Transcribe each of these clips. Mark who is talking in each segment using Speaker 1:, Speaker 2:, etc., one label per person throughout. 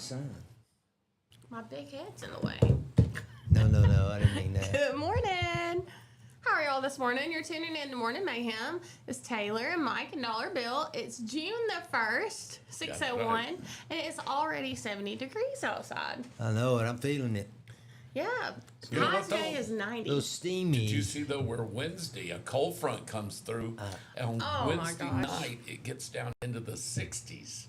Speaker 1: sign?
Speaker 2: My big head's in the way.
Speaker 1: No, I didn't mean that.
Speaker 2: Good morning. How are y'all this morning? You're tuning in to Morning Mayhem. It's Taylor and Mike and Dollar Bill. It's June the 1st, 6:01, right. And it's already 70 degrees outside.
Speaker 1: I know it. I'm feeling it.
Speaker 2: Yeah.
Speaker 3: You know
Speaker 2: High
Speaker 3: what, though?
Speaker 2: today is 90.
Speaker 1: A little steamy.
Speaker 3: Did you see, though, where Wednesday, a cold front comes through, and on Wednesday night, it gets down into the 60s.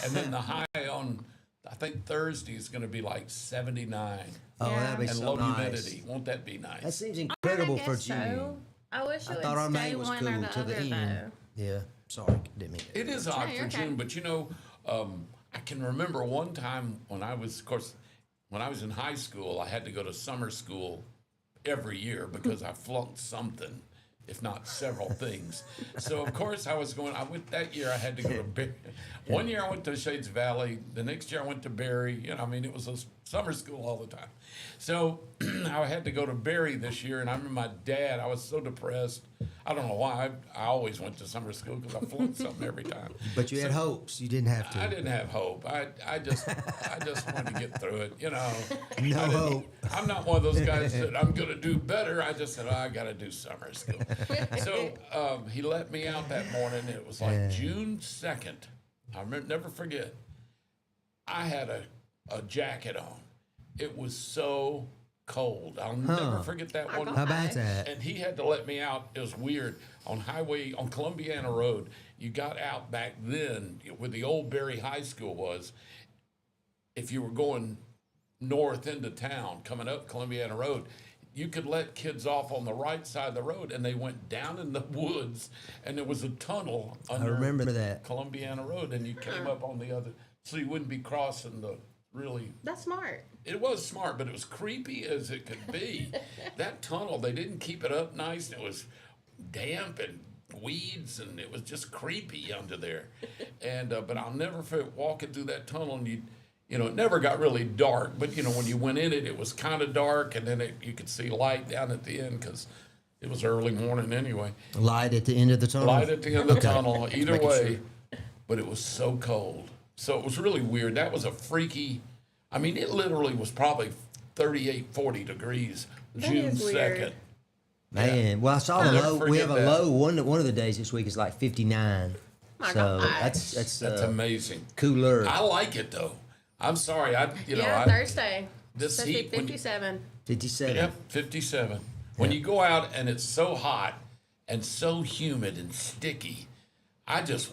Speaker 3: And then the high on, I think, Thursday is going to be like 79.
Speaker 1: Oh,
Speaker 2: Yeah.
Speaker 1: that'd be
Speaker 3: And
Speaker 1: so
Speaker 3: low
Speaker 1: nice.
Speaker 3: humidity. Won't that be nice?
Speaker 1: That seems incredible
Speaker 2: I
Speaker 1: for
Speaker 2: guess
Speaker 1: June.
Speaker 2: so. I wish it
Speaker 1: I
Speaker 2: would
Speaker 1: thought our
Speaker 2: stay
Speaker 1: May was
Speaker 2: one
Speaker 1: cool
Speaker 2: or the
Speaker 1: to the
Speaker 2: other,
Speaker 1: end.
Speaker 2: though.
Speaker 1: Yeah, sorry, didn't mean that.
Speaker 3: It is odd
Speaker 2: you're
Speaker 3: for
Speaker 2: okay.
Speaker 3: June, but you know, I can remember one time when I was, of course, when I was in high school, I had to go to summer school every year because I flunked something, if not several things. So of course I went that year. I had to go to Barry. One year I went to Shades Valley. The next year I went to Barry. You know, I mean, it was a summer school all the time. So I had to go to Barry this year, and I remember my dad. I was so depressed. I don't know why. I always went to summer school because I flunked something every time.
Speaker 1: But you had hopes. You didn't have to.
Speaker 3: I didn't have hope. I just wanted to get through it. You know,
Speaker 1: No hope.
Speaker 3: I'm not one of those guys that I'm going to do better. I just said, I got to do summer school. So he let me out that morning. It was like June 2nd. I never forget. I had a jacket on. It was so cold. I'll never forget that one.
Speaker 1: How about that?
Speaker 3: And he had to let me out. It was weird. On Columbiana Road, you got out back then where the old Berry High School was. If you were going north into town, coming up Columbiana Road, you could let kids off on the right side of the road, and they went down in the woods, and there was a tunnel under
Speaker 1: remember that.
Speaker 3: Columbiana Road, and you came up on the other, so you wouldn't be crossing the really.
Speaker 2: That's smart.
Speaker 3: It was smart, but it was creepy as it could be. That tunnel, they didn't keep it up nice. It was damp and weeds, and it was just creepy under there. And but I'll never forget walking through that tunnel, and you know, it never got really dark. But you know, when you went in it, it was kind of dark, and then you could see light down at the end because it was early morning anyway.
Speaker 1: Light at the end of the tunnel?
Speaker 3: Light at the end of the tunnel, either way. But it was so cold. So it was really weird. That was a freaky. I mean, it literally was probably 38, 40 degrees June 2nd.
Speaker 1: Man, well, I saw the low. We have a low. One of the days this week is like 59.
Speaker 2: My
Speaker 1: So
Speaker 2: gosh.
Speaker 1: that's
Speaker 3: amazing.
Speaker 1: cooler.
Speaker 3: I like it though. I'm sorry.
Speaker 2: Thursday.
Speaker 3: This
Speaker 2: Supposed to be
Speaker 3: heat.
Speaker 2: 57.
Speaker 1: 57.
Speaker 3: Yep, 57. When you go out and it's so hot and so humid and sticky, I just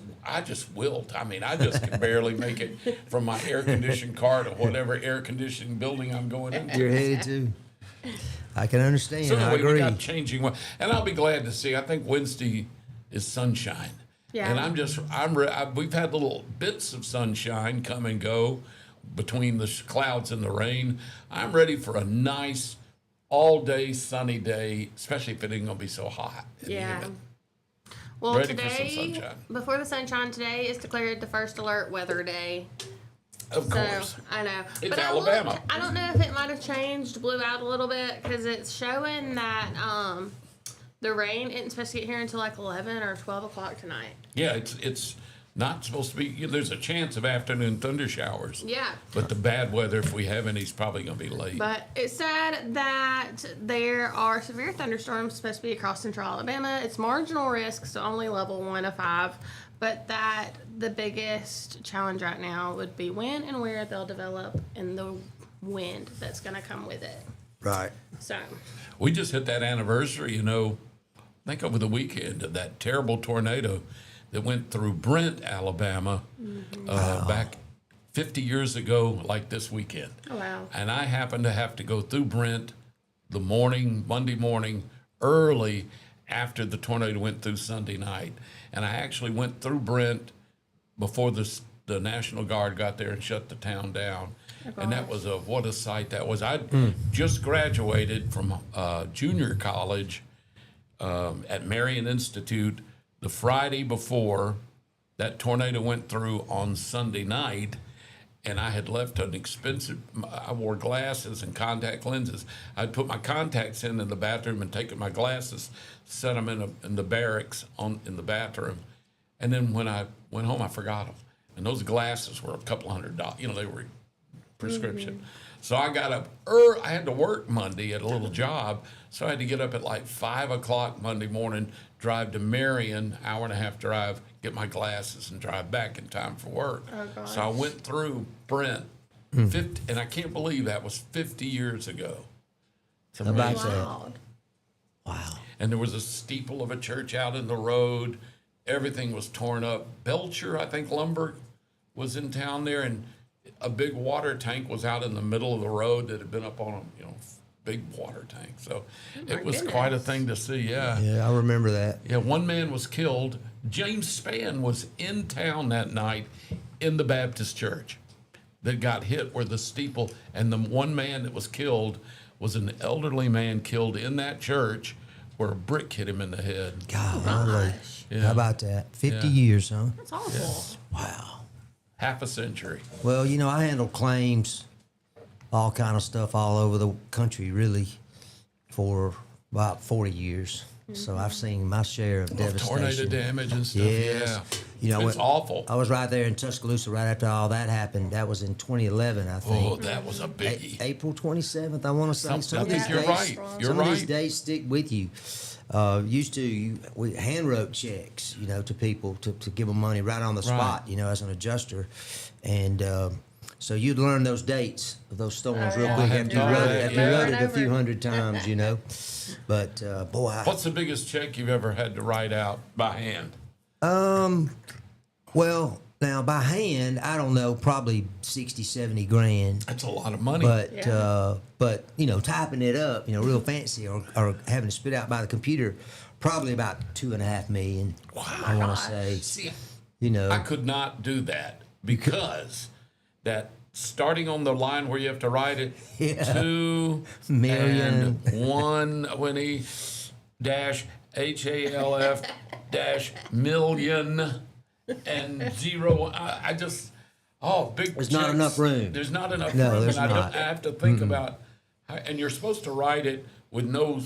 Speaker 3: wilt. I mean, I just can barely make it from my air conditioned car to whatever air conditioning building I'm going into.
Speaker 1: You're headed to. I can understand.
Speaker 3: So
Speaker 1: I
Speaker 3: anyway,
Speaker 1: agree.
Speaker 3: we got changing, and I'll be glad to see. I think Wednesday is sunshine.
Speaker 2: Yeah.
Speaker 3: And we've had little bits of sunshine come and go between the clouds and the rain. I'm ready for a nice all-day sunny day, especially if it ain't gonna be so hot. and humid.
Speaker 2: Well,
Speaker 3: Ready for some
Speaker 2: today,
Speaker 3: sunshine.
Speaker 2: before the sunshine, today is declared the first alert weather day.
Speaker 3: Of course.
Speaker 2: So, I know.
Speaker 3: It's
Speaker 2: but
Speaker 3: Alabama.
Speaker 2: I don't know if it might have changed, blew out a little bit, because it's showing that the rain isn't supposed to get here until like 11 or 12 o'clock tonight.
Speaker 3: Yeah, it's not supposed to be. There's a chance of afternoon thunder showers.
Speaker 2: Yeah.
Speaker 3: But the bad weather, if we have any, is probably going to be late.
Speaker 2: But it said that there are severe thunderstorms supposed to be across central Alabama. It's marginal risk, so only level 1 of 5. But that the biggest challenge right now would be when and where they'll develop and the wind that's going to come with it.
Speaker 1: Right.
Speaker 2: So.
Speaker 3: We just hit that anniversary, I think over the weekend, of that terrible tornado that went through Brent, Alabama, back 50 years ago, like this weekend.
Speaker 2: Oh, wow.
Speaker 3: And I happened to have to go through Brent Monday morning, early after the tornado went through Sunday night. And I actually went through Brent before the National Guard got there and shut the town down. And that was what a sight that was. I just graduated from junior college at Marion Institute the Friday before that tornado went through on Sunday night, and I had left I wore glasses and contact lenses. I'd put my contacts in the bathroom and taken my glasses, set them in the barracks in the bathroom, and then when I went home, I forgot them. And those glasses were a couple $100. They were prescription. So I got up early. I had to work Monday at a little job, so I had to get up at like 5 o'clock Monday morning, drive to Marion, hour and a half drive, get my glasses, and drive back in time for work.
Speaker 2: Oh, gosh.
Speaker 3: So I went through Brent, 50, and I can't believe that was 50 years ago. It's
Speaker 1: How about
Speaker 3: amazing.
Speaker 1: that?
Speaker 2: Wow.
Speaker 1: Wow.
Speaker 3: And there was a steeple of a church out in the road. Everything was torn up. Belcher, I think, lumber was in town there, and a big water tank was out in the middle of the road that had been up on a big water tank. So it was quite a thing to see. Yeah.
Speaker 1: Yeah, I remember that.
Speaker 3: Yeah. One man was killed. James Spann was in town that night in the Baptist church that got hit where the steeple, and the one man that was killed was an elderly man killed in that church where a brick hit him in the head.
Speaker 1: Golly.
Speaker 3: Yeah.
Speaker 1: How about that? 50
Speaker 3: Yeah.
Speaker 1: years, huh?
Speaker 2: That's awful.
Speaker 1: Wow.
Speaker 3: Half a century.
Speaker 1: Well, I handle claims, all kind of stuff all over the country, really, for about 40 years. So I've seen my share of devastation.
Speaker 3: Tornado damage and stuff.
Speaker 1: Yes.
Speaker 3: Yeah. It's awful.
Speaker 1: I was right there in Tuscaloosa right after all that happened. That was in 2011, I think.
Speaker 3: Oh, that was a biggie.
Speaker 1: April 27th, I want to say.
Speaker 3: I think you're right. You're
Speaker 1: some of these
Speaker 3: right.
Speaker 1: dates stick with you. We hand wrote checks, to people to give them money right on the spot, as an adjuster, and so you'd learn those dates of those storms real quick after you wrote it a few hundred times, But boy,
Speaker 3: What's the biggest check you've ever had to write out by hand?
Speaker 1: well, now by hand, I don't know, probably 60, 70 grand.
Speaker 3: That's a lot of money.
Speaker 1: But typing it up, real fancy, or having to spit out by the computer, probably about 2.5 million.
Speaker 3: Wow.
Speaker 1: I want to say.
Speaker 3: See,
Speaker 1: I
Speaker 3: I could not do that because that starting on the line where you have to write it,
Speaker 1: Yeah.
Speaker 3: 2
Speaker 1: Million.
Speaker 3: and 1 Winnie dash HALF dash million and 0. I just big.
Speaker 1: There's not enough room.
Speaker 3: There's not enough
Speaker 1: No,
Speaker 3: room.
Speaker 1: there's
Speaker 3: and
Speaker 1: not.
Speaker 3: I have to think about, and you're supposed to write it with no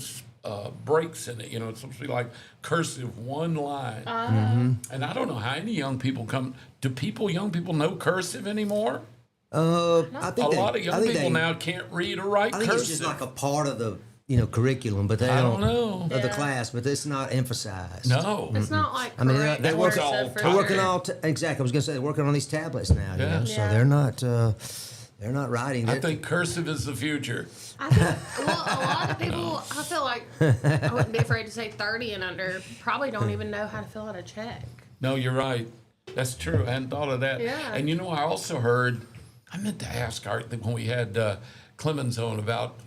Speaker 3: breaks in it. It's supposed to be like cursive, one line. And I don't know how any young people come. Do young people know cursive anymore?
Speaker 1: I think
Speaker 3: A lot of young people now can't read or write
Speaker 1: I think
Speaker 3: cursive.
Speaker 1: it's just like a part of the curriculum, but they
Speaker 3: I
Speaker 1: don't
Speaker 3: don't know.
Speaker 1: of the
Speaker 2: Yeah.
Speaker 1: class, but it's not emphasized.
Speaker 3: No.
Speaker 2: It's not like
Speaker 1: I mean,
Speaker 2: correct
Speaker 1: they work
Speaker 2: cursive
Speaker 3: all-
Speaker 2: for
Speaker 1: They're working
Speaker 2: sure.
Speaker 1: all exactly. I was gonna say they're working on these tablets now.
Speaker 3: Yeah.
Speaker 1: So
Speaker 2: Yeah.
Speaker 1: they're not writing.
Speaker 3: I
Speaker 1: They're-
Speaker 3: think cursive is the future.
Speaker 2: I think, well, a lot of people, I feel like, I wouldn't be afraid to say 30 and under, probably don't even know how to fill out a check.
Speaker 3: No, you're right. That's true. I hadn't thought of that.
Speaker 2: Yeah.
Speaker 3: And I also heard, I meant to ask Art that when we had Clemens on about,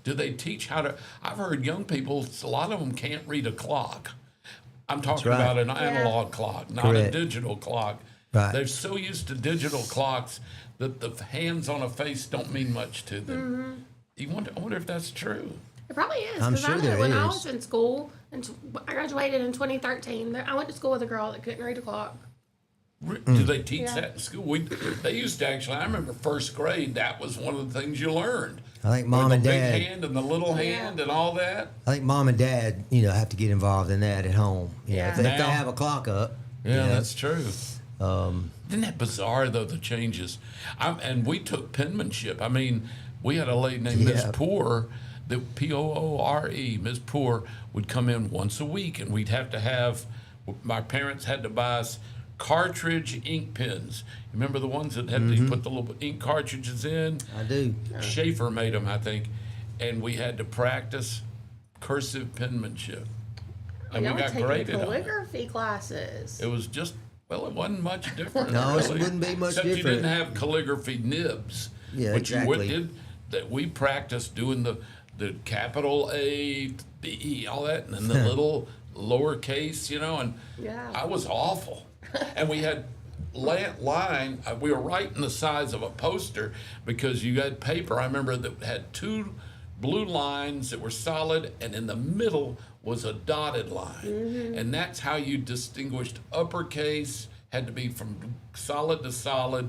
Speaker 3: do they teach how to, I've heard young people, a lot of them can't read a clock. I'm talking
Speaker 1: right.
Speaker 3: about an analog clock, not
Speaker 1: Correct.
Speaker 3: a digital clock.
Speaker 1: Right.
Speaker 3: They're so used to digital clocks that the hands on a face don't mean much to them. I wonder if that's true.
Speaker 2: It probably is.
Speaker 1: I'm
Speaker 2: 'Cause
Speaker 1: sure
Speaker 2: I know
Speaker 1: there
Speaker 2: when I
Speaker 1: is.
Speaker 2: was in school, and I graduated in 2013, I went to school with a girl that couldn't read a clock.
Speaker 3: Do they teach
Speaker 2: Yeah.
Speaker 3: that in school? They used to actually. I remember first grade. That was one of the things you learned.
Speaker 1: I think mom
Speaker 3: the
Speaker 1: and
Speaker 3: big
Speaker 1: dad.
Speaker 3: hand and the little hand and all that.
Speaker 1: I think mom and dad, have to get involved in that at home.
Speaker 2: Yeah.
Speaker 1: If they
Speaker 3: Now-
Speaker 1: have a clock up.
Speaker 3: Yeah, that's true. Isn't that bizarre though? The changes, and we took penmanship. I mean, we had a lady named Miss
Speaker 1: Yeah.
Speaker 3: Poor, the Poore, Miss Poor would come in once a week, and we'd have to have. My parents had to buy us cartridge ink pens. Remember the ones that had to put the little ink cartridges in?
Speaker 1: I do.
Speaker 3: Schaefer made them, I think, and we had to practice cursive penmanship. And
Speaker 2: Y'all
Speaker 3: we got
Speaker 2: taking
Speaker 3: graded on it.
Speaker 2: calligraphy classes.
Speaker 3: It was just, it wasn't much different.
Speaker 1: No, it
Speaker 3: really.
Speaker 1: wouldn't be much
Speaker 3: Except you
Speaker 1: different.
Speaker 3: didn't have calligraphy nibs.
Speaker 1: Yeah,
Speaker 3: But you
Speaker 1: exactly.
Speaker 3: did that. We practiced doing the capital A, the E, all that, and then the little lowercase, and
Speaker 2: Yeah.
Speaker 3: I was awful. And we had line. We were writing the size of a poster because you had paper. I remember that had 2 blue lines that were solid, and in the middle was a dotted line. And that's how you distinguished uppercase had to be from solid to solid,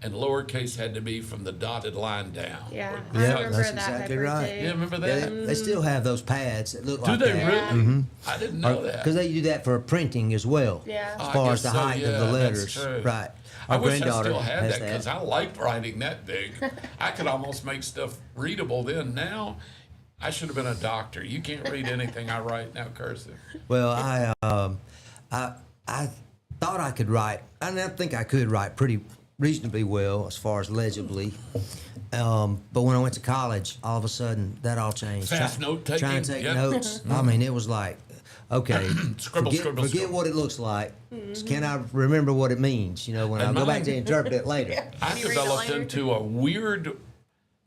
Speaker 3: and lowercase had to be from the dotted line down.
Speaker 2: Yeah,
Speaker 1: Yeah,
Speaker 2: I remember
Speaker 1: that's
Speaker 2: that
Speaker 1: exactly
Speaker 2: paper
Speaker 1: right.
Speaker 2: too.
Speaker 3: You remember
Speaker 1: Yeah,
Speaker 3: that?
Speaker 1: they still have those pads that look
Speaker 3: Do
Speaker 1: like
Speaker 3: they
Speaker 1: that.
Speaker 3: really? I didn't know that.
Speaker 1: Because they do that for printing as well.
Speaker 2: Yeah.
Speaker 1: As
Speaker 3: I
Speaker 1: far as
Speaker 3: guess
Speaker 1: the
Speaker 3: so,
Speaker 1: height
Speaker 3: yeah,
Speaker 1: of the
Speaker 3: that's
Speaker 1: letters.
Speaker 3: true.
Speaker 1: Right.
Speaker 3: I wish I
Speaker 1: granddaughter
Speaker 3: still had
Speaker 1: has
Speaker 3: that because I liked writing that big. I could almost make stuff readable then. Now, I should have been a doctor. You can't read anything I write now cursive.
Speaker 1: Well, I thought I could write. I think I could write pretty reasonably well as far as legibly. But when I went to college, all of a sudden that all changed.
Speaker 3: Fast note taking.
Speaker 1: Trying to take
Speaker 3: Yep.
Speaker 1: notes. I mean, it was like, okay,
Speaker 3: Scribble, scribble,
Speaker 1: forget
Speaker 3: scribble.
Speaker 1: what it looks like. Can I remember what it means? You know, when I
Speaker 3: And
Speaker 1: go back
Speaker 3: mine-
Speaker 1: to interpret it later.
Speaker 3: I
Speaker 2: You read it
Speaker 3: developed
Speaker 2: later?
Speaker 3: into a weird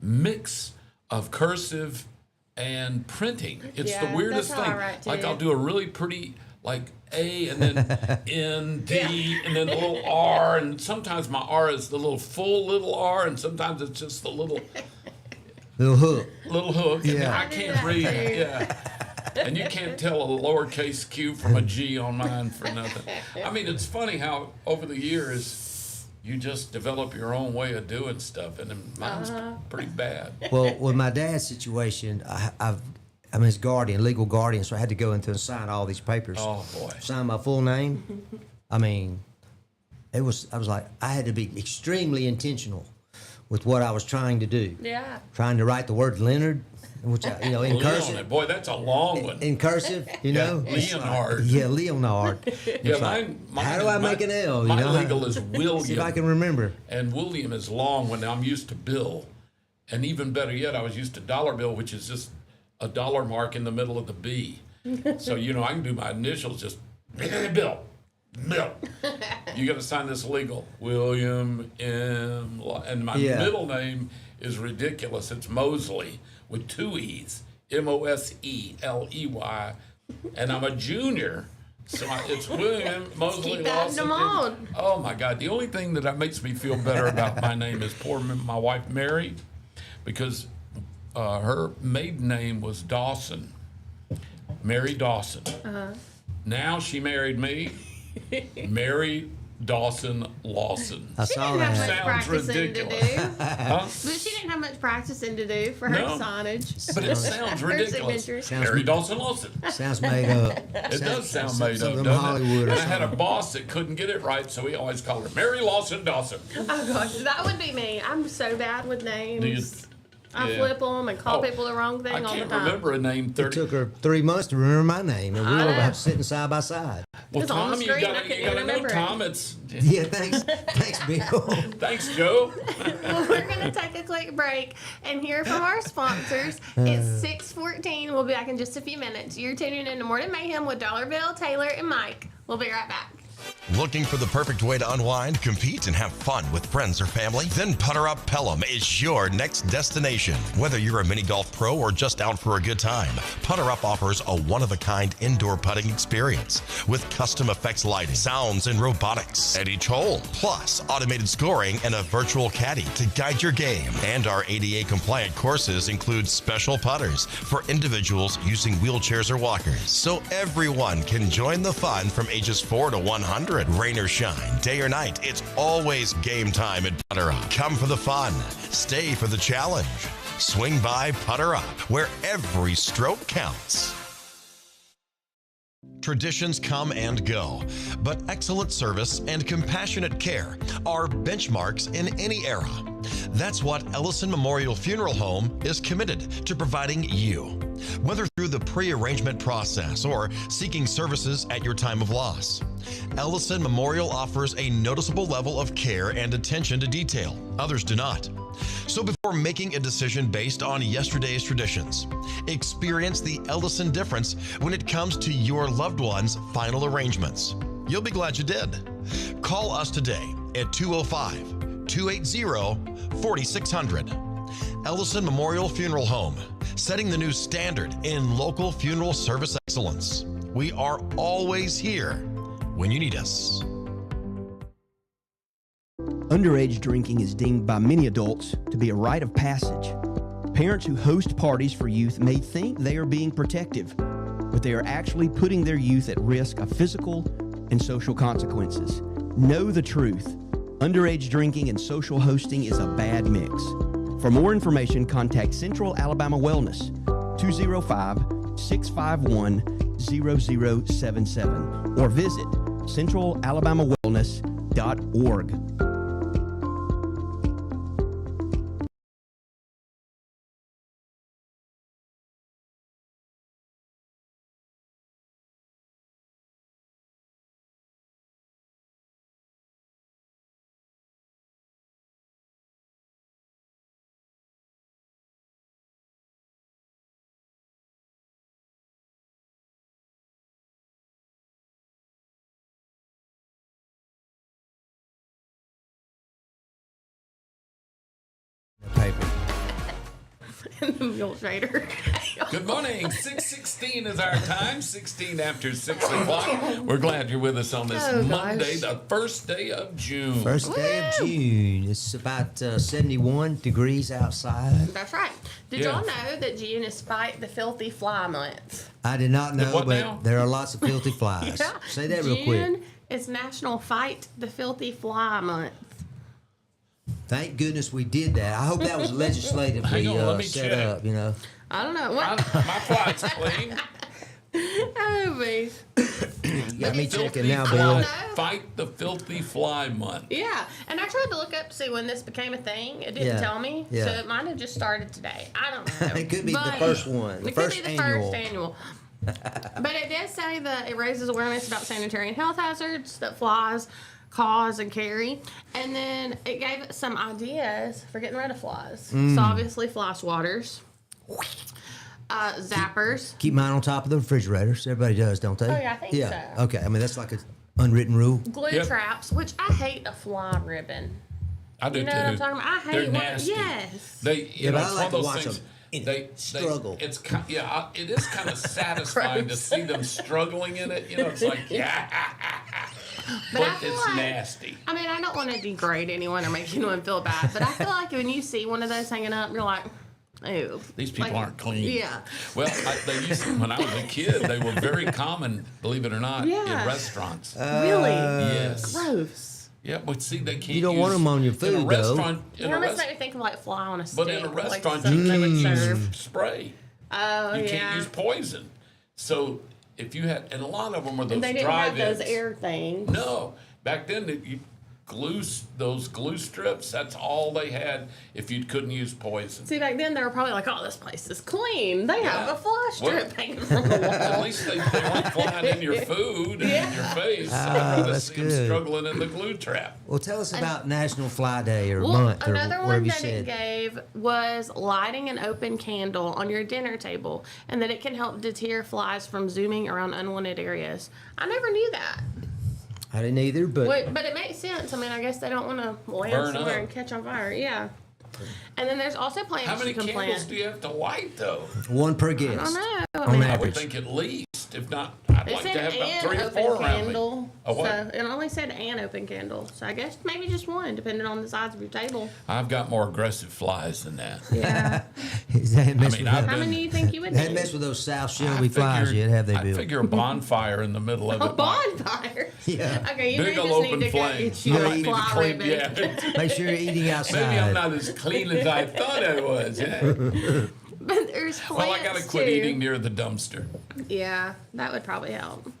Speaker 3: mix of cursive and printing. It's the
Speaker 2: Yeah,
Speaker 3: weirdest
Speaker 2: that's how I
Speaker 3: thing.
Speaker 2: write,
Speaker 3: Like
Speaker 2: too.
Speaker 3: I'll do a really pretty like A and then N, D, and then a little R, and sometimes my R is the little full little R, and sometimes it's just the little
Speaker 1: Little hook.
Speaker 3: hook. And
Speaker 1: Yeah.
Speaker 3: I
Speaker 2: I do
Speaker 3: can't
Speaker 2: that,
Speaker 3: read.
Speaker 2: too.
Speaker 3: Yeah. And you can't tell a lowercase q from a G on mine for nothing. I mean, it's funny how over the years you just develop your own way of doing stuff, and then mine's pretty bad.
Speaker 1: Well, with my dad's situation, I'm his guardian, legal guardian, so I had to go into and sign all these papers.
Speaker 3: Oh boy.
Speaker 1: Sign my full name. I mean, I was like, I had to be extremely intentional with what I was trying to do.
Speaker 2: Yeah.
Speaker 1: Trying to write the word Leonard, which I, in
Speaker 3: Leonard.
Speaker 1: cursive.
Speaker 3: Boy, that's a long one.
Speaker 1: In cursive, you know? It's like-
Speaker 3: Leonhard.
Speaker 1: yeah, Leonard.
Speaker 3: Yeah,
Speaker 1: It's like, how do I make an L?
Speaker 3: My
Speaker 1: you know?
Speaker 3: legal is
Speaker 1: See if I
Speaker 3: William,
Speaker 1: can remember.
Speaker 3: and William is long when I'm used to Bill. And even better yet, I was used to dollar bill, which is just a dollar mark in the middle of the B. So, you know, I can do my initials just Bill. Bill. You got to sign this legal. William M. And my
Speaker 1: Yeah.
Speaker 3: middle name is ridiculous. It's Mosley with 2 E's. Moseley. And I'm a junior. So it's William Mosley
Speaker 2: Keep that in the mold.
Speaker 3: Oh my God! The only thing that makes me feel better about my name is my wife Mary, because her maiden name was Dawson, Mary Dawson. Now she married me, Mary Dawson Lawson.
Speaker 1: I
Speaker 2: She
Speaker 1: saw
Speaker 2: didn't have
Speaker 1: that.
Speaker 2: much
Speaker 3: Sounds
Speaker 2: practicing
Speaker 3: ridiculous.
Speaker 2: to do.
Speaker 3: Huh?
Speaker 2: But she didn't have much practicing to do for her
Speaker 3: No.
Speaker 2: signage.
Speaker 3: But it sounds
Speaker 2: Her
Speaker 3: ridiculous.
Speaker 2: signature.
Speaker 3: Mary Dawson Lawson.
Speaker 1: Sounds made up.
Speaker 3: It does sound made up,
Speaker 1: Something
Speaker 3: doesn't
Speaker 1: Hollywood
Speaker 3: it?
Speaker 1: or
Speaker 3: And I had a
Speaker 1: something.
Speaker 3: boss that couldn't get it right, so he always called her Mary Lawson Dawson.
Speaker 2: Oh gosh, that would be me. I'm so bad with names.
Speaker 3: Do you-
Speaker 2: I
Speaker 3: yeah.
Speaker 2: flip them and call
Speaker 3: Oh,
Speaker 2: people the wrong thing
Speaker 3: I
Speaker 2: all the
Speaker 3: can't
Speaker 2: time.
Speaker 3: remember a name
Speaker 1: It
Speaker 3: 30.
Speaker 1: took her 3 months to remember my name, and we
Speaker 2: I
Speaker 1: were
Speaker 2: know.
Speaker 1: sitting side by side.
Speaker 3: Well,
Speaker 2: It's on the
Speaker 3: Tom,
Speaker 2: screen, I
Speaker 3: you
Speaker 2: couldn't
Speaker 3: gotta
Speaker 2: even
Speaker 3: know,
Speaker 2: remember it.
Speaker 3: Tom. It's
Speaker 1: Yeah, thanks, Bill.
Speaker 3: thanks, Joe.
Speaker 2: Well, we're going to take a quick break and hear from our sponsors. It's 6:14. We'll be back in just a few minutes. You're tuning in to Morning Mayhem with Dollar Bill, Taylor, and Mike. We'll be right back.
Speaker 4: Looking for the perfect way to unwind, compete, and have fun with friends or family? Then Putter Up Pelham is your next destination. Whether you're a mini golf pro or just out for a good time, Putter Up offers a one-of-a-kind indoor putting experience with custom effects lighting, sounds, and robotics at each hole, plus automated scoring and a virtual caddy to guide your game. And our ADA-compliant courses include special putters for individuals using wheelchairs or walkers, so everyone can join the fun from ages 4 to 100. Rain or shine, day or night, it's always game time at Putter Up. Come for the fun, stay for the challenge. Swing by Putter Up, where every stroke counts. Traditions come and go, but excellent service and compassionate care are benchmarks in any era. That's what Ellison Memorial Funeral Home is committed to providing you. Whether through the pre-arrangement process or seeking services at your time of loss, Ellison Memorial offers a noticeable level of care and attention to detail. Others do not. So before making a decision based on yesterday's traditions, experience the Ellison difference when it comes to your loved one's final arrangements. You'll be glad you did. Call us today at 205-280-4600. Ellison Memorial Funeral Home, setting the new standard in local funeral service excellence. We are always here when you need us.
Speaker 5: Underage drinking is deemed by many adults to be a rite of passage. Parents who host parties for youth may think they are being protective, but they are actually putting their youth at risk of physical and social consequences. Know the truth. Underage drinking and social hosting is a bad mix. For more information, contact Central Alabama Wellness, 205-651-0077, or visit centralalabamawellness.org.
Speaker 2: in the mule trader.
Speaker 3: Good morning. 6:16 is our time. 16 after 6 o'clock. We're glad you're with us on this
Speaker 2: Oh, gosh.
Speaker 3: Monday, the first day of June.
Speaker 1: First day of June. It's about 71 degrees outside.
Speaker 2: That's right. Did
Speaker 3: Yeah.
Speaker 2: y'all know that June is Fight the Filthy Fly Month?
Speaker 1: I did not know,
Speaker 3: What
Speaker 1: but
Speaker 3: now?
Speaker 1: there are lots of filthy flies.
Speaker 2: Yeah.
Speaker 1: Say that real quick.
Speaker 2: June is National Fight the Filthy Fly Month.
Speaker 1: Thank goodness we did that. I hope that was legislatively
Speaker 3: Hang on, let me
Speaker 1: set
Speaker 3: check.
Speaker 1: up, you know.
Speaker 2: I don't know.
Speaker 3: My
Speaker 2: What?
Speaker 3: flight's clean.
Speaker 2: Oh, me.
Speaker 1: Got me
Speaker 3: Filthy
Speaker 1: checking now,
Speaker 3: fly-
Speaker 1: Bill.
Speaker 2: No.
Speaker 3: Fight the filthy fly month.
Speaker 2: Yeah, and I tried to look up to see when this became a thing. It didn't
Speaker 1: Yeah.
Speaker 2: tell me,
Speaker 1: Yeah.
Speaker 2: so it might have just started today. I don't know.
Speaker 1: It could be the
Speaker 2: But
Speaker 1: first one, the
Speaker 2: it
Speaker 1: first
Speaker 2: could be the
Speaker 1: annual.
Speaker 2: first annual. But it did say that it raises awareness about sanitary and health hazards that flies cause and carry, and then it gave us some ideas for getting rid of flies.
Speaker 1: Mm.
Speaker 2: So obviously, fly swatters, zappers.
Speaker 1: Keep mine on top of the refrigerators. Everybody does, don't they?
Speaker 2: Oh, yeah, I think so.
Speaker 1: Okay. I mean, that's like an unwritten rule.
Speaker 2: Glue
Speaker 3: Yep.
Speaker 2: traps, which I hate a fly ribbon.
Speaker 3: I do
Speaker 2: You know
Speaker 3: too.
Speaker 2: what I'm talking about? I hate
Speaker 3: They're
Speaker 2: one.
Speaker 3: nasty.
Speaker 2: Yes.
Speaker 3: They, you
Speaker 1: Yeah,
Speaker 3: know,
Speaker 1: but I
Speaker 3: it's
Speaker 1: like
Speaker 3: one
Speaker 1: to
Speaker 3: of those
Speaker 1: watch
Speaker 3: things.
Speaker 1: them in
Speaker 3: They
Speaker 1: struggle.
Speaker 3: It's kind, yeah, it is kind of satisfying to
Speaker 2: Gross.
Speaker 3: see them struggling in it. You know, it's like yeah,
Speaker 2: But I
Speaker 3: but
Speaker 2: feel
Speaker 3: it's
Speaker 2: like-
Speaker 3: nasty.
Speaker 2: I mean, I don't want to degrade anyone or make anyone feel bad, but I feel like when you see one of those hanging up, you're like, ew.
Speaker 3: These people
Speaker 2: Like,
Speaker 3: aren't clean.
Speaker 2: Yeah.
Speaker 3: Well, they used to, when I was a kid, they were very common, believe it or not,
Speaker 2: Yeah.
Speaker 3: in restaurants.
Speaker 2: Really?
Speaker 3: Yes.
Speaker 2: Gross.
Speaker 3: Yeah, but see, they can't.
Speaker 1: You don't want
Speaker 3: use-
Speaker 1: 'em on your
Speaker 3: in
Speaker 1: food,
Speaker 3: a
Speaker 1: though.
Speaker 3: restaurant.
Speaker 2: It
Speaker 3: In a
Speaker 2: almost
Speaker 3: rest,
Speaker 2: make me think of like fly on a stick.
Speaker 3: but in a
Speaker 2: like
Speaker 3: restaurant,
Speaker 2: something
Speaker 3: you
Speaker 2: they would
Speaker 3: can't
Speaker 2: serve.
Speaker 3: use spray.
Speaker 2: Oh,
Speaker 3: You
Speaker 2: yeah.
Speaker 3: can't use poison. So if you had, and a lot of them were those
Speaker 2: And they didn't have
Speaker 3: drive-ins.
Speaker 2: those air things.
Speaker 3: No, back then you glue those glue strips. That's all they had. If you couldn't use poison.
Speaker 2: See, back then they were probably like, "Oh, this place is clean. They have
Speaker 3: Yeah.
Speaker 2: a fly strip
Speaker 3: Well,
Speaker 2: hanging from the
Speaker 3: At
Speaker 2: wall."
Speaker 3: least they weren't flying in your food and in your face. I'd rather
Speaker 1: that's
Speaker 3: see them
Speaker 1: good.
Speaker 3: struggling in the glue trap.
Speaker 1: Well, tell us about National Fly Day or
Speaker 2: Well,
Speaker 1: month or
Speaker 2: another
Speaker 1: whatever
Speaker 2: one
Speaker 1: you
Speaker 2: that it
Speaker 1: said.
Speaker 2: gave was lighting an open candle on your dinner table, and that it can help deter flies from zooming around unwanted areas. I never knew that.
Speaker 1: I didn't either, but
Speaker 2: Wait, but it makes sense. I mean, I guess they don't want to land
Speaker 3: Burn
Speaker 2: somewhere
Speaker 3: up.
Speaker 2: and catch on fire. Yeah. And then there's also plants
Speaker 3: How many
Speaker 2: you can
Speaker 3: candles
Speaker 2: plant.
Speaker 3: do you have to light, though?
Speaker 1: one per guest.
Speaker 2: I don't know.
Speaker 1: On
Speaker 2: I mean,
Speaker 3: I would
Speaker 1: average.
Speaker 3: think at least, if not, I'd
Speaker 2: it
Speaker 3: like
Speaker 2: said
Speaker 3: to have about
Speaker 2: an
Speaker 3: 3 or
Speaker 2: open
Speaker 3: 4 around me.
Speaker 2: candle.
Speaker 3: A what?
Speaker 2: So it only said an open candle. So I guess maybe just one, depending on the size of your table.
Speaker 3: I've got more aggressive flies than that.
Speaker 2: Yeah.
Speaker 1: They mess
Speaker 3: mean,
Speaker 1: with
Speaker 3: I've
Speaker 1: that.
Speaker 2: How many do you think you would
Speaker 1: They hadn't
Speaker 2: need?
Speaker 1: messed with those South
Speaker 3: I
Speaker 1: Shelby flies
Speaker 3: figure-
Speaker 1: yet, have they,
Speaker 3: I
Speaker 1: Bill?
Speaker 3: figure a bonfire in the middle of
Speaker 2: A
Speaker 3: it. might-
Speaker 2: bonfire.
Speaker 1: Yeah.
Speaker 2: Okay, you
Speaker 3: Big
Speaker 2: may
Speaker 3: ol'
Speaker 2: just need
Speaker 3: open
Speaker 2: to go
Speaker 3: flame.
Speaker 2: get you
Speaker 3: I
Speaker 2: a
Speaker 3: need to
Speaker 2: fly
Speaker 3: clean,
Speaker 2: ribbon.
Speaker 3: yeah.
Speaker 1: Make sure you're eating outside.
Speaker 3: Maybe I'm not as clean as I thought I was. Yeah.
Speaker 2: But there's plants
Speaker 3: Well, I gotta quit
Speaker 2: too.
Speaker 3: eating near the dumpster.
Speaker 2: Yeah, that would probably help.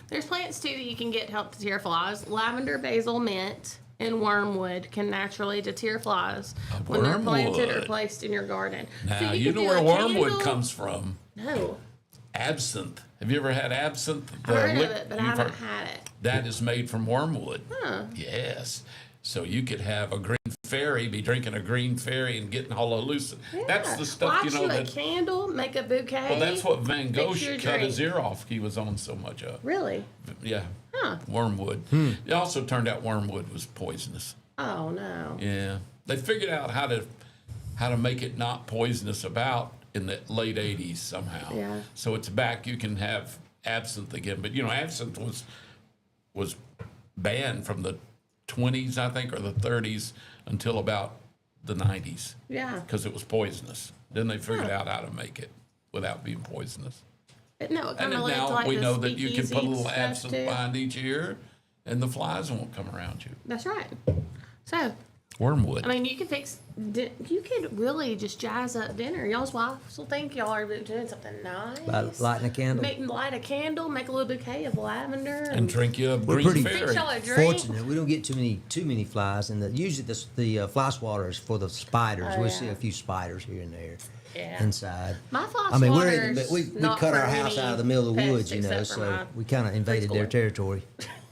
Speaker 2: There's plants too that you can get to help deter flies. Lavender, basil, mint, and wormwood can naturally deter flies when they're planted or
Speaker 3: Wormwood.
Speaker 2: placed in your garden.
Speaker 3: Now,
Speaker 2: So
Speaker 3: you
Speaker 2: could
Speaker 3: know
Speaker 2: do
Speaker 3: where
Speaker 2: a
Speaker 3: wormwood
Speaker 2: candle-
Speaker 3: comes from.
Speaker 2: No,
Speaker 3: Absinthe. Have you ever had absinthe?
Speaker 2: I've heard of
Speaker 3: lic-
Speaker 2: it, but I
Speaker 3: you've
Speaker 2: haven't
Speaker 3: heard-
Speaker 2: had it.
Speaker 3: That is made from wormwood.
Speaker 2: Huh.
Speaker 3: Yes. So you could have a green fairy, be drinking a green fairy and getting all hallucinated. That's
Speaker 2: Yeah.
Speaker 3: the stuff,
Speaker 2: Light
Speaker 3: you know,
Speaker 2: a
Speaker 3: that.
Speaker 2: candle, make a bouquet.
Speaker 3: Well, that's what Van Gogh
Speaker 2: fix your
Speaker 3: cut his
Speaker 2: drink.
Speaker 3: ear off. He was on so much of.
Speaker 2: Really?
Speaker 3: Yeah.
Speaker 2: Huh.
Speaker 3: Wormwood. It also turned out wormwood was poisonous.
Speaker 2: Oh no.
Speaker 3: Yeah. They figured out how to make it not poisonous about in the late 80s somehow.
Speaker 2: Yeah.
Speaker 3: So it's back. You can have absinthe again. But, you know, absinthe was banned from the 20s, I think, or the 30s until about the 90s
Speaker 2: Yeah.
Speaker 3: because it was poisonous. Then they figured out how to make it without being poisonous.
Speaker 2: No, it
Speaker 3: And
Speaker 2: kind
Speaker 3: then
Speaker 2: of led to
Speaker 3: now
Speaker 2: like
Speaker 3: we
Speaker 2: the
Speaker 3: know that you can put a little
Speaker 2: stuff,
Speaker 3: absinthe
Speaker 2: too.
Speaker 3: behind each ear and the flies won't come around you.
Speaker 2: That's right. So,
Speaker 3: Wormwood.
Speaker 2: I mean, you you could really just jazz up dinner. Y'all's wives will think y'all are doing something nice.
Speaker 1: By lighting a candle.
Speaker 2: Light a candle, make a little bouquet of lavender,
Speaker 3: and drink you a
Speaker 1: We're
Speaker 3: green
Speaker 1: pretty-
Speaker 2: fix
Speaker 3: fairy.
Speaker 2: y'all a drink.
Speaker 1: Fortunate, we don't get too many flies, and usually the fly swatter is for the spiders.
Speaker 2: Oh,
Speaker 1: we
Speaker 2: yeah.
Speaker 1: see a few spiders here and there
Speaker 2: Yeah.
Speaker 1: inside.
Speaker 2: My fly
Speaker 1: I mean,
Speaker 2: swatter's
Speaker 1: we
Speaker 2: not
Speaker 1: cut
Speaker 2: for
Speaker 1: our house
Speaker 2: any
Speaker 1: out of the middle of the
Speaker 2: pests
Speaker 1: woods, you know,
Speaker 2: except for
Speaker 1: so
Speaker 2: my
Speaker 1: we kind of invaded their
Speaker 2: preschooler.
Speaker 1: territory.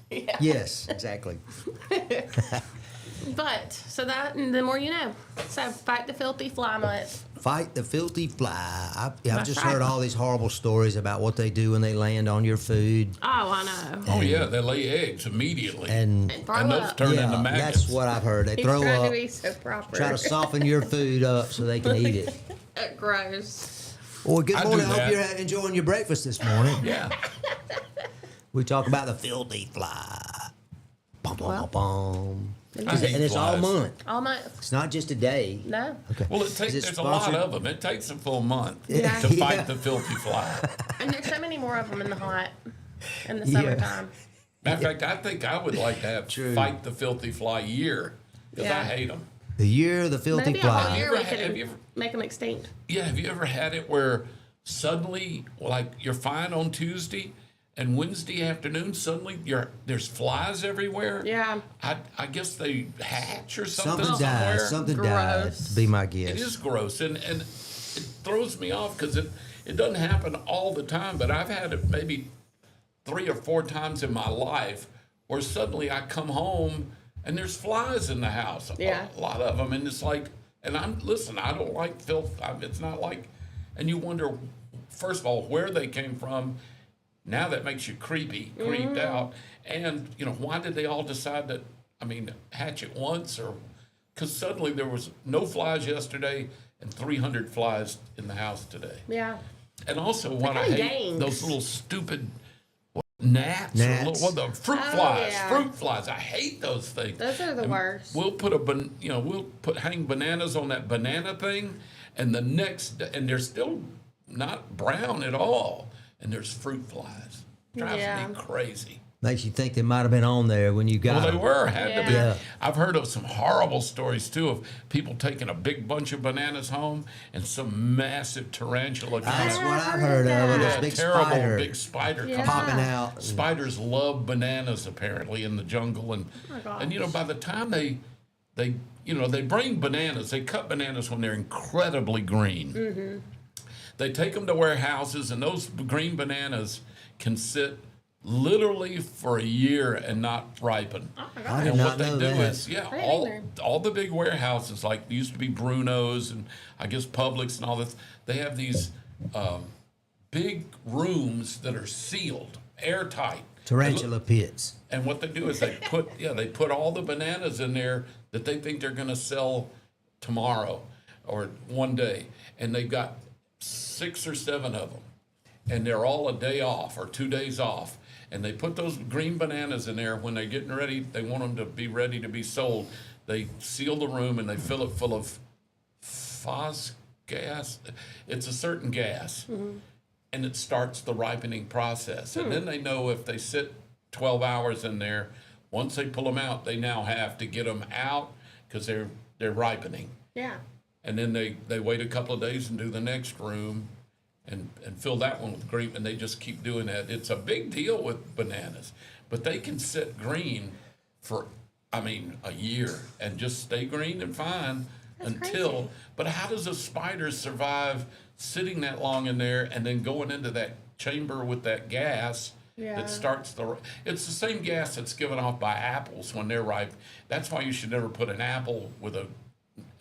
Speaker 2: Yeah.
Speaker 1: Yes, exactly.
Speaker 2: But so that the more you know. So fight the filthy fly month.
Speaker 1: Fight the filthy fly. I've
Speaker 2: That's
Speaker 1: just
Speaker 2: right.
Speaker 1: heard all these horrible stories about what they do when they land on your food.
Speaker 2: Oh, I know.
Speaker 3: Oh yeah, they lay eggs immediately,
Speaker 1: And
Speaker 2: And throw
Speaker 3: and those
Speaker 2: up.
Speaker 3: turn into
Speaker 1: that's
Speaker 3: maggots.
Speaker 1: what I've heard. They
Speaker 2: He's
Speaker 1: throw
Speaker 2: trying
Speaker 1: up,
Speaker 2: to be so proper.
Speaker 1: try to soften your food up so they can eat it.
Speaker 2: Gross.
Speaker 1: Well, good
Speaker 3: I
Speaker 1: morning.
Speaker 3: do
Speaker 1: I hope
Speaker 3: that.
Speaker 1: you're enjoying your breakfast this morning.
Speaker 3: Yeah.
Speaker 1: We talk about the filthy fly. Bum, bum,
Speaker 2: Well,
Speaker 1: bum, bum.
Speaker 3: I hate
Speaker 1: And it's all
Speaker 3: flies.
Speaker 1: month.
Speaker 2: All my
Speaker 1: It's not just a day.
Speaker 2: no.
Speaker 1: Okay.
Speaker 3: Well,
Speaker 1: Is
Speaker 3: there's
Speaker 1: it
Speaker 3: a lot
Speaker 1: sponsored?
Speaker 3: of them. It takes a full month
Speaker 2: Yeah.
Speaker 3: to fight
Speaker 1: Yeah.
Speaker 3: the filthy fly.
Speaker 2: And there's so many more of them in the
Speaker 1: Yeah.
Speaker 2: summertime.
Speaker 3: Matter of fact, I think I would like to have
Speaker 1: True.
Speaker 3: fight the filthy fly year because
Speaker 2: Yeah.
Speaker 3: I hate them.
Speaker 1: The year of the filthy
Speaker 2: Maybe a whole
Speaker 1: fly.
Speaker 2: year we
Speaker 3: Have
Speaker 2: could
Speaker 3: you ever-
Speaker 2: make them extinct.
Speaker 3: Yeah, have you ever had it where suddenly, like you're fine on Tuesday, and Wednesday afternoon suddenly there's flies everywhere?
Speaker 2: Yeah.
Speaker 3: I guess they hatch or something
Speaker 1: Something
Speaker 3: somewhere.
Speaker 1: dies. Something
Speaker 2: Gross.
Speaker 1: dies. To be my guess.
Speaker 3: It is gross, and it throws me off because it doesn't happen all the time, but I've had it maybe 3 or 4 times in my life where suddenly I come home and there's flies in the house.
Speaker 2: Yeah.
Speaker 3: A lot of them, and it's like, and I don't like filth. It's not like, and you wonder, first of all, where they came from. Now that makes you creeped out. And, why did they all decide that, hatch at once? Or because suddenly there was no flies yesterday and 300 flies in the house today.
Speaker 2: Yeah.
Speaker 3: And also what I
Speaker 2: kinda
Speaker 3: hate,
Speaker 2: gangs.
Speaker 3: those little stupid gnats.
Speaker 1: Gnats.
Speaker 3: Or the fruit
Speaker 2: Oh,
Speaker 3: flies.
Speaker 2: yeah.
Speaker 3: Fruit flies. I hate those things.
Speaker 2: Those are the worst.
Speaker 3: We'll put hang bananas on that banana thing, and the next and they're still not brown at all, and there's fruit flies. Drives
Speaker 2: Yeah.
Speaker 3: me crazy.
Speaker 1: Makes you think they might have been on there when you got
Speaker 3: Well, they
Speaker 1: them.
Speaker 3: were had to be.
Speaker 1: Yeah.
Speaker 3: I've heard of some horrible stories too of people taking a big bunch of bananas home and some massive tarantula
Speaker 1: That's
Speaker 3: coming.
Speaker 1: what I've heard of. With
Speaker 3: Yeah,
Speaker 1: this big
Speaker 3: terrible
Speaker 1: spider
Speaker 3: big spider
Speaker 2: Yeah.
Speaker 3: coming.
Speaker 1: popping out.
Speaker 3: Spiders love bananas apparently in the jungle, and
Speaker 2: Oh my gosh.
Speaker 3: and by the time they bring bananas, they cut bananas when they're incredibly green.
Speaker 2: Mm-hmm.
Speaker 3: They take them to warehouses, and those green bananas can sit literally for a year and not ripen.
Speaker 2: Oh my
Speaker 1: I
Speaker 2: God.
Speaker 1: did
Speaker 3: And
Speaker 1: not
Speaker 3: what they
Speaker 1: know
Speaker 3: do
Speaker 1: that.
Speaker 3: is,
Speaker 2: I didn't either.
Speaker 3: all the big warehouses, like there used to be Bruno's and I guess Publix and all this, they have these big rooms that are sealed, airtight.
Speaker 1: Tarantula pits.
Speaker 3: And what they do is they put all the bananas in there that they think they're going to sell tomorrow or one day, and they've got 6 or 7 of them, and they're all a day off or 2 days off. And they put those green bananas in there when they're getting ready. They want them to be ready to be sold. They seal the room and they fill it full of phos gas. It's a certain gas, and it starts the ripening process. And then they know if they sit 12 hours in there, once they pull them out, they now have to get them out because they're ripening.
Speaker 2: Yeah.
Speaker 3: And then they wait a couple of days and do the next room. And fill that one with green, and they just keep doing that. It's a big deal with bananas, but they can sit green for, a year and just stay green and fine until. But how does a spider survive sitting that long in there and then going into that chamber with that gas
Speaker 2: Yeah.
Speaker 3: that starts It's the same gas that's given off by apples when they're ripe. That's why you should never put an apple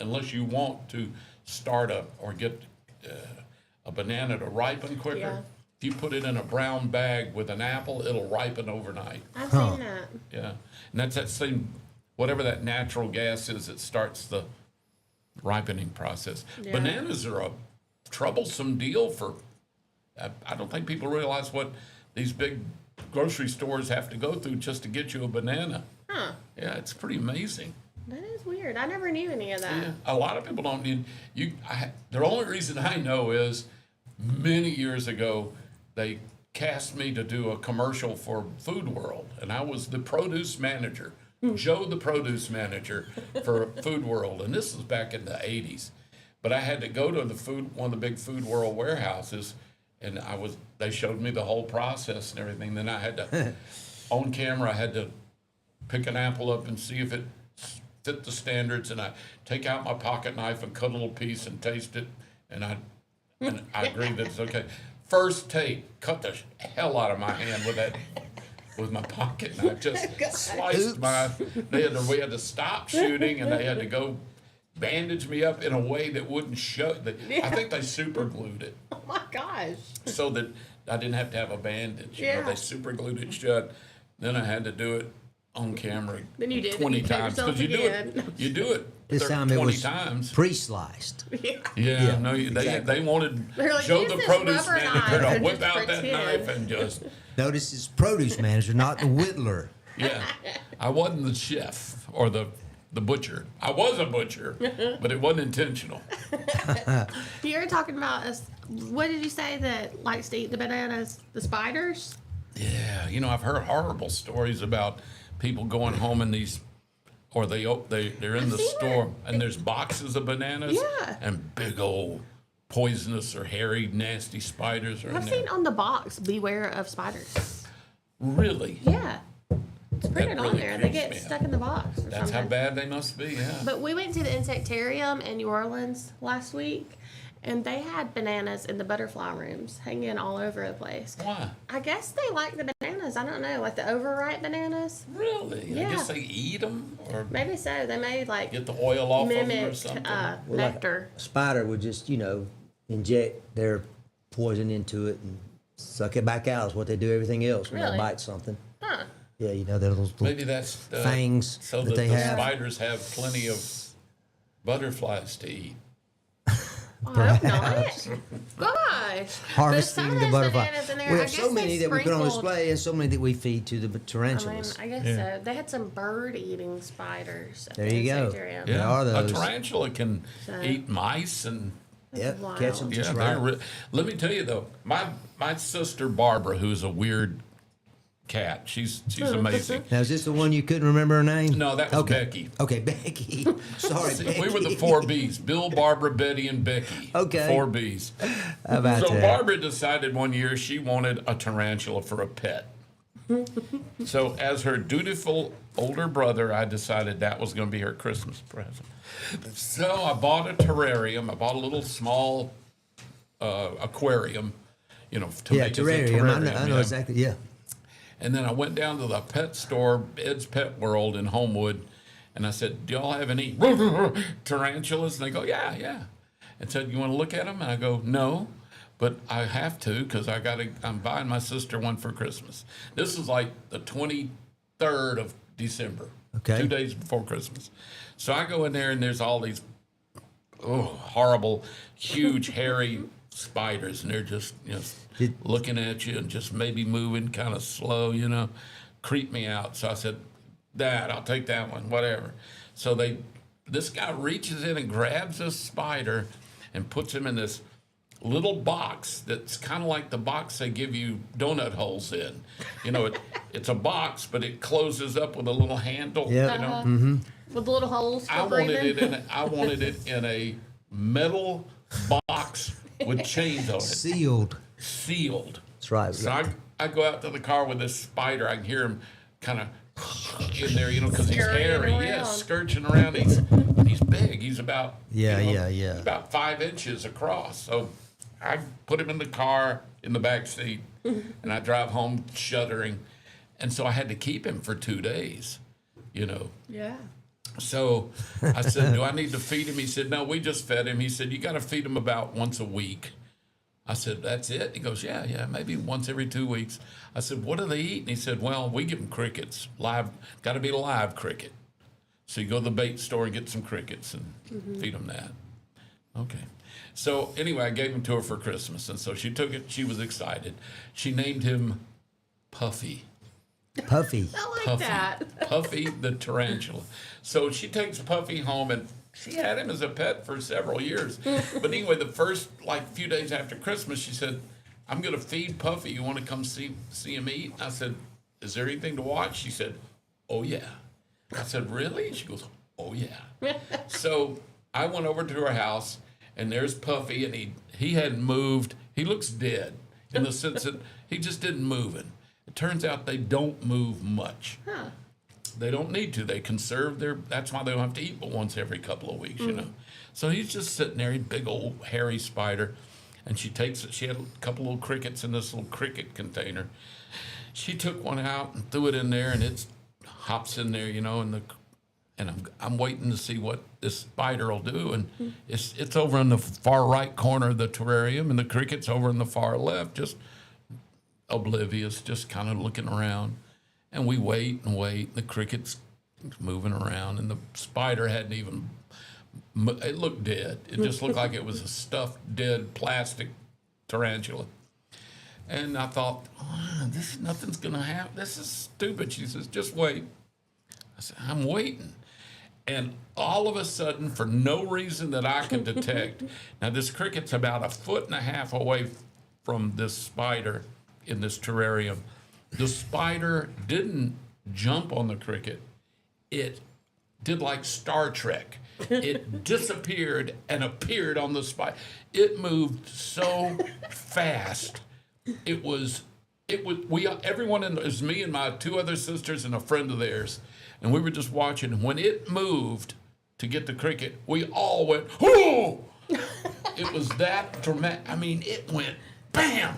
Speaker 3: unless you want to start or get. A banana to ripen quicker.
Speaker 2: Yeah.
Speaker 3: If you put it in a brown bag with an apple, it'll ripen overnight.
Speaker 2: I've seen that.
Speaker 3: Yeah, and that's that same, whatever that natural gas is that starts the ripening process.
Speaker 2: Yeah.
Speaker 3: Bananas are a troublesome deal I don't think people realize what these big grocery stores have to go through just to get you a banana.
Speaker 2: Huh.
Speaker 3: Yeah, it's pretty amazing.
Speaker 2: That is weird. I never knew any of that.
Speaker 3: Yeah, a lot of people don't need the only reason I know is many years ago they cast me to do a commercial for Food World, and I was the produce manager, Joe the produce manager for Food World, and this was back in the 80s. But I had to go to one of the big Food World warehouses, and they showed me the whole process and everything. Then I had to on camera I had to pick an apple up and see if it fit the standards, and I take out my pocket knife and cut a little piece and taste it, and I agree that it's okay. First take, cut the hell out of my hand with my pocket knife, just sliced we had to stop shooting, and they had to go bandage me up in a way that wouldn't show. I think they super glued it
Speaker 2: Oh my gosh.
Speaker 3: so that I didn't have to have a bandage.
Speaker 2: Yeah.
Speaker 3: They super glued it shut. Then I had to do it on camera.
Speaker 2: Then you did it.
Speaker 3: 20
Speaker 2: You cut
Speaker 3: times
Speaker 2: yourself
Speaker 3: because
Speaker 2: again.
Speaker 3: you do it.
Speaker 1: This time it
Speaker 3: 20
Speaker 1: was
Speaker 3: times.
Speaker 1: pre-sliced.
Speaker 3: Yeah, no,
Speaker 1: exactly.
Speaker 3: they wanted
Speaker 2: They're like,
Speaker 3: Joe
Speaker 2: "Use
Speaker 3: the
Speaker 2: this
Speaker 3: produce
Speaker 2: rubber
Speaker 3: manager
Speaker 2: knife
Speaker 3: to
Speaker 2: and
Speaker 3: whip
Speaker 2: just
Speaker 3: out that
Speaker 2: pretend."
Speaker 3: knife and just
Speaker 1: Notice it's produce manager, not the whittler.
Speaker 3: yeah. I wasn't the chef or the butcher. I was a butcher, but it wasn't intentional.
Speaker 2: You were talking about us. What did you say that likes to eat the bananas? The spiders?
Speaker 3: Yeah, I've heard horrible stories about people going home in these, or they're in the
Speaker 2: seen
Speaker 3: store
Speaker 2: it.
Speaker 3: and there's boxes of bananas
Speaker 2: Yeah.
Speaker 3: and big old poisonous or hairy nasty spiders are in
Speaker 2: I've
Speaker 3: there.
Speaker 2: seen on the box, beware of spiders.
Speaker 3: Really?
Speaker 2: Yeah. It's printed on
Speaker 3: really
Speaker 2: there. They
Speaker 3: creeps
Speaker 2: get
Speaker 3: me out.
Speaker 2: stuck in the box or
Speaker 3: That's
Speaker 2: something.
Speaker 3: how bad they must be, yeah.
Speaker 2: But we went to the insectarium in New Orleans last week, and they had bananas in the butterfly rooms hanging all over the place.
Speaker 3: Why?
Speaker 2: I guess they like the bananas. I don't know, like the overripe bananas.
Speaker 3: Really?
Speaker 2: Yeah.
Speaker 3: I guess they eat them or
Speaker 2: Maybe so. They may like
Speaker 3: get the oil off of them or
Speaker 2: mimic
Speaker 3: something.
Speaker 1: Like
Speaker 2: nectar.
Speaker 1: a spider would just, inject their poison into it and suck it back out is what they do everything else when
Speaker 2: Really?
Speaker 1: they bite something.
Speaker 2: Huh.
Speaker 1: Yeah, their little
Speaker 3: Maybe that's
Speaker 1: fangs
Speaker 3: so
Speaker 1: that
Speaker 3: that
Speaker 1: they
Speaker 3: the
Speaker 1: have.
Speaker 3: spiders have plenty of butterflies to eat.
Speaker 2: I hope not. Gosh.
Speaker 1: harvesting
Speaker 2: But some of
Speaker 1: the
Speaker 2: those
Speaker 1: butterfly.
Speaker 2: bananas in there,
Speaker 1: We
Speaker 2: I
Speaker 1: have so
Speaker 2: guess
Speaker 1: many
Speaker 2: they
Speaker 1: that we put on
Speaker 2: sprinkled-
Speaker 1: display and so many that we feed to the
Speaker 2: I mean,
Speaker 1: tarantulas.
Speaker 2: I guess so. They had some bird-eating spiders. At
Speaker 1: There
Speaker 2: the
Speaker 1: you go.
Speaker 2: insectarium.
Speaker 1: There are
Speaker 3: A
Speaker 1: those.
Speaker 3: tarantula can
Speaker 2: So-
Speaker 3: eat mice and
Speaker 1: Yep,
Speaker 2: Wild.
Speaker 1: catch them
Speaker 3: yeah,
Speaker 1: just
Speaker 3: they're
Speaker 1: right.
Speaker 3: let me tell you though, my sister Barbara, who's a weird cat, she's amazing.
Speaker 1: Now, is this the one you couldn't remember her name?
Speaker 3: No, that was
Speaker 1: okay.
Speaker 3: Becky.
Speaker 1: Okay, Becky. Sorry,
Speaker 3: See,
Speaker 1: Becky.
Speaker 3: we were the 4 B's: Bill, Barbara, Betty, and Becky.
Speaker 1: Okay.
Speaker 3: 4 B's.
Speaker 1: How about
Speaker 3: So
Speaker 1: that?
Speaker 3: Barbara decided one year she wanted a tarantula for a pet. So as her dutiful older brother, I decided that was going to be her Christmas present. So I bought a terrarium. I bought a little small aquarium, to
Speaker 1: Yeah,
Speaker 3: make as a
Speaker 1: terrarium. I know
Speaker 3: yeah.
Speaker 1: exactly. Yeah.
Speaker 3: And then I went down to the pet store, Ed's Pet World in Homewood, and I said, "Do y'all have any tarantulas?" And they go, "Yeah." And said, "You want to look at them?" And I go, "No, but I have to because I'm buying my sister one for Christmas." This is like the 23rd of December,
Speaker 1: Okay.
Speaker 3: 2 days before Christmas. So I go in there and there's all these horrible, huge, hairy spiders, and they're just looking at you and just maybe moving kind of slow, creep me out. So I said, "Dad, I'll take that one, whatever." So this guy reaches in and grabs this spider and puts him in this little box that's kind of like the box they give you donut holes in. It's a box, but it closes up with a little handle.
Speaker 1: Yeah.
Speaker 2: With little holes for
Speaker 3: I wanted
Speaker 2: breathing.
Speaker 3: I wanted it in a metal box with chains on it,
Speaker 1: Sealed.
Speaker 3: sealed.
Speaker 1: That's right.
Speaker 3: So I go out to the car with this spider. I can hear him kind of in there, because he's
Speaker 2: Scurrying
Speaker 3: hairy.
Speaker 2: around.
Speaker 3: Yeah, scourging around. He's big. He's about
Speaker 1: Yeah.
Speaker 3: He's about 5 inches across. So I put him in the car in the back seat, and I drive home shuddering. And so I had to keep him for 2 days.
Speaker 2: Yeah.
Speaker 3: So I said, "Do I need to feed him?" He said, "No, we just fed him." He said, "You got to feed him about once a week." I said, "That's it?" He goes, yeah, maybe once every 2 weeks. I said, "What do they eat?" And he said, "Well, we give them crickets, live, got to be a live cricket." So you go to the bait store and get some crickets and feed them that. Okay. So anyway, I gave him to her for Christmas. And so she took it. She was excited. She named him Puffy.
Speaker 1: Puffy.
Speaker 2: I like
Speaker 3: Puffy.
Speaker 2: that.
Speaker 3: Puffy the tarantula. So she takes Puffy home, and she had him as a pet for several years. But anyway, the first few days after Christmas, she said, "I'm going to feed Puffy. You want to come see him eat?" I said, "Is there anything to watch?" She said, "Oh yeah." I said, "Really?" And she goes, "Oh yeah." So I went over to her house, and there's Puffy, and he hadn't moved. He looks dead in the sense that he just didn't move. And it turns out they don't move much.
Speaker 2: Huh.
Speaker 3: They don't need to. They conserve that's why they don't have to eat but once every couple of weeks, So he's just sitting there, big old hairy spider. And she had a couple little crickets in this little cricket container. She took one out and threw it in there, and it hops in there, and I'm waiting to see what this spider will do. And it's over in the far right corner of the terrarium, and the cricket's over in the far left, just oblivious, just kind of looking around. And we wait and wait. The cricket's moving around, and the spider hadn't even. It looked dead. It just looked like it was a stuffed, dead plastic tarantula. And I thought, nothing's gonna happen. This is stupid. She says, just wait. I said, I'm waiting. And all of a sudden, for no reason that I can detect, now this cricket's about 1.5 feet away from this spider in this terrarium. The spider didn't jump on the cricket. It did like Star Trek. It disappeared and appeared on the spider. It moved so fast. Everyone it was me and my 2 other sisters and a friend of theirs. And we were just watching. When it moved to get the cricket, we all went, "Whoo!" It was that dramatic. I mean, it went bam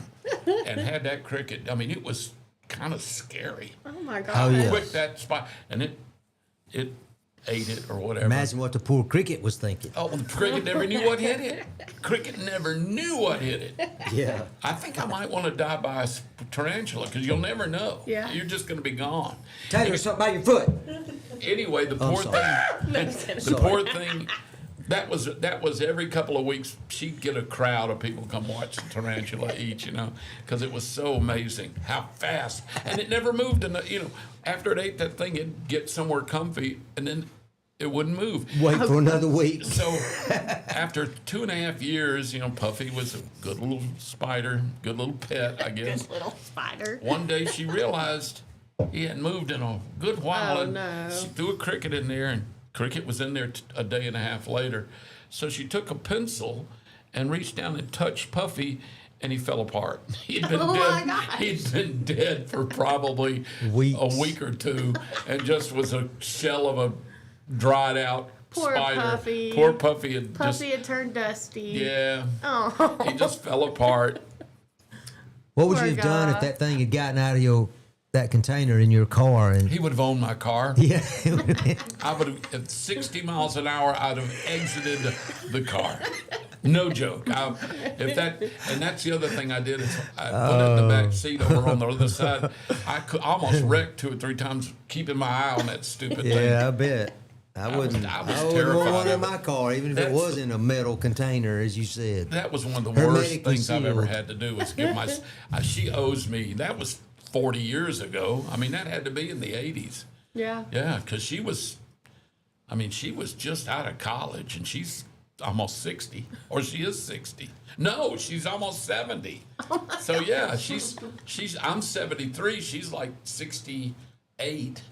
Speaker 3: and had that cricket. I mean, it was kind of scary.
Speaker 2: Oh my God.
Speaker 1: Oh, yeah.
Speaker 3: Quick that spot, and it ate it or whatever.
Speaker 1: Imagine what the poor cricket was thinking.
Speaker 3: Oh, the cricket never knew what hit it. Cricket never knew what hit it.
Speaker 1: Yeah.
Speaker 3: I think I might want to die by a tarantula because you'll never know.
Speaker 2: Yeah.
Speaker 3: You're just going to be gone.
Speaker 1: Taylor, something about your foot.
Speaker 3: Anyway, the poor thing. The poor thing. That was every couple of weeks she'd get a crowd of people come watch the tarantula eat, because it was so amazing how fast, and it never moved. And after it ate that thing, it'd get somewhere comfy, and then it wouldn't move.
Speaker 1: Wait for another week.
Speaker 3: So after 2.5 years, Puffy was a good little spider, good little pet, I guess.
Speaker 2: Good little spider.
Speaker 3: One day she realized he hadn't moved in a good while,
Speaker 2: Oh,
Speaker 3: and
Speaker 2: no.
Speaker 3: she threw a cricket in there, and cricket was in there a day and a half later. So she took a pencil and reached down and touched Puffy, and he fell apart. He'd been
Speaker 2: Oh,
Speaker 3: dead.
Speaker 2: my gosh.
Speaker 3: He'd been dead for probably
Speaker 1: Weeks.
Speaker 3: a week or 2, and just was a shell of a dried out
Speaker 2: Poor
Speaker 3: spider.
Speaker 2: Puffy.
Speaker 3: Poor Puffy had
Speaker 2: Puffy had turned dusty.
Speaker 3: yeah.
Speaker 2: Oh.
Speaker 3: He just fell apart.
Speaker 1: What would
Speaker 2: Poor
Speaker 1: you have done if
Speaker 2: guy.
Speaker 1: that thing had gotten out of that container in your car? And
Speaker 3: He would have owned my car.
Speaker 1: yeah,
Speaker 3: I would have, at 60 miles an hour, I'd have exited the car. No joke. And that's the other thing I did is I put it in the back seat over on the other side. I almost wrecked 2 or 3 times keeping my eye on that stupid thing.
Speaker 1: yeah, I bet. I wouldn't.
Speaker 3: I was
Speaker 1: I wouldn't
Speaker 3: terrified
Speaker 1: want one in
Speaker 3: of it.
Speaker 1: my car, even if it
Speaker 3: That's-
Speaker 1: was in a metal container, as you said.
Speaker 3: That was one of the
Speaker 1: Hermetically
Speaker 3: worst things I've ever
Speaker 1: sealed.
Speaker 3: had to do was give she owes me. That was 40 years ago. I mean, that had to be in the 80s.
Speaker 2: Yeah.
Speaker 3: Yeah, because she was just out of college, and she's almost 60, or she is 60. No, she's almost 70. So yeah, I'm 73. She's like 68,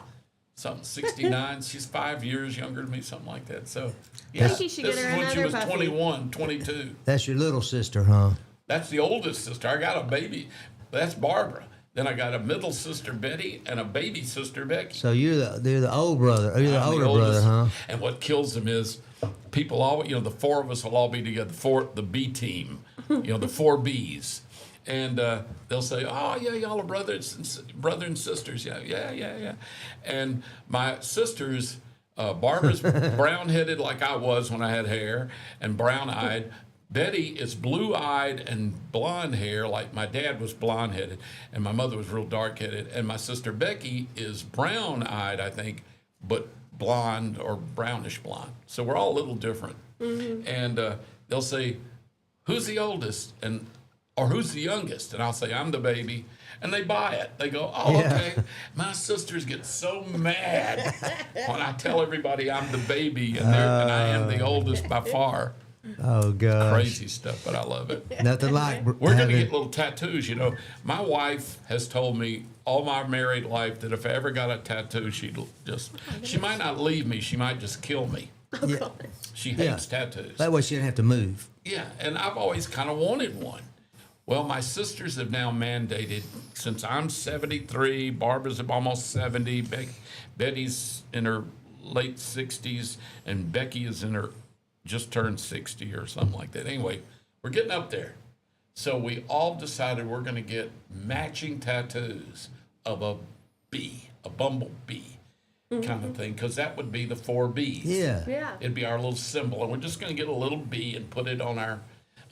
Speaker 3: something 69. She's 5 years younger than me, something like that. So yeah,
Speaker 2: Think you should
Speaker 3: this
Speaker 2: get her
Speaker 3: is when she
Speaker 2: another
Speaker 3: was
Speaker 2: puppy.
Speaker 3: 21, 22.
Speaker 1: That's your little sister, huh?
Speaker 3: That's the oldest sister. I got a baby. That's Barbara. Then I got a middle sister, Betty, and a baby sister, Becky.
Speaker 1: So you're the old brother. Or you're the
Speaker 3: I'm
Speaker 1: older
Speaker 3: oldest.
Speaker 1: brother, huh?
Speaker 3: And what kills them is people always, the 4 of us will all be together, the B team, the 4 Bs. And they'll say, "Oh, yeah, y'all are brother and sisters." Yeah. And my sisters, Barbara's brown-headed like I was when I had hair, and brown-eyed. Betty is blue-eyed and blonde hair, like my dad was blonde-headed, and my mother was real dark-headed. And my sister Becky is brown-eyed, I think, but blonde or brownish blonde. So we're all a little different. Mm-hmm. And they'll say, "Who's the oldest?" or "Who's the youngest?" And I'll say, "I'm the baby." And they buy it. They go, "Oh,
Speaker 1: Yeah.
Speaker 3: okay." My sisters get so mad when I tell everybody I'm the baby and I am the oldest by far.
Speaker 1: Oh gosh,
Speaker 3: Crazy stuff, but I love it.
Speaker 1: nothing like
Speaker 3: We're going to
Speaker 1: having-
Speaker 3: get little tattoos. My wife has told me all my married life that if I ever got a tattoo, she might not leave me. She might just kill me.
Speaker 1: Yeah.
Speaker 3: She hates tattoos.
Speaker 1: That way she didn't have to move.
Speaker 3: Yeah, and I've always kind of wanted one. Well, my sisters have now mandated, since I'm 73, Barbara's almost 70, Betty's in her late 60s, and Becky is just turned 60 or something like that. Anyway, we're getting up there. So we all decided we're going to get matching tattoos of a bee, a bumblebee kind of thing, because that would be the 4 Bs.
Speaker 1: Yeah.
Speaker 2: Yeah.
Speaker 3: It'd be our little symbol, and we're just going to get a little bee and put it on our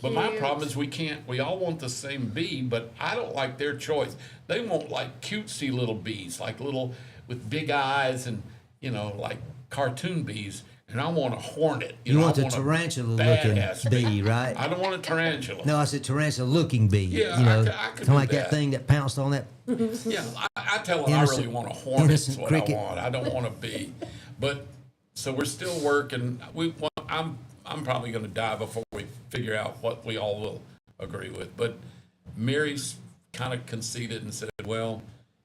Speaker 3: But my
Speaker 2: Cute.
Speaker 3: problem is we all want the same bee, but I don't like their choice. They want like cutesy little bees, like little with big eyes and, like cartoon bees. And I want a hornet.
Speaker 1: You want
Speaker 3: I
Speaker 1: the tarantula-looking
Speaker 3: badass
Speaker 1: bee, right?
Speaker 3: I don't want a tarantula.
Speaker 1: No, I said tarantula-looking bee.
Speaker 3: Yeah, I could
Speaker 1: kind of
Speaker 3: do
Speaker 1: like
Speaker 3: that.
Speaker 1: that thing that pounced on that.
Speaker 3: Yeah, I tell them I
Speaker 1: Innocent-
Speaker 3: really want a hornet. Is
Speaker 1: innocent
Speaker 3: what
Speaker 1: cricket.
Speaker 3: I want. I don't want a bee. But so we're still working. I'm probably going to die before we figure out what we all will agree with. But Mary's kind of conceded and said, well,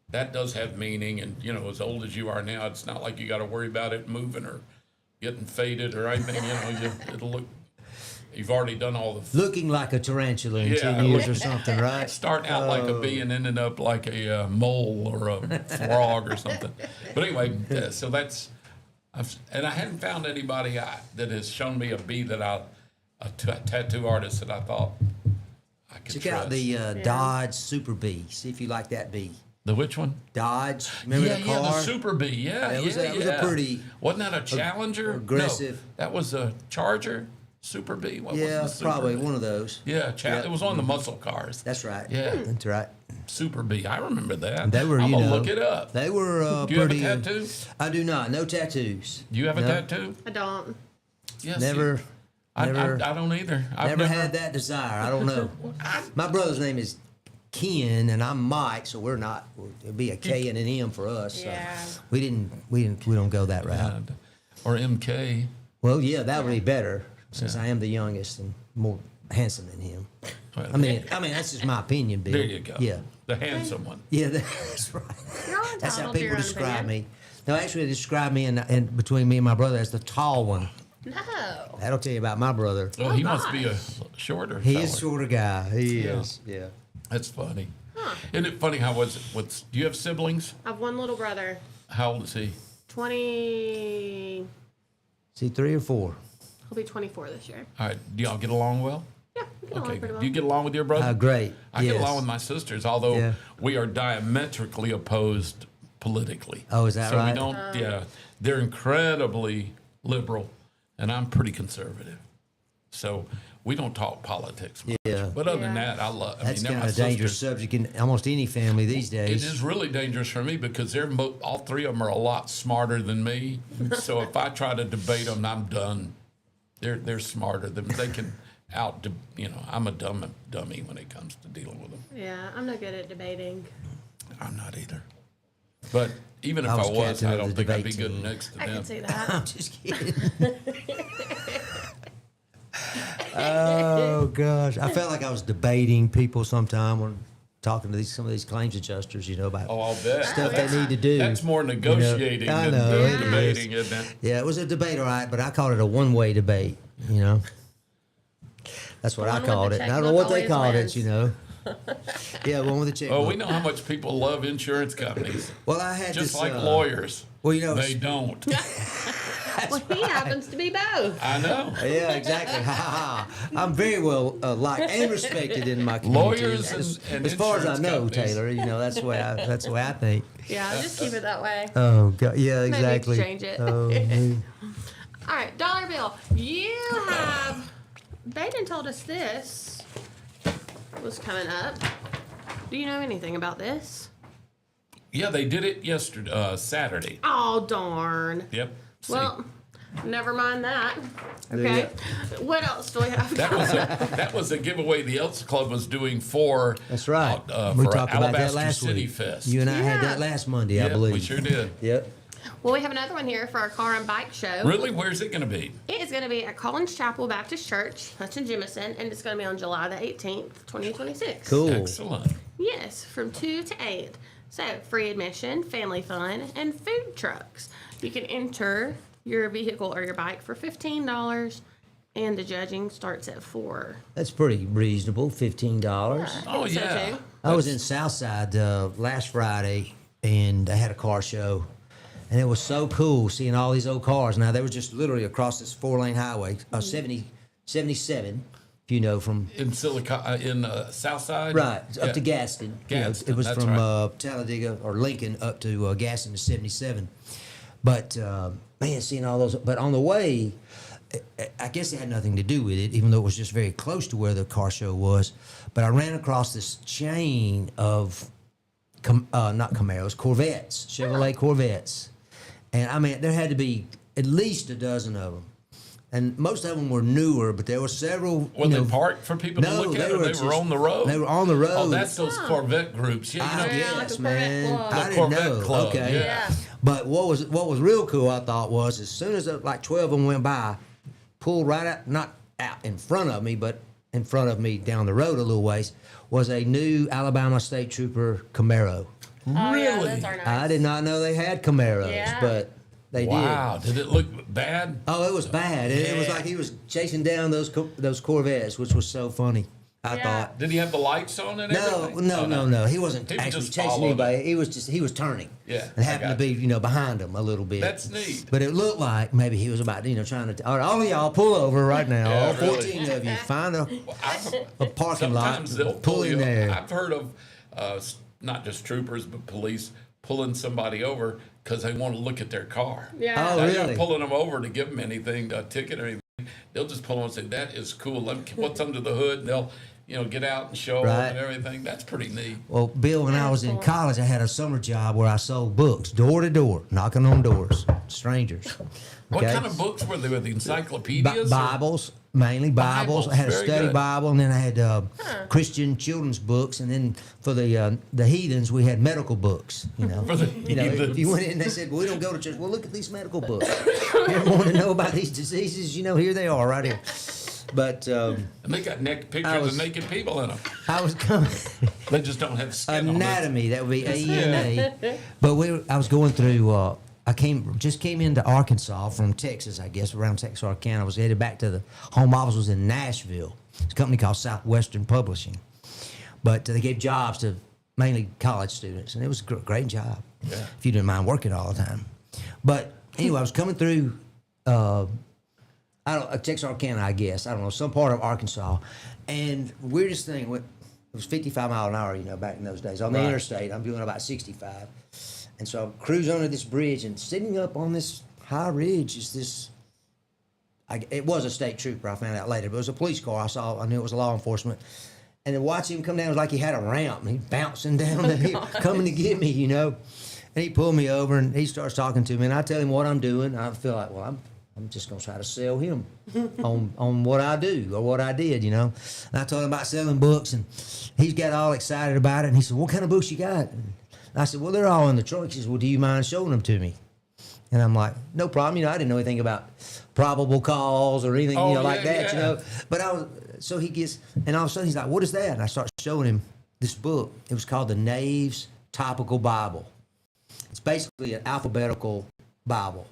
Speaker 3: that does have meaning. And, as old as you are now, it's not like you got to worry about it moving or getting faded or anything. It'll look, you've already done all the
Speaker 1: Looking like a tarantula in
Speaker 3: Yeah,
Speaker 1: 10 years or something, right?
Speaker 3: starting out like a bee and ending up like a mole or a frog or something. But anyway, so that's, and I hadn't found anybody that has shown me a bee that a tattoo artist that I thought I could
Speaker 1: Check
Speaker 3: trust.
Speaker 1: out the Dodge Super Bee. See if you like that bee.
Speaker 3: The which one?
Speaker 1: Dodge. Remember
Speaker 3: yeah,
Speaker 1: the
Speaker 3: yeah,
Speaker 1: car?
Speaker 3: the Super Bee. Yeah,
Speaker 1: That was a pretty
Speaker 3: Wasn't that a Challenger?
Speaker 1: aggressive.
Speaker 3: No, that was a Charger. Super Bee. What
Speaker 1: Yeah,
Speaker 3: was the Super
Speaker 1: probably
Speaker 3: Bee?
Speaker 1: one of those.
Speaker 3: Yeah, it was on the muscle cars.
Speaker 1: That's right.
Speaker 3: Yeah.
Speaker 1: That's right.
Speaker 3: Super Bee. I remember that.
Speaker 1: They were,
Speaker 3: I'm
Speaker 1: you
Speaker 3: gonna
Speaker 1: know,
Speaker 3: look it up.
Speaker 1: They were
Speaker 3: Do you have a
Speaker 1: pretty.
Speaker 3: tattoo?
Speaker 1: I do not. No tattoos.
Speaker 3: Do you have a
Speaker 1: No.
Speaker 3: tattoo?
Speaker 2: I don't.
Speaker 3: Yes.
Speaker 1: Never.
Speaker 3: I
Speaker 1: never-
Speaker 3: I don't either. I've
Speaker 1: Never had that desire. I don't know. My brother's name is Ken, and I'm Mike, so we're not. It'd be a K and an M for us. So
Speaker 2: Yeah.
Speaker 1: we don't go that route.
Speaker 3: Or MK.
Speaker 1: Well, yeah, that would be better since I am the youngest and more handsome than him.
Speaker 3: Well,
Speaker 1: I mean, that's just my opinion, Bill.
Speaker 3: there you go.
Speaker 1: Yeah,
Speaker 3: The handsome one.
Speaker 1: yeah, that's right.
Speaker 2: You're all
Speaker 1: That's how
Speaker 2: entitled to your
Speaker 1: people
Speaker 2: own
Speaker 1: describe
Speaker 2: opinion.
Speaker 1: me. No, actually, they describe me and between me and my brother as the tall one.
Speaker 2: No.
Speaker 1: That'll tell you about my brother.
Speaker 3: Oh, he must be a shorter.
Speaker 1: He
Speaker 3: fella.
Speaker 1: is a shorter guy. He
Speaker 3: Yeah.
Speaker 1: is. Yeah.
Speaker 3: That's funny. Isn't it funny how do you have siblings?
Speaker 2: I have one little brother,
Speaker 3: How old is he?
Speaker 2: 20.
Speaker 1: See, 3 or 4.
Speaker 2: He'll be 24 this year.
Speaker 3: All right. Do y'all get along well?
Speaker 2: Yeah, we get along
Speaker 3: Okay.
Speaker 2: pretty well.
Speaker 3: Do you get along with your brother?
Speaker 1: Great.
Speaker 3: I
Speaker 1: yes.
Speaker 3: get along with my sisters, although
Speaker 1: Yeah.
Speaker 3: we are diametrically opposed politically.
Speaker 1: Oh, is that
Speaker 3: so
Speaker 1: right?
Speaker 3: we don't. Yeah, they're incredibly liberal, and I'm pretty conservative. So we don't talk politics much.
Speaker 1: Yeah.
Speaker 3: But other than
Speaker 2: Yeah.
Speaker 3: that,
Speaker 1: That's
Speaker 3: they're
Speaker 1: kind
Speaker 3: my
Speaker 1: of a dangerous
Speaker 3: sisters.
Speaker 1: subject in almost any family these
Speaker 3: It
Speaker 1: days.
Speaker 3: is really dangerous for me because they're all three of them are a lot smarter than me. So if I try to debate them, I'm done. They're smarter than they can I'm a dummy when it comes to dealing with them.
Speaker 2: Yeah, I'm not good at debating.
Speaker 3: I'm not either. But even if
Speaker 1: I
Speaker 3: I
Speaker 1: was
Speaker 3: was,
Speaker 1: captain
Speaker 3: I
Speaker 1: of
Speaker 3: don't
Speaker 1: the
Speaker 3: think I'd be
Speaker 1: debate
Speaker 3: good
Speaker 1: team.
Speaker 3: next to
Speaker 2: I
Speaker 3: them.
Speaker 2: can see that.
Speaker 1: I'm just kidding. Oh gosh, I felt like I was debating people sometime when talking to some of these claims adjusters. About
Speaker 3: Oh, I'll bet.
Speaker 1: stuff they need to do.
Speaker 3: That's more negotiating
Speaker 1: I
Speaker 3: than
Speaker 1: know, it
Speaker 3: debating,
Speaker 1: is.
Speaker 3: isn't it?
Speaker 1: Yeah, it was a debate, all right, but I called it a one-way debate. That's what
Speaker 2: The
Speaker 1: I
Speaker 2: one with
Speaker 1: called
Speaker 2: the
Speaker 1: it. And I don't know
Speaker 2: checkbook
Speaker 1: what they
Speaker 2: always
Speaker 1: called
Speaker 2: wins.
Speaker 1: it. Yeah, one with the checkbook.
Speaker 3: Oh, we know how much people love insurance companies.
Speaker 1: Well, I had
Speaker 3: Just
Speaker 1: this,
Speaker 3: like lawyers.
Speaker 1: Well,
Speaker 3: They don't.
Speaker 2: Well, he happens to be both.
Speaker 3: I know.
Speaker 1: Yeah, exactly. Ha, ha, ha. I'm very well liked and respected in my community.
Speaker 3: Lawyers and
Speaker 1: as far as I
Speaker 3: insurance
Speaker 1: know,
Speaker 3: companies.
Speaker 1: Taylor, that's the way I think.
Speaker 2: Yeah, just keep it that way.
Speaker 1: Oh God, yeah,
Speaker 2: Maybe
Speaker 1: exactly.
Speaker 2: exchange it.
Speaker 1: Oh, me.
Speaker 2: All right, Dollar Bill. You have. They didn't told us this was coming up. Do you know anything about this?
Speaker 3: Yeah, they did it yesterday, Saturday.
Speaker 2: Oh, darn.
Speaker 3: Yep. See,
Speaker 2: Well, never mind that.
Speaker 1: There
Speaker 2: Okay. What else do we have?
Speaker 3: that was a giveaway the Ellison Club was doing for.
Speaker 1: That's right.
Speaker 3: We
Speaker 1: We talked about that
Speaker 3: Alabaster
Speaker 1: last
Speaker 3: City
Speaker 1: week.
Speaker 3: Fest.
Speaker 1: You and I had
Speaker 2: Yeah.
Speaker 1: that last Monday, I
Speaker 3: Yeah,
Speaker 1: believe.
Speaker 3: we sure did.
Speaker 1: Yep.
Speaker 2: Well, we have another one here for our car and bike show.
Speaker 3: Really? Where's it going to be?
Speaker 2: It is going to be at Collins Chapel Baptist Church. That's in Jemison, and it's going to be on July the 18th, 2026.
Speaker 1: Cool.
Speaker 3: Excellent.
Speaker 2: Yes, from 2 to 8. So, free admission, family fun, and food trucks. You can enter your vehicle or your bike for $15, and the judging starts at 4.
Speaker 1: That's pretty reasonable. $15.
Speaker 3: Oh,
Speaker 2: So,
Speaker 3: yeah.
Speaker 2: too.
Speaker 1: I was in Southside last Friday, and they had a car show, and it was so cool seeing all these old cars. Now they were just literally across this 4-lane highway, 77, if you know from
Speaker 3: In Southside?
Speaker 1: right
Speaker 3: Yeah.
Speaker 1: up to Gaston. You know,
Speaker 3: Gaston,
Speaker 1: it was
Speaker 3: that's
Speaker 1: from
Speaker 3: right.
Speaker 1: Talladega or Lincoln up to Gaston to 77. But man, seeing all those. But on the way, I guess it had nothing to do with it, even though it was just very close to where the car show was. But I ran across this chain of, not Camaros, Corvettes, Chevrolet Corvettes. And I mean, there had to be at least a dozen of them. And most of them were newer, but there were several.
Speaker 3: Were they parked for people to look at, or they were on the road?
Speaker 1: They were on the road.
Speaker 3: Oh, that's those Corvette groups. Yeah,
Speaker 1: I guess,
Speaker 2: like a
Speaker 1: man.
Speaker 2: Corvette club.
Speaker 1: I
Speaker 3: The
Speaker 1: didn't
Speaker 3: Corvette
Speaker 1: know.
Speaker 3: club,
Speaker 1: Okay.
Speaker 3: yeah.
Speaker 1: But what was real cool, I thought, was as soon as like 12 of them went by, pulled right out, not out in front of me, but in front of me down the road a little ways, was a new Alabama State Trooper Camaro.
Speaker 2: Oh, yeah,
Speaker 3: Really?
Speaker 2: those are nice.
Speaker 1: I did not know they had Camaros,
Speaker 2: Yeah.
Speaker 1: but they
Speaker 3: Wow.
Speaker 1: did.
Speaker 3: Did it look bad?
Speaker 1: Oh, it was bad. It was
Speaker 3: Yeah.
Speaker 1: like he was chasing down those Corvettes, which was so funny. I
Speaker 2: Yeah.
Speaker 1: thought.
Speaker 3: Did he have the lights on and
Speaker 1: No,
Speaker 3: everything?
Speaker 1: no,
Speaker 3: Oh,
Speaker 1: no, no. He wasn't
Speaker 3: He was
Speaker 1: actually
Speaker 3: just
Speaker 1: chasing
Speaker 3: following
Speaker 1: anybody. He was turning.
Speaker 3: Yeah,
Speaker 1: and
Speaker 3: I
Speaker 1: happened to
Speaker 3: got
Speaker 1: be behind him a little bit.
Speaker 3: That's neat.
Speaker 1: But it looked like maybe he was about trying to. All right, all of y'all pull over right now.
Speaker 3: Yeah,
Speaker 1: all
Speaker 3: really.
Speaker 1: 14 of you, find
Speaker 3: I've-
Speaker 1: a parking lot.
Speaker 3: Sometimes they'll
Speaker 1: pull in
Speaker 3: you.
Speaker 1: there.
Speaker 3: I've heard of not just troopers, but police pulling somebody over because they want to look at their car.
Speaker 2: Yeah.
Speaker 1: Oh,
Speaker 3: They're
Speaker 1: really?
Speaker 3: not pulling them over to give them anything, a ticket or anything. They'll just pull them and say, "That is cool. What's under the hood?" And they'll, get out and show
Speaker 1: Right.
Speaker 3: them and everything. That's pretty neat.
Speaker 1: Well, Bill, when I was in
Speaker 2: Cool.
Speaker 1: college, I had a summer job where I sold books, door to door, knocking on doors, strangers.
Speaker 3: What
Speaker 1: Okay?
Speaker 3: kind of books were they? Were the encyclopedias? or-
Speaker 1: Bibles, mainly Bibles. I had a
Speaker 3: Very
Speaker 1: study
Speaker 3: good.
Speaker 1: Bible, and then I had Christian children's books, and then for the heathens, we had medical books.
Speaker 3: For the
Speaker 1: If you went in, they said, well, "We don't go to church." Well, look at these medical books. You ever want to know about these diseases? Here they are, right here. But
Speaker 3: And they got pictures of naked people in them.
Speaker 1: I was coming.
Speaker 3: They just don't have skin on it.
Speaker 1: Anatomy, that would be ANA. But I was going through. I just came into Arkansas from Texas, I guess, around Texarkana. I was headed back to the home office was in Nashville. It's a company called Southwestern Publishing, but they gave jobs to mainly college students, and it was a great job.
Speaker 3: Yeah.
Speaker 1: If you didn't mind working all the time. But anyway, I was coming through. Texarkana, I guess. I don't know, some part of Arkansas. And weirdest thing, it was 55 mile an hour, back in those days. On the
Speaker 3: Right.
Speaker 1: interstate, I'm doing about 65. And so I'm cruising under this bridge, and sitting up on this high ridge is this, it was a state trooper, I found out later, but it was a police car. I knew it was law enforcement. And then watching him come down, it was like he had a ramp, and he's bouncing down the hill, coming to get me, And he pulled me over, and he starts talking to me, and I tell him what I'm doing. I feel like, well, I'm just gonna try to sell him on what I do or what I did, And I told him about selling books, and he's got all excited about it. And he said, "What kind of books you got?" And I said, "Well, they're all in the trunk." He says, "Well, do you mind showing them to me?" And I'm like, "No problem." I didn't know anything about probable cause or anything,
Speaker 3: Oh,
Speaker 1: like
Speaker 3: yeah,
Speaker 1: that,
Speaker 3: yeah.
Speaker 1: But so he gets, and all of a sudden he's like, "What is that?" And I start showing him this book. It was called the Knaves Topical Bible. It's basically an alphabetical Bible.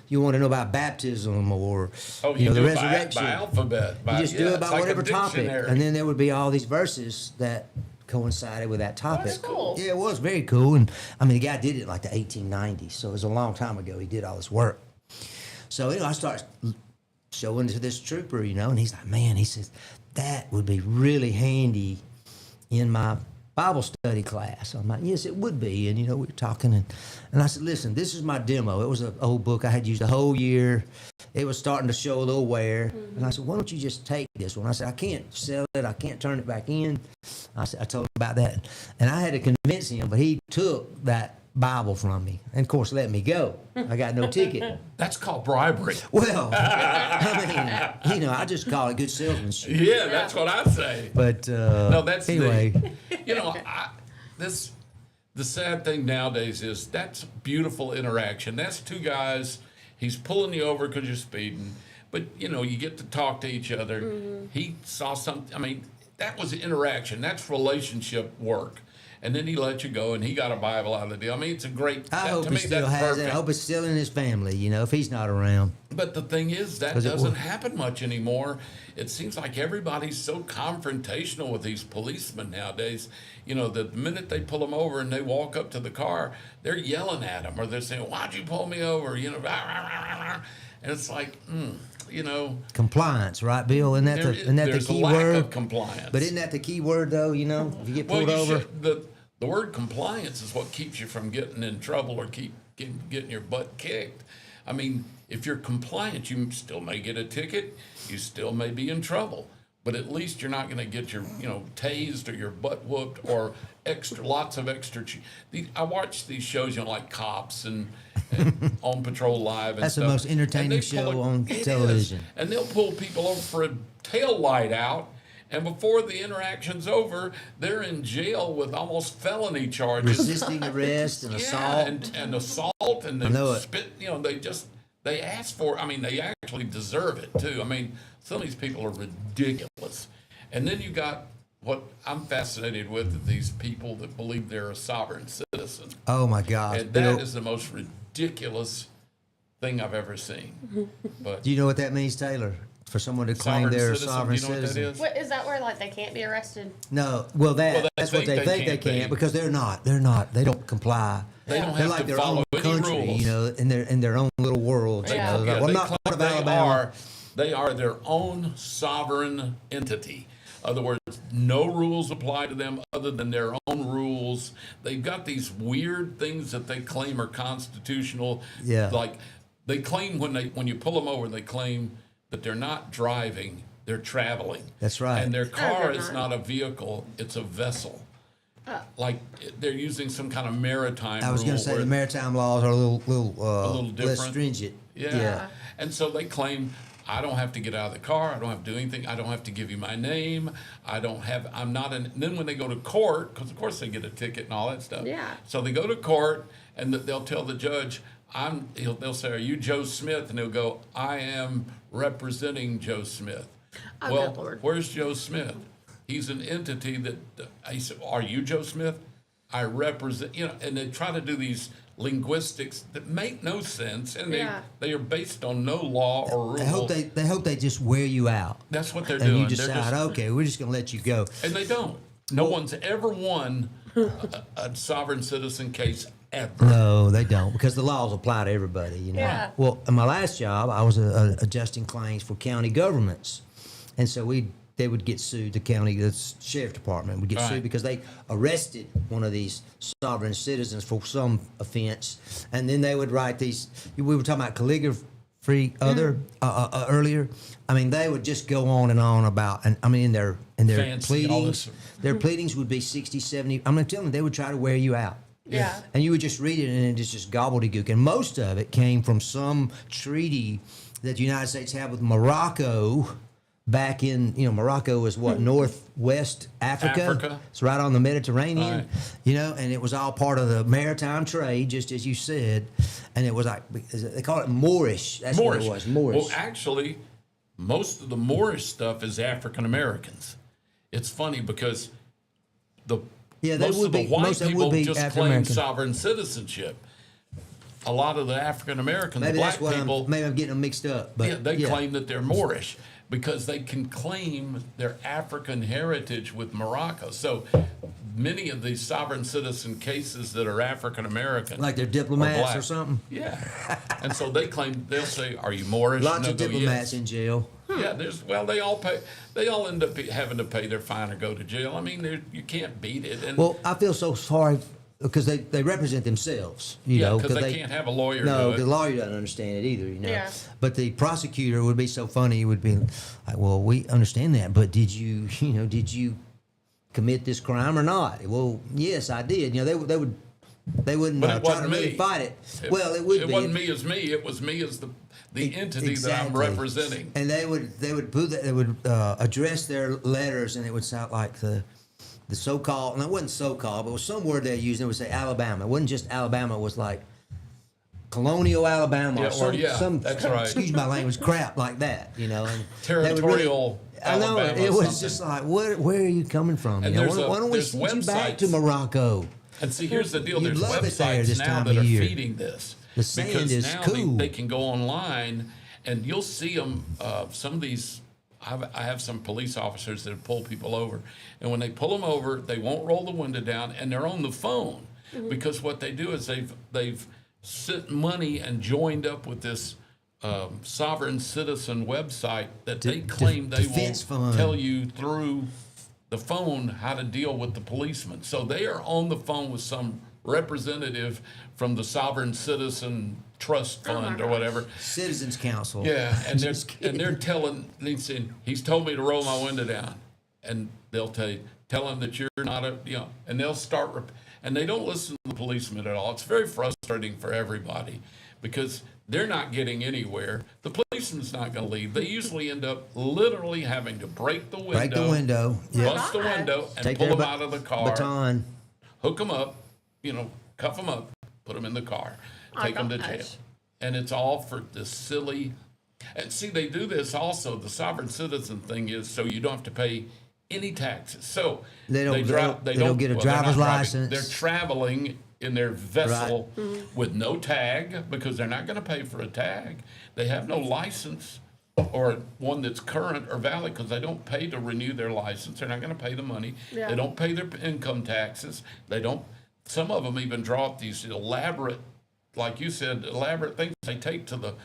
Speaker 1: You want to know about baptism or
Speaker 3: Oh, you
Speaker 1: the
Speaker 3: do it
Speaker 1: resurrection.
Speaker 3: by alphabet.
Speaker 1: You just do it
Speaker 3: it's
Speaker 1: by
Speaker 3: like a
Speaker 1: whatever topic,
Speaker 3: dictionary.
Speaker 1: and then there would be all these verses that coincided with that topic.
Speaker 2: That's cool.
Speaker 1: Yeah, it was very cool, and the guy did it in like the 1890s, so it was a long time ago. He did all this work. So I start showing to this trooper, and he's like, "Man," he says, "that would be really handy in my Bible study class." I'm like, "Yes, it would be." And we were talking, and I said, "Listen, this is my demo. It was an old book I had used a whole year. It was starting to show a little wear." And I said, "Why don't you just take this one?" I said, "I can't sell it. I can't turn it back in." I told him about that, and I had to convince him, but he took that Bible from me, and of course let me go. I got no ticket.
Speaker 3: That's called bribery.
Speaker 1: Well, I just call it good salesmanship.
Speaker 3: Yeah, that's what I say.
Speaker 1: But
Speaker 3: No, that's
Speaker 1: anyway.
Speaker 3: The sad thing nowadays is that's beautiful interaction. That's two guys. He's pulling you over because you're speeding, but you get to talk to each other.
Speaker 2: Mm-hmm.
Speaker 3: He saw something. That was interaction. That's relationship work. And then he let you go, and he got a Bible out of the deal. It's a great.
Speaker 1: I hope
Speaker 3: to
Speaker 1: he
Speaker 3: me,
Speaker 1: still
Speaker 3: that's
Speaker 1: has
Speaker 3: perfect.
Speaker 1: it. I hope it's still in his family, if he's not around.
Speaker 3: But the thing is, that
Speaker 1: 'Cause it
Speaker 3: doesn't
Speaker 1: will-
Speaker 3: happen much anymore. It seems like everybody's so confrontational with these policemen nowadays. The minute they pull them over and they walk up to the car, they're yelling at them or they're saying, "Why'd you pull me over?" Rah, rah, rah, rah. And it's like,
Speaker 1: Compliance, right, Bill? Isn't that the
Speaker 3: there's
Speaker 1: key
Speaker 3: a lack
Speaker 1: word?
Speaker 3: of compliance.
Speaker 1: But isn't that the key word, though? If you get
Speaker 3: well,
Speaker 1: pulled over,
Speaker 3: the word compliance is what keeps you from getting in trouble or getting your butt kicked. I mean, if you're compliant, you still may get a ticket. You still may be in trouble. But at least you're not going to get your, tased or your butt whooped or lots of extra. I watch these shows, like Cops and On Patrol Live. And
Speaker 1: That's
Speaker 3: stuff.
Speaker 1: the most entertaining show on television.
Speaker 3: And they'll pull people over for a tail light out. And before the interaction's over, they're in jail with almost felony charges.
Speaker 1: Resisting arrest and assault.
Speaker 3: And assault. And they spit, they ask for it. I mean, they actually deserve it, too. I mean, some of these people are ridiculous. And then you got what I'm fascinated with, these people that believe they're a sovereign citizen.
Speaker 1: Oh, my God.
Speaker 3: And that is the most ridiculous thing I've ever seen. But
Speaker 1: do you know what that means, Taylor? For someone to claim they're a sovereign citizen.
Speaker 2: What is that where they can't be arrested?
Speaker 1: No, that's what they think they can't because they're not. They don't comply.
Speaker 3: They don't
Speaker 1: They're
Speaker 3: have
Speaker 1: like
Speaker 3: to
Speaker 1: their
Speaker 3: follow
Speaker 1: own
Speaker 3: any
Speaker 1: country,
Speaker 3: rules.
Speaker 1: in their own little world.
Speaker 2: Yeah.
Speaker 1: Well, I'm not part of Alabama.
Speaker 3: They are their own sovereign entity. In other words, no rules apply to them other than their own rules. They've got these weird things that they claim are constitutional.
Speaker 1: Yeah.
Speaker 3: Like they claim when you pull them over, they claim that they're not driving, they're traveling.
Speaker 1: That's right.
Speaker 3: And their car is not a vehicle, it's a vessel. Like they're using some kind of maritime
Speaker 1: I was going to say the maritime laws are a little
Speaker 3: different.
Speaker 1: less stringent.
Speaker 3: Yeah. And so they claim, I don't have to get out of the car. I don't have to do anything. I don't have to give you my name. Then when they go to court, because of course they get a ticket and all that stuff.
Speaker 2: Yeah.
Speaker 3: So they go to court and they'll tell the judge, they'll say, are you Joe Smith? And he'll go, I am representing Joe Smith.
Speaker 2: Oh,
Speaker 3: well,
Speaker 2: good Lord.
Speaker 3: where's Joe Smith? He's an entity that, he said, are you Joe Smith? I represent, and they try to do these linguistics that make no sense, and they are based on no law or rule.
Speaker 1: They hope they just wear you out.
Speaker 3: That's what they're
Speaker 1: and
Speaker 3: doing.
Speaker 1: And you decide, okay, we're just going to let you go.
Speaker 3: And they don't. No one's ever won a sovereign citizen case ever.
Speaker 1: No, they don't, because the laws apply to everybody.
Speaker 2: Yeah.
Speaker 1: Well, in my last job, I was adjusting claims for county governments, and so they would get sued. The sheriff department would get sued because they arrested one of these sovereign citizens for some offense, and then they would write these. We were talking about calligraphy earlier. I mean, they would just go on and on about, and I mean, in their
Speaker 3: Fancy,
Speaker 1: pleadings, their pleadings would be 60, 70. I'm telling you, they would try to wear you out.
Speaker 2: Yeah.
Speaker 1: And you would just read it, and it's just gobbledygook. And most of it came from some treaty that the United States had with Morocco back in, Morocco is what, northwest Africa? It's right on the Mediterranean, and it was all part of the maritime trade, just as you said. And it was like, they call it Moorish. That's what it was, Moorish.
Speaker 3: Well, actually, most of the Moorish stuff is African Americans. It's funny because most of the white people just claim sovereign citizenship. A lot of the African Americans, the black people,
Speaker 1: maybe I'm getting them mixed up, but
Speaker 3: they claim that they're Moorish because they can claim their African heritage with Morocco. So many of these sovereign citizen cases that are African American,
Speaker 1: like they're diplomats or something.
Speaker 3: Yeah, and so they'll say, "Are you Moorish?"
Speaker 1: Lots of diplomats in jail.
Speaker 3: Yeah, they all end up having to pay their fine or go to jail. I mean, you can't beat it. And
Speaker 1: well, I feel so sorry because they represent themselves,
Speaker 3: because they can't have a lawyer.
Speaker 1: No,
Speaker 3: do it.
Speaker 1: the lawyer doesn't understand it either,
Speaker 2: Yeah.
Speaker 1: But the prosecutor would be so funny. He would be like, "Well, we understand that, but did you commit this crime or not?" Well, yes, I did. They wouldn't
Speaker 3: But it
Speaker 1: try
Speaker 3: wasn't
Speaker 1: to really
Speaker 3: me.
Speaker 1: fight it. Well, it would be.
Speaker 3: It wasn't me as me. It was me as the entity that I'm representing.
Speaker 1: And they would address their letters, and it would sound like the so-called, and it wasn't so-called, but it was some word they used, and it would say Alabama. It wasn't just Alabama. It was like colonial Alabama, some
Speaker 3: that's right.
Speaker 1: Excuse my language, crap like that, And
Speaker 3: Territorial
Speaker 1: I know,
Speaker 3: Alabama
Speaker 1: it was
Speaker 3: something.
Speaker 1: just like, where are you coming from?
Speaker 3: And
Speaker 1: Why don't we
Speaker 3: there's
Speaker 1: send you back to
Speaker 3: websites.
Speaker 1: Morocco?
Speaker 3: And see, here's the deal.
Speaker 1: You'd
Speaker 3: There's
Speaker 1: love it there
Speaker 3: websites
Speaker 1: this
Speaker 3: now
Speaker 1: time
Speaker 3: that
Speaker 1: of
Speaker 3: are
Speaker 1: year.
Speaker 3: feeding this.
Speaker 1: The sand
Speaker 3: because
Speaker 1: is
Speaker 3: now
Speaker 1: cool.
Speaker 3: they can go online, and you'll see them. Some of these, I have some police officers that pull people over, and when they pull them over, they won't roll the window down, and they're on the phone because what they do is they've sent money and joined up with this sovereign citizen website that they claim they will tell you through the phone how to deal with the policeman. So they are on the phone with some representative from the Sovereign Citizen Trust Fund or whatever.
Speaker 1: Citizens Council.
Speaker 3: Yeah, and they're telling, he's saying, he's told me to roll my window down, and they'll tell him that you're not and they'll start, and they don't listen to the policemen at all. It's very frustrating for everybody because they're not getting anywhere. The policeman's not going to leave. They usually end up literally having to break the window, bust the window, and
Speaker 1: take
Speaker 3: pull
Speaker 1: their
Speaker 3: them out of the car,
Speaker 1: baton,
Speaker 3: hook them up, cuff them up, put them in the car, take them to jail. And it's all for this silly, and see, they do this also. The sovereign citizen thing is so you don't have to pay any taxes. So
Speaker 1: they don't get a driver's license.
Speaker 3: They're traveling in their vessel with no tag because they're not going to pay for a tag. They have no license or one that's current or valid because they don't pay to renew their license. They're not going to pay the money.
Speaker 2: Yeah.
Speaker 3: They don't pay their income taxes. Some of them even draw up these elaborate, like you said, elaborate things they take to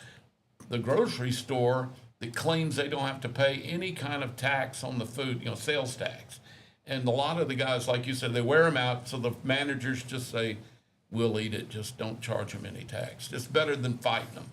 Speaker 3: the grocery store that claims they don't have to pay any kind of tax on the food, sales tax. And a lot of the guys, like you said, they wear them out, so the managers just say, we'll eat it, just don't charge them any tax. It's better than fighting them,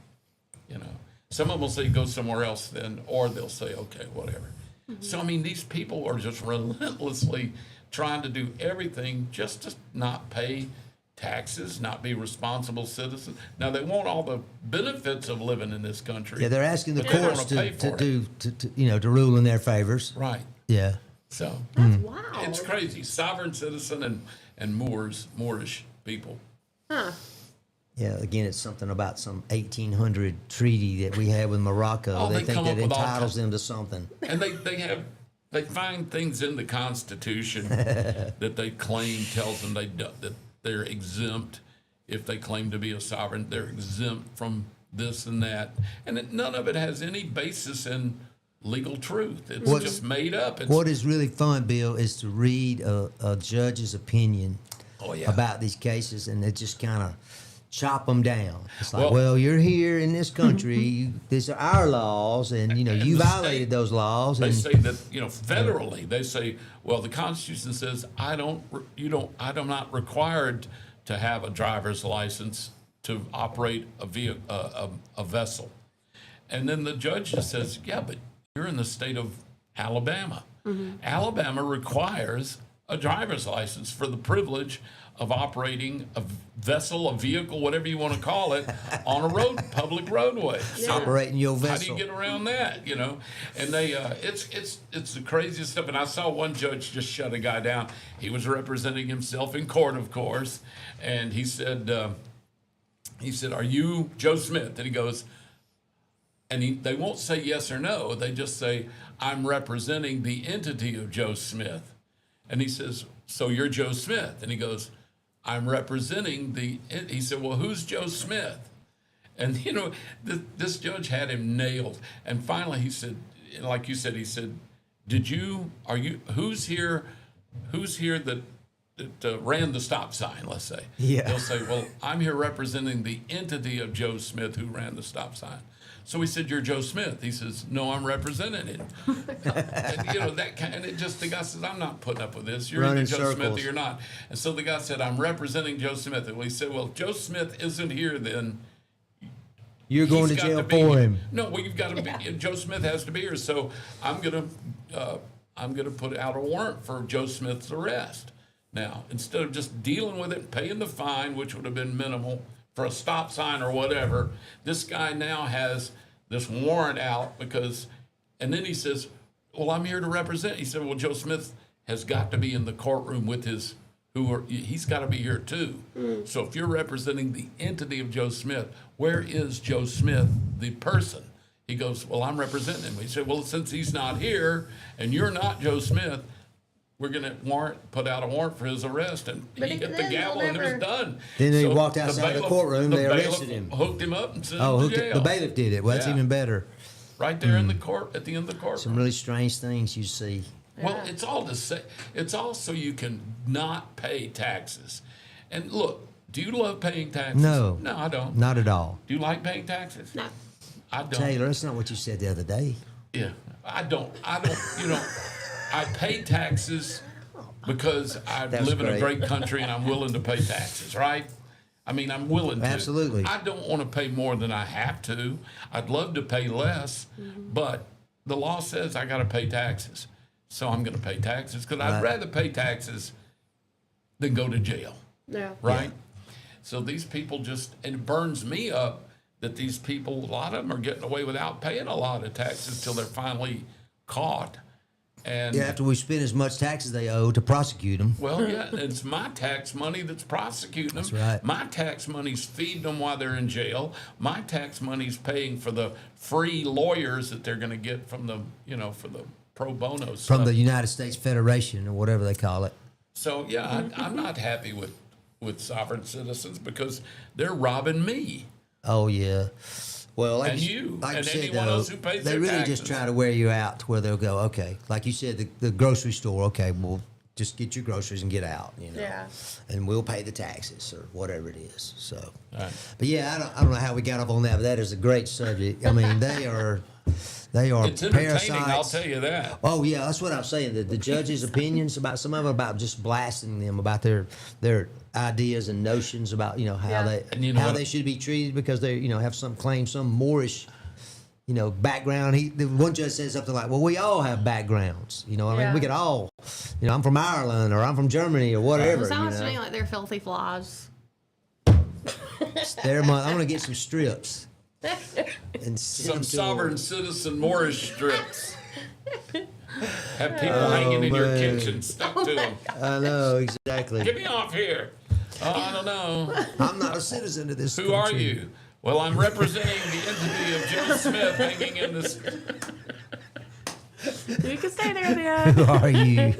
Speaker 3: Some of them will say go somewhere else then, or they'll say, okay, whatever. Mm-hmm. So, these people are just relentlessly trying to do everything just to not pay taxes, not be responsible citizens. Now, they want all the benefits of living in this country.
Speaker 1: Yeah, they're asking the courts to rule in their favors.
Speaker 3: Right.
Speaker 1: Yeah.
Speaker 3: So
Speaker 2: That's wild.
Speaker 3: it's crazy. Sovereign citizen and Moorish people.
Speaker 2: Huh.
Speaker 1: Yeah, again, it's something about some 1800 treaty that we had with Morocco.
Speaker 3: Oh,
Speaker 1: they
Speaker 3: they
Speaker 1: think
Speaker 3: come
Speaker 1: that
Speaker 3: up with all
Speaker 1: entitles
Speaker 3: kinds-
Speaker 1: them to something.
Speaker 3: And they find things in the Constitution that they claim tells them that they're exempt if they claim to be a sovereign. They're exempt from this and that, and none of it has any basis in legal truth. It's just made up.
Speaker 1: What is really fun, Bill, is to read a judge's opinion about these cases, and they just kind of chop them down. It's like, well, you're here in this country. These are our laws, and you violated those laws.
Speaker 3: They
Speaker 1: and
Speaker 3: say that federally, they say, well, the Constitution says I'm not required to have a driver's license to operate a vessel, and then the judge just says, yeah, but you're in the state of Alabama. Mm-hmm. Alabama requires a driver's license for the privilege of operating a vessel, a vehicle, whatever you want to call it, on a public roadway.
Speaker 1: Yeah. Operating your vessel.
Speaker 3: How do you get around that? And they, it's the craziest stuff. And I saw one judge just shut a guy down. He was representing himself in court, of course, and he said, "Are you Joe Smith?" And he goes, and they won't say yes or no. They just say, "I'm representing the entity of Joe Smith." And he says, "So you're Joe Smith?" And he goes, "I'm representing the." He said, "Well, who's Joe Smith?" And this judge had him nailed. And finally, he said, like you said, he said, "Who's here that ran the stop sign?" Let's say.
Speaker 1: Yeah.
Speaker 3: They'll say, "Well, I'm here representing the entity of Joe Smith who ran the stop sign." So he said, "You're Joe Smith." He says, "No, I'm representing him." And, that kind, and the guy says, "I'm not putting up with this. You're either Joe Smith or you're not." And so the guy said, "I'm representing Joe Smith." And he said, "Well, Joe Smith isn't here, then
Speaker 1: you're going to jail for him."
Speaker 3: No, well, you've got to be. Joe Smith has to be here, so I'm gonna put out a warrant for Joe Smith's arrest. Now, instead of just dealing with it and paying the fine, which would have been minimal for a stop sign or whatever, this guy now has this warrant out and then he says, "Well, I'm here to represent." He said, "Well, Joe Smith has got to be in the courtroom with he's got to be here too. So if you're representing the entity of Joe Smith, where is Joe Smith, the person?" He goes, "Well, I'm representing him." He said, "Well, since he's not here and you're not Joe Smith, we're going to put out a warrant for his arrest." And he hit the gavel and it was done.
Speaker 1: Then they walked outside the courtroom, they arrested him.
Speaker 3: Hooked him up and sent him to jail.
Speaker 1: The bailiff did it. Well, that's even better.
Speaker 3: Right there in the court, at the end of the courtroom.
Speaker 1: Some really strange things you see.
Speaker 3: Well, it's all so you can not pay taxes. And look, do you love paying taxes?
Speaker 1: No.
Speaker 3: No, I don't.
Speaker 1: Not at all.
Speaker 3: Do you like paying taxes?
Speaker 2: No.
Speaker 3: I don't.
Speaker 1: Taylor, that's not what you said the other day.
Speaker 3: Yeah, I don't. I pay taxes because I
Speaker 1: That's
Speaker 3: live in a
Speaker 1: great.
Speaker 3: great country and I'm willing to pay taxes, right? I mean, I'm willing to.
Speaker 1: Absolutely.
Speaker 3: I don't want to pay more than I have to. I'd love to pay less, but the law says I got to pay taxes. So I'm going to pay taxes because I'd rather pay taxes than go to jail,
Speaker 2: Yeah.
Speaker 3: right? So these people just, and it burns me up that these people, a lot of them are getting away without paying a lot of taxes till they're finally caught. And
Speaker 1: Yeah, after we spend as much taxes they owe to prosecute them.
Speaker 3: well, yeah, it's my tax money that's prosecuting them.
Speaker 1: That's right.
Speaker 3: My tax money's feeding them while they're in jail. My tax money's paying for the free lawyers that they're going to get from the, for the pro bono
Speaker 1: From
Speaker 3: stuff.
Speaker 1: the United States Federation or whatever they call it.
Speaker 3: So yeah, I'm not happy with sovereign citizens because they're robbing me.
Speaker 1: Oh yeah. Well, like
Speaker 3: And
Speaker 1: you,
Speaker 3: you,
Speaker 1: like
Speaker 3: and
Speaker 1: you said,
Speaker 3: anyone
Speaker 1: though,
Speaker 3: else who pays
Speaker 1: they
Speaker 3: their
Speaker 1: really
Speaker 3: taxes.
Speaker 1: just try to wear you out to where they'll go, okay, like you said, the grocery store, okay, well, just get your groceries and get out,
Speaker 2: Yeah.
Speaker 1: and we'll pay the taxes or whatever it is. So,
Speaker 3: Right.
Speaker 1: but yeah, I don't know how we got off on that, but that is a great subject. I mean, they are
Speaker 3: It's entertaining,
Speaker 1: parasites.
Speaker 3: I'll tell you that.
Speaker 1: Oh yeah, that's what I'm saying. The judges' opinions about some of them about just blasting them about their ideas and notions about how
Speaker 2: Yeah.
Speaker 1: they
Speaker 3: And you know
Speaker 1: how
Speaker 3: what?
Speaker 1: they should be treated because they have some claim some Moorish background. The one judge said something like, "Well, we all have backgrounds. I mean,
Speaker 2: Yeah.
Speaker 1: we could all, I'm from Ireland or I'm from Germany or whatever.
Speaker 2: It sounds to me like they're filthy flies.
Speaker 1: I'm gonna get some strips and send
Speaker 3: Some
Speaker 1: them to
Speaker 3: sovereign citizen Moorish strips. Have people hanging in your
Speaker 1: man.
Speaker 3: kitchen stuck to them.
Speaker 1: I know exactly.
Speaker 3: Get me off here. Oh, I don't know.
Speaker 1: I'm not a citizen of this.
Speaker 3: Who are
Speaker 1: country.
Speaker 3: you? Well, I'm representing the entity of Joe Smith hanging in this.
Speaker 2: You can stay there then.
Speaker 1: Who are you?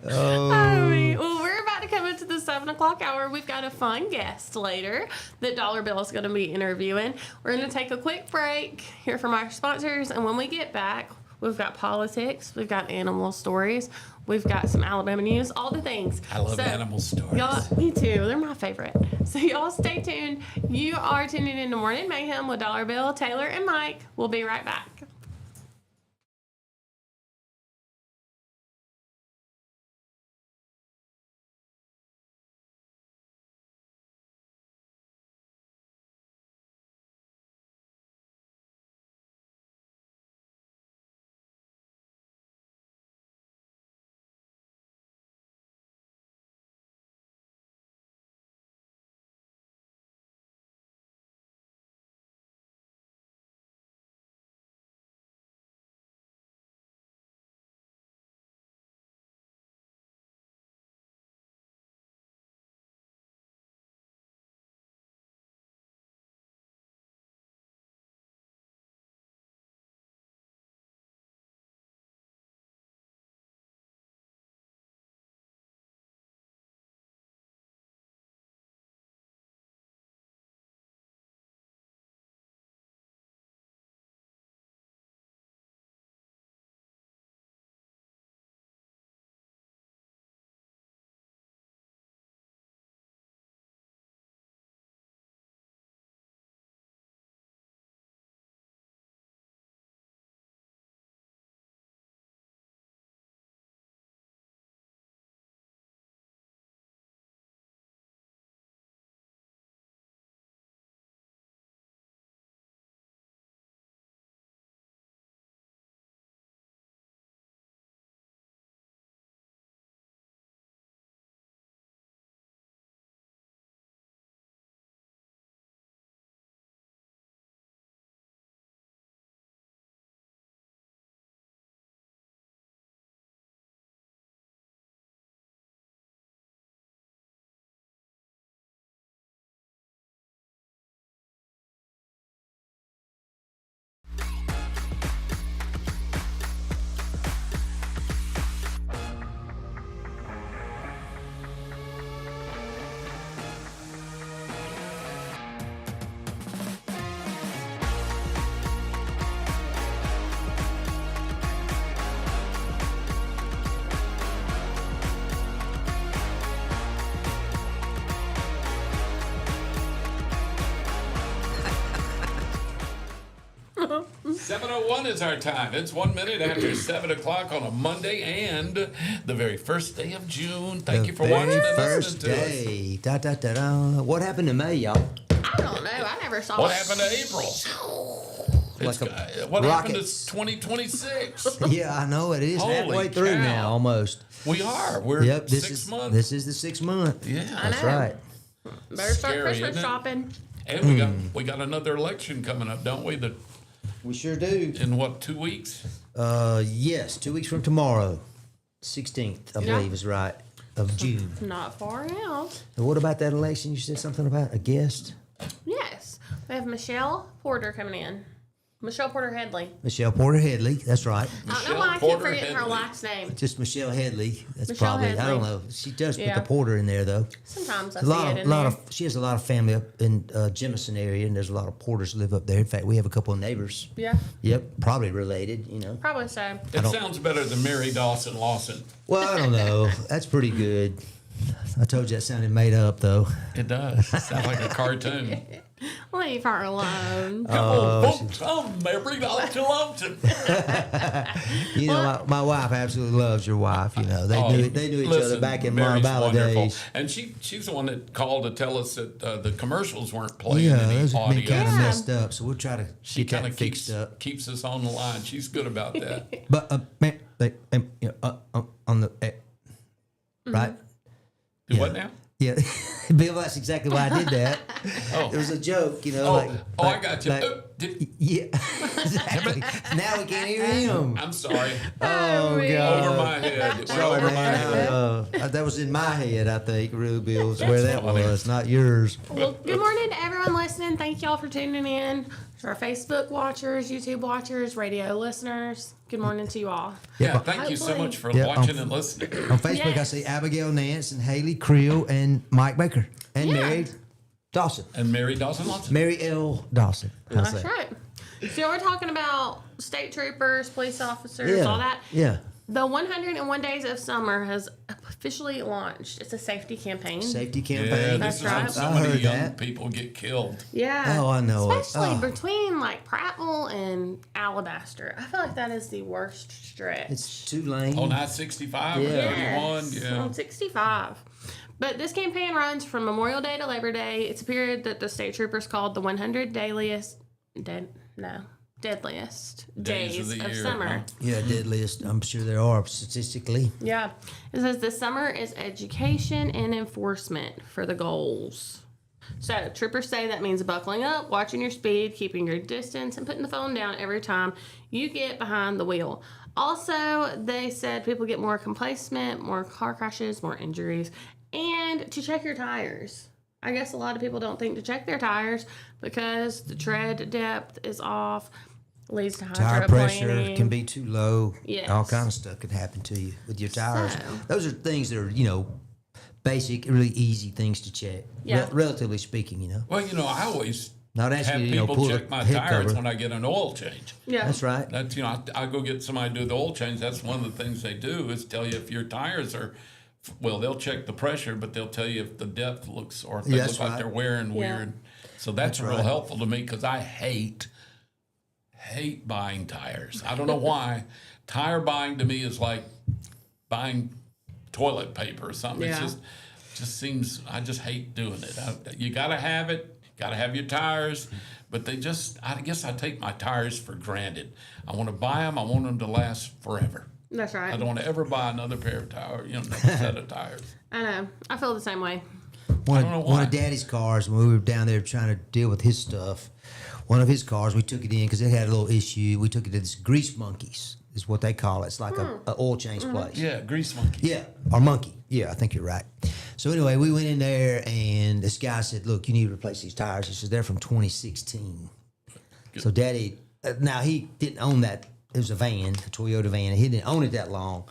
Speaker 2: Well, we're about to come into the 7 o'clock hour. We've got a fun guest later that Dollar Bill is going to be interviewing. We're going to take a quick break, hear from our sponsors, and when we get back, we've got politics, we've got animal stories, we've got some Alabama news, all the things.
Speaker 3: I love animal stories.
Speaker 2: Y'all, me too. They're my favorite. So y'all stay tuned. You are tuning in to Morning Mayhem with Dollar Bill, Taylor, and Mike. We'll be right back.
Speaker 3: 7:01 is our time. It's 1 minute after 7 o'clock on a Monday and the very first day of June. Thank you for watching and
Speaker 1: First
Speaker 3: listening to us.
Speaker 1: day. Da, da, da, da. What happened to May, y'all?
Speaker 2: I don't know. I never saw
Speaker 3: What
Speaker 2: it.
Speaker 3: happened to April?
Speaker 1: Like
Speaker 3: What happened
Speaker 1: rockets.
Speaker 3: to 2026?
Speaker 1: Yeah, I know it is
Speaker 3: Holy
Speaker 1: halfway through
Speaker 3: cow.
Speaker 1: now, almost.
Speaker 3: We are. We're
Speaker 1: Yep, this
Speaker 3: 6
Speaker 1: is
Speaker 3: months.
Speaker 1: this is the 6th month.
Speaker 3: Yeah.
Speaker 1: That's
Speaker 2: know.
Speaker 1: right.
Speaker 2: Better start
Speaker 3: Scary,
Speaker 2: Christmas
Speaker 3: isn't it?
Speaker 2: shopping.
Speaker 3: And we got another election coming up, don't we?
Speaker 1: We sure do.
Speaker 3: In what, 2 weeks?
Speaker 1: Yes, 2 weeks from tomorrow, 16th, I
Speaker 2: Yeah.
Speaker 1: believe is right, of June.
Speaker 2: Not far out.
Speaker 1: And what about that election? You said something about a guest,
Speaker 2: Yes. We have Michelle Porter coming in. Michelle Porter Headley.
Speaker 1: Michelle Porter Headley. That's right.
Speaker 2: I don't know
Speaker 3: Michelle
Speaker 2: why I keep
Speaker 3: Porter
Speaker 2: forgetting her
Speaker 3: Headley.
Speaker 2: last name.
Speaker 1: Just Michelle Headley. That's
Speaker 2: Michelle
Speaker 1: probably I don't
Speaker 2: Headley.
Speaker 1: know. She does put
Speaker 2: Yeah.
Speaker 1: the Porter in there though.
Speaker 2: Sometimes I
Speaker 1: A lot
Speaker 2: see
Speaker 1: of
Speaker 2: it in there.
Speaker 1: she has a lot of family up in Jemison area, and there's a lot of Porters live up there. In fact, we have a couple of neighbors.
Speaker 2: Yeah,
Speaker 1: Yep, probably related. You know.
Speaker 2: probably so.
Speaker 3: It sounds better than Mary Dawson Lawson.
Speaker 1: Well, I don't know. That's pretty good. I told you that sounded made up though.
Speaker 3: It does. It sounds like a cartoon.
Speaker 2: Leave her alone.
Speaker 3: Come on, folks. I'm Mary Dawson Lawson.
Speaker 1: You know, my wife absolutely loves your wife. You know, they knew each other
Speaker 3: Listen,
Speaker 1: back in Mar
Speaker 3: Mary's
Speaker 1: Balla
Speaker 3: wonderful.
Speaker 1: days.
Speaker 3: And she's the one that called to tell us that the commercials weren't playing
Speaker 1: Yeah,
Speaker 3: any
Speaker 1: those have been
Speaker 3: audio.
Speaker 1: kind of
Speaker 2: Yeah.
Speaker 1: messed up, so we'll try to
Speaker 3: She
Speaker 1: get
Speaker 3: kind
Speaker 1: that
Speaker 3: of
Speaker 1: fixed up.
Speaker 3: keeps us on the line. She's good about that.
Speaker 1: But man, you know, on the right.
Speaker 3: Do what now?
Speaker 1: Yeah, Bill, that's exactly why I did that.
Speaker 3: Oh.
Speaker 1: It was a joke, you know.
Speaker 3: I got you.
Speaker 1: Yeah, exactly. Now we can't hear him.
Speaker 3: I'm sorry.
Speaker 1: Oh,
Speaker 2: man.
Speaker 1: God.
Speaker 3: Over my head. It went
Speaker 1: Sorry,
Speaker 3: over my
Speaker 1: man.
Speaker 3: head.
Speaker 1: That was in my head, I think, really, Bill. Is where that
Speaker 3: funny.
Speaker 1: was, not yours.
Speaker 2: Well, good morning to everyone listening. Thank y'all for tuning in. To our Facebook watchers, YouTube watchers, radio listeners. Good morning to you all.
Speaker 3: Yeah, thank you so
Speaker 2: Hopefully-
Speaker 3: much for
Speaker 1: Yeah,
Speaker 3: watching and listening.
Speaker 1: On Facebook, I
Speaker 2: Yes.
Speaker 1: see Abigail Nance and Haley Creel and Mike Baker and
Speaker 2: Yeah.
Speaker 1: Mary Dawson.
Speaker 3: And Mary Dawson Lawson.
Speaker 1: Mary L. Dawson. How's
Speaker 2: That's
Speaker 1: that?
Speaker 2: right. So we're talking about state troopers, police officers,
Speaker 1: Yeah.
Speaker 2: all that.
Speaker 1: Yeah.
Speaker 2: The 101 Days of Summer has officially launched. It's a safety campaign.
Speaker 1: Safety
Speaker 3: Yeah,
Speaker 1: campaign.
Speaker 3: this is
Speaker 2: right.
Speaker 3: when so
Speaker 1: I
Speaker 3: many
Speaker 1: heard
Speaker 3: young
Speaker 1: that.
Speaker 3: people get killed.
Speaker 2: Yeah.
Speaker 1: Oh, I know it.
Speaker 2: Especially
Speaker 1: Oh.
Speaker 2: between like Prattville and Alabaster. I feel like that is the worst stretch.
Speaker 1: It's 2 lanes.
Speaker 3: On I-65
Speaker 1: Yeah.
Speaker 3: or 31.
Speaker 2: Yes,
Speaker 3: Yeah.
Speaker 2: on 65. But this campaign runs from Memorial Day to Labor Day. It's a period that the state troopers called the 100 deadliest days
Speaker 3: Days of the year,
Speaker 2: summer.
Speaker 3: huh?
Speaker 1: Yeah, deadliest. I'm sure there are statistically.
Speaker 2: Yeah. It says the summer is education and enforcement for the goals. So, troopers say that means buckling up, watching your speed, keeping your distance, and putting the phone down every time you get behind the wheel. Also, they said people get more complacent, more car crashes, more injuries, and to check your tires. I guess a lot of people don't think to check their tires because the tread depth is off, leads to
Speaker 1: Tire pressure
Speaker 2: hydroplaning.
Speaker 1: can be too low.
Speaker 2: Yes.
Speaker 1: All kind of stuff can happen to you with your tires.
Speaker 2: So-
Speaker 1: Those are things that are, you know, basic, really easy things to check.
Speaker 2: Yeah.
Speaker 1: Relatively speaking, you know.
Speaker 3: Well, I always
Speaker 1: Not asking
Speaker 3: have
Speaker 1: you, you know,
Speaker 3: people
Speaker 1: pull
Speaker 3: check
Speaker 1: the
Speaker 3: my
Speaker 1: head
Speaker 3: tires
Speaker 1: cover.
Speaker 3: when I get an oil change.
Speaker 2: Yeah.
Speaker 1: That's right.
Speaker 3: That's, I go get somebody to do the oil change. That's one of the things they do is tell you if your tires are, well, they'll check the pressure, but they'll tell you if the depth looks, or if they
Speaker 1: That's
Speaker 3: look like
Speaker 1: right.
Speaker 3: they're wearing
Speaker 2: Yeah.
Speaker 3: weird. So that's real
Speaker 1: right.
Speaker 3: helpful to me because I hate buying tires. I don't know why. Tire buying to me is like buying toilet paper or something.
Speaker 2: Yeah.
Speaker 3: It's just seems, I just hate doing it. You got to have it. Got to have your tires. But I guess I take my tires for granted. I want to buy them. I want them to last forever.
Speaker 2: That's right.
Speaker 3: I don't want to ever buy another pair of tires, another set of tires.
Speaker 2: I know. I feel the same way.
Speaker 1: One
Speaker 3: don't know
Speaker 1: of, one
Speaker 3: why.
Speaker 1: of Daddy's cars, when we were down there trying to deal with his stuff, one of his cars, we took it in because it had a little issue. We took it to this Grease Monkeys, is what they call it. It's like a oil change place.
Speaker 3: Yeah, grease monkey.
Speaker 1: Yeah, or monkey. Yeah, I think you're right. So anyway, we went in there, and this guy said, "Look, you need to replace these tires." He said, "They're from 2016." So Daddy, now he didn't own that. It was a van, a Toyota van. He didn't own it that long,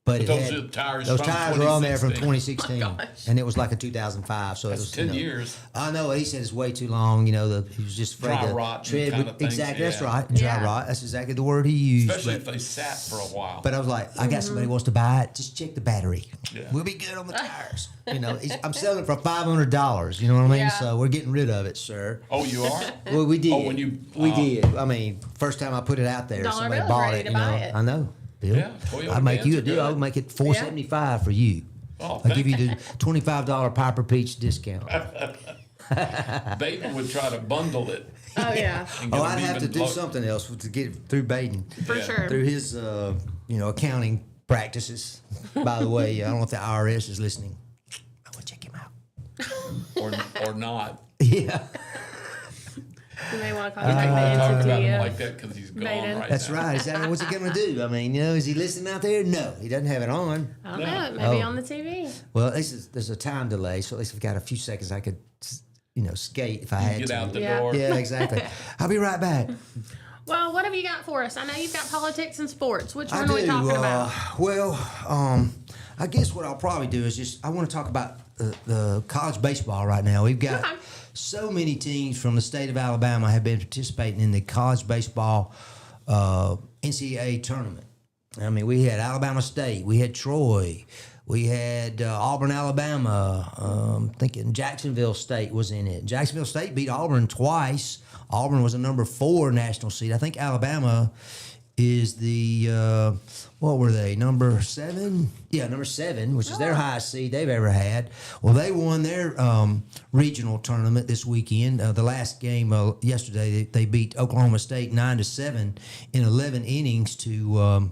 Speaker 1: But it
Speaker 3: those
Speaker 1: had,
Speaker 3: are tires
Speaker 1: those
Speaker 3: from
Speaker 1: tires were on there from
Speaker 3: 2016.
Speaker 1: 2016, and it was like a 2005. So
Speaker 3: That's
Speaker 1: it was
Speaker 3: 10 years.
Speaker 1: I know. He said it's way too long. You know, he was just afraid
Speaker 3: Dry
Speaker 1: to
Speaker 3: rot
Speaker 1: tread.
Speaker 3: kind of things,
Speaker 1: Exactly, that's
Speaker 3: yeah.
Speaker 1: right. Dry
Speaker 2: Yeah.
Speaker 1: rot. That's exactly the word he used.
Speaker 3: Especially
Speaker 1: but,
Speaker 3: if they sat for a while.
Speaker 1: but I was like, I got somebody who wants to buy it. Just check the battery.
Speaker 3: Yeah.
Speaker 1: We'll be good on the tires. You know, I'm selling it for $500. You know what I mean?
Speaker 2: Yeah.
Speaker 1: So we're getting rid of it, sir.
Speaker 3: Oh, you are?
Speaker 1: Well, we did.
Speaker 3: Oh, when you-
Speaker 1: we did. I mean, first time I put it out there,
Speaker 2: Dollar
Speaker 1: somebody
Speaker 2: Bill's
Speaker 1: bought
Speaker 2: ready
Speaker 1: it.
Speaker 2: to
Speaker 1: You know,
Speaker 2: buy it.
Speaker 1: I know. Bill.
Speaker 3: Yeah, Toyota
Speaker 1: I make you a
Speaker 3: vans are
Speaker 1: deal. I'll
Speaker 3: good.
Speaker 1: make it $475 for you.
Speaker 3: Oh,
Speaker 1: I'll give
Speaker 3: thank
Speaker 1: you the $25 Piper Peach discount.
Speaker 3: Baden would try to bundle it.
Speaker 2: Oh yeah,
Speaker 3: and get
Speaker 1: Oh,
Speaker 3: them
Speaker 1: I'd have to
Speaker 3: even
Speaker 1: do
Speaker 3: low-
Speaker 1: something else to get through Baden.
Speaker 2: for
Speaker 3: Yeah.
Speaker 2: sure.
Speaker 1: Through his, accounting practices. By the way, I don't know if the IRS is listening. I want to check him out.
Speaker 3: or not.
Speaker 1: Yeah,
Speaker 2: You may want to
Speaker 3: We
Speaker 2: contact
Speaker 3: can
Speaker 2: the
Speaker 3: only talk
Speaker 2: entity.
Speaker 3: about him like that because he's gone
Speaker 2: Baden.
Speaker 3: right
Speaker 1: that's
Speaker 3: now.
Speaker 1: right. Exactly. What's he going to do? I mean, is he listening out there? No, he doesn't have it on.
Speaker 2: I don't know. Maybe
Speaker 1: Oh.
Speaker 2: on the TV.
Speaker 1: Well, at least there's a time delay, so at least we've got a few seconds I could, skate if I had
Speaker 3: Get
Speaker 1: to.
Speaker 3: out the
Speaker 2: Yeah.
Speaker 3: door.
Speaker 1: Yeah, exactly. I'll be right back.
Speaker 2: Well, what have you got for us? I know you've got politics and sports. Which one
Speaker 1: I
Speaker 2: are we
Speaker 1: do.
Speaker 2: talking about?
Speaker 1: I guess what I'll probably do is I want to talk about the college baseball right now. We've got
Speaker 2: Okay.
Speaker 1: so many teams from the state of Alabama have been participating in the college baseball NCAA tournament. I mean, we had Alabama State, we had Troy, we had Auburn, Alabama. Thinking Jacksonville State was in it. Jacksonville State beat Auburn twice. Auburn was a number 4 national seed. I think Alabama is the what were they, number 7? Yeah, number 7, which is their highest seed they've ever had. Well, they won their regional tournament this weekend. The last game yesterday, they beat Oklahoma State 9-7 in 11 innings to.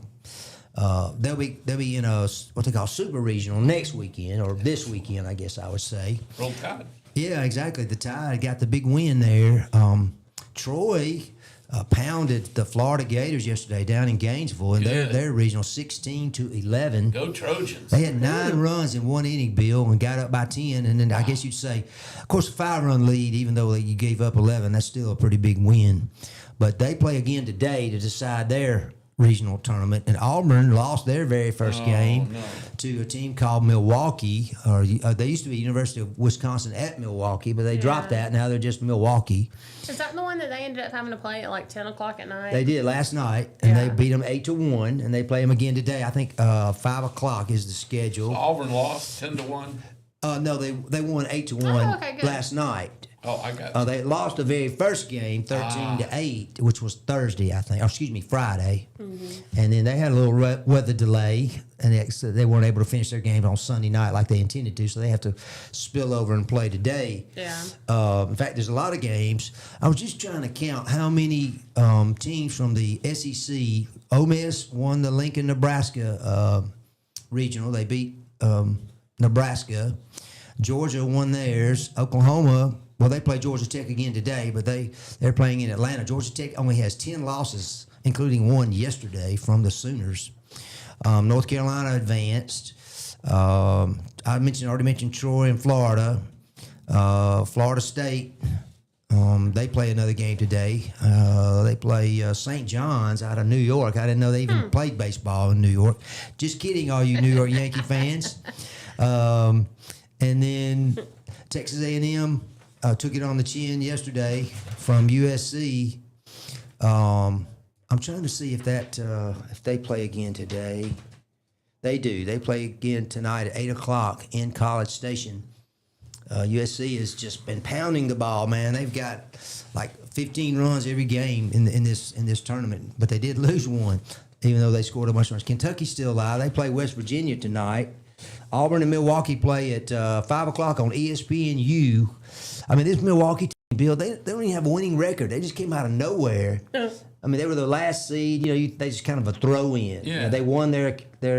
Speaker 1: They'll be in a what they call super regional next weekend, or this weekend, I guess I would say.
Speaker 3: Roll Tide.
Speaker 1: Yeah, exactly. The Tide got the big win there. Troy pounded the Florida Gators yesterday down in Gainesville in
Speaker 3: Good.
Speaker 1: their regional 16-11.
Speaker 3: Go Trojans.
Speaker 1: They had 9 runs in one inning, Bill, and got up by 10. And then I guess you'd say, of course, a 5-run lead, even though you gave up 11, that's still a pretty big win. But they play again today to decide their regional tournament, and Auburn lost their very first game to a team called Milwaukee, or they used to be University of Wisconsin at Milwaukee, but they dropped that. Now they're just Milwaukee.
Speaker 2: Is that the one that they ended up having to play at like 10 o'clock at night?
Speaker 1: They did last night, and they
Speaker 2: Yeah.
Speaker 1: beat them 8-1, and they play them again today. I think 5 o'clock is the schedule.
Speaker 3: Auburn lost 10-1.
Speaker 1: No, they won 8-1
Speaker 2: Oh, okay, good.
Speaker 1: last night.
Speaker 3: Oh, I got
Speaker 1: They lost the very first game, 13-8, which was Thursday, I think. Or excuse me, Friday.
Speaker 2: Mm-hmm.
Speaker 1: And then they had a little weather delay, and they weren't able to finish their game on Sunday night like they intended to, so they have to spill over and play today.
Speaker 2: Yeah.
Speaker 1: In fact, there's a lot of games. I was just trying to count how many teams from the SEC. Ole Miss won the Lincoln, Nebraska regional. They beat Nebraska. Georgia won theirs. Oklahoma, well, they play Georgia Tech again today, but they're playing in Atlanta. Georgia Tech only has 10 losses, including one yesterday from the Sooners. North Carolina advanced. I already mentioned Troy and Florida. Florida State, they play another game today. They play St. John's out of New York. I didn't know they even played baseball in New York. Just kidding, all you New York Yankee fans. And then Texas A&M took it on the chin yesterday from USC. I'm trying to see if they play again today. They do. They play again tonight at 8 o'clock in College Station. USC has just been pounding the ball, man. They've got like 15 runs every game in this tournament, but they did lose one, even though they scored a bunch of runs. Kentucky's still alive. They play West Virginia tonight. Auburn and Milwaukee play at 5 o'clock on ESPNU. I mean, this Milwaukee team, Bill, they don't even have a winning record. They just came out of nowhere. I mean, they were the last seed. They just kind of a throw-in.
Speaker 3: Yeah.
Speaker 1: They won their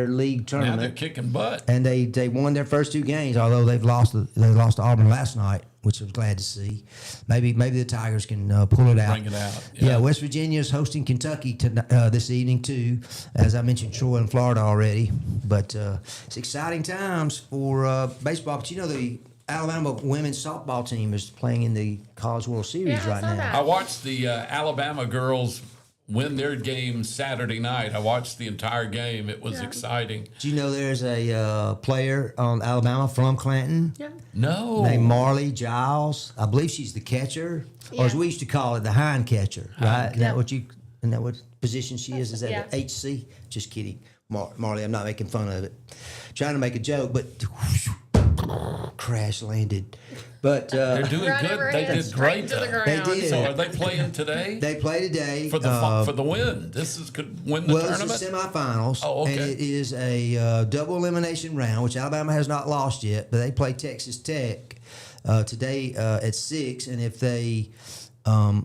Speaker 1: league
Speaker 3: Now
Speaker 1: tournament.
Speaker 3: they're kicking butt.
Speaker 1: And they won their first 2 games, although they lost to Auburn last night, which I was glad to see. Maybe the Tigers can pull it out.
Speaker 3: Bring it out.
Speaker 1: Yeah, West Virginia is hosting Kentucky this evening too. As I mentioned, Troy and Florida already. But it's exciting times for baseball. But the Alabama women's softball team is playing in the College World Series
Speaker 2: Yeah, I
Speaker 1: right
Speaker 2: saw
Speaker 1: now.
Speaker 2: that.
Speaker 3: I watched the Alabama girls win their game Saturday night. I watched the entire game. It was exciting.
Speaker 1: Do you know there's a player on Alabama from Clanton
Speaker 2: Yeah.
Speaker 3: No.
Speaker 1: named Marley Giles? I believe she's the catcher, or as
Speaker 2: Yeah.
Speaker 1: we used to call it, the hind catcher. Right? Isn't that
Speaker 2: Yeah.
Speaker 1: what you? Isn't that what position she is? Is that
Speaker 2: Yeah.
Speaker 1: the HC? Just kidding, Marley. I'm not making fun of it. Trying to make a joke, but crash landed. But
Speaker 3: They're doing
Speaker 2: Right
Speaker 3: good.
Speaker 2: over
Speaker 3: They
Speaker 2: head,
Speaker 3: did
Speaker 2: straight
Speaker 3: great.
Speaker 2: to the
Speaker 1: They
Speaker 2: ground.
Speaker 1: did.
Speaker 3: So are they playing today?
Speaker 1: they play today
Speaker 3: for the win. This is could win the
Speaker 1: well,
Speaker 3: tournament.
Speaker 1: it's the semifinals,
Speaker 3: Oh, okay.
Speaker 1: and it is a double elimination round, which Alabama has not lost yet, but they play Texas Tech today at 6, and if they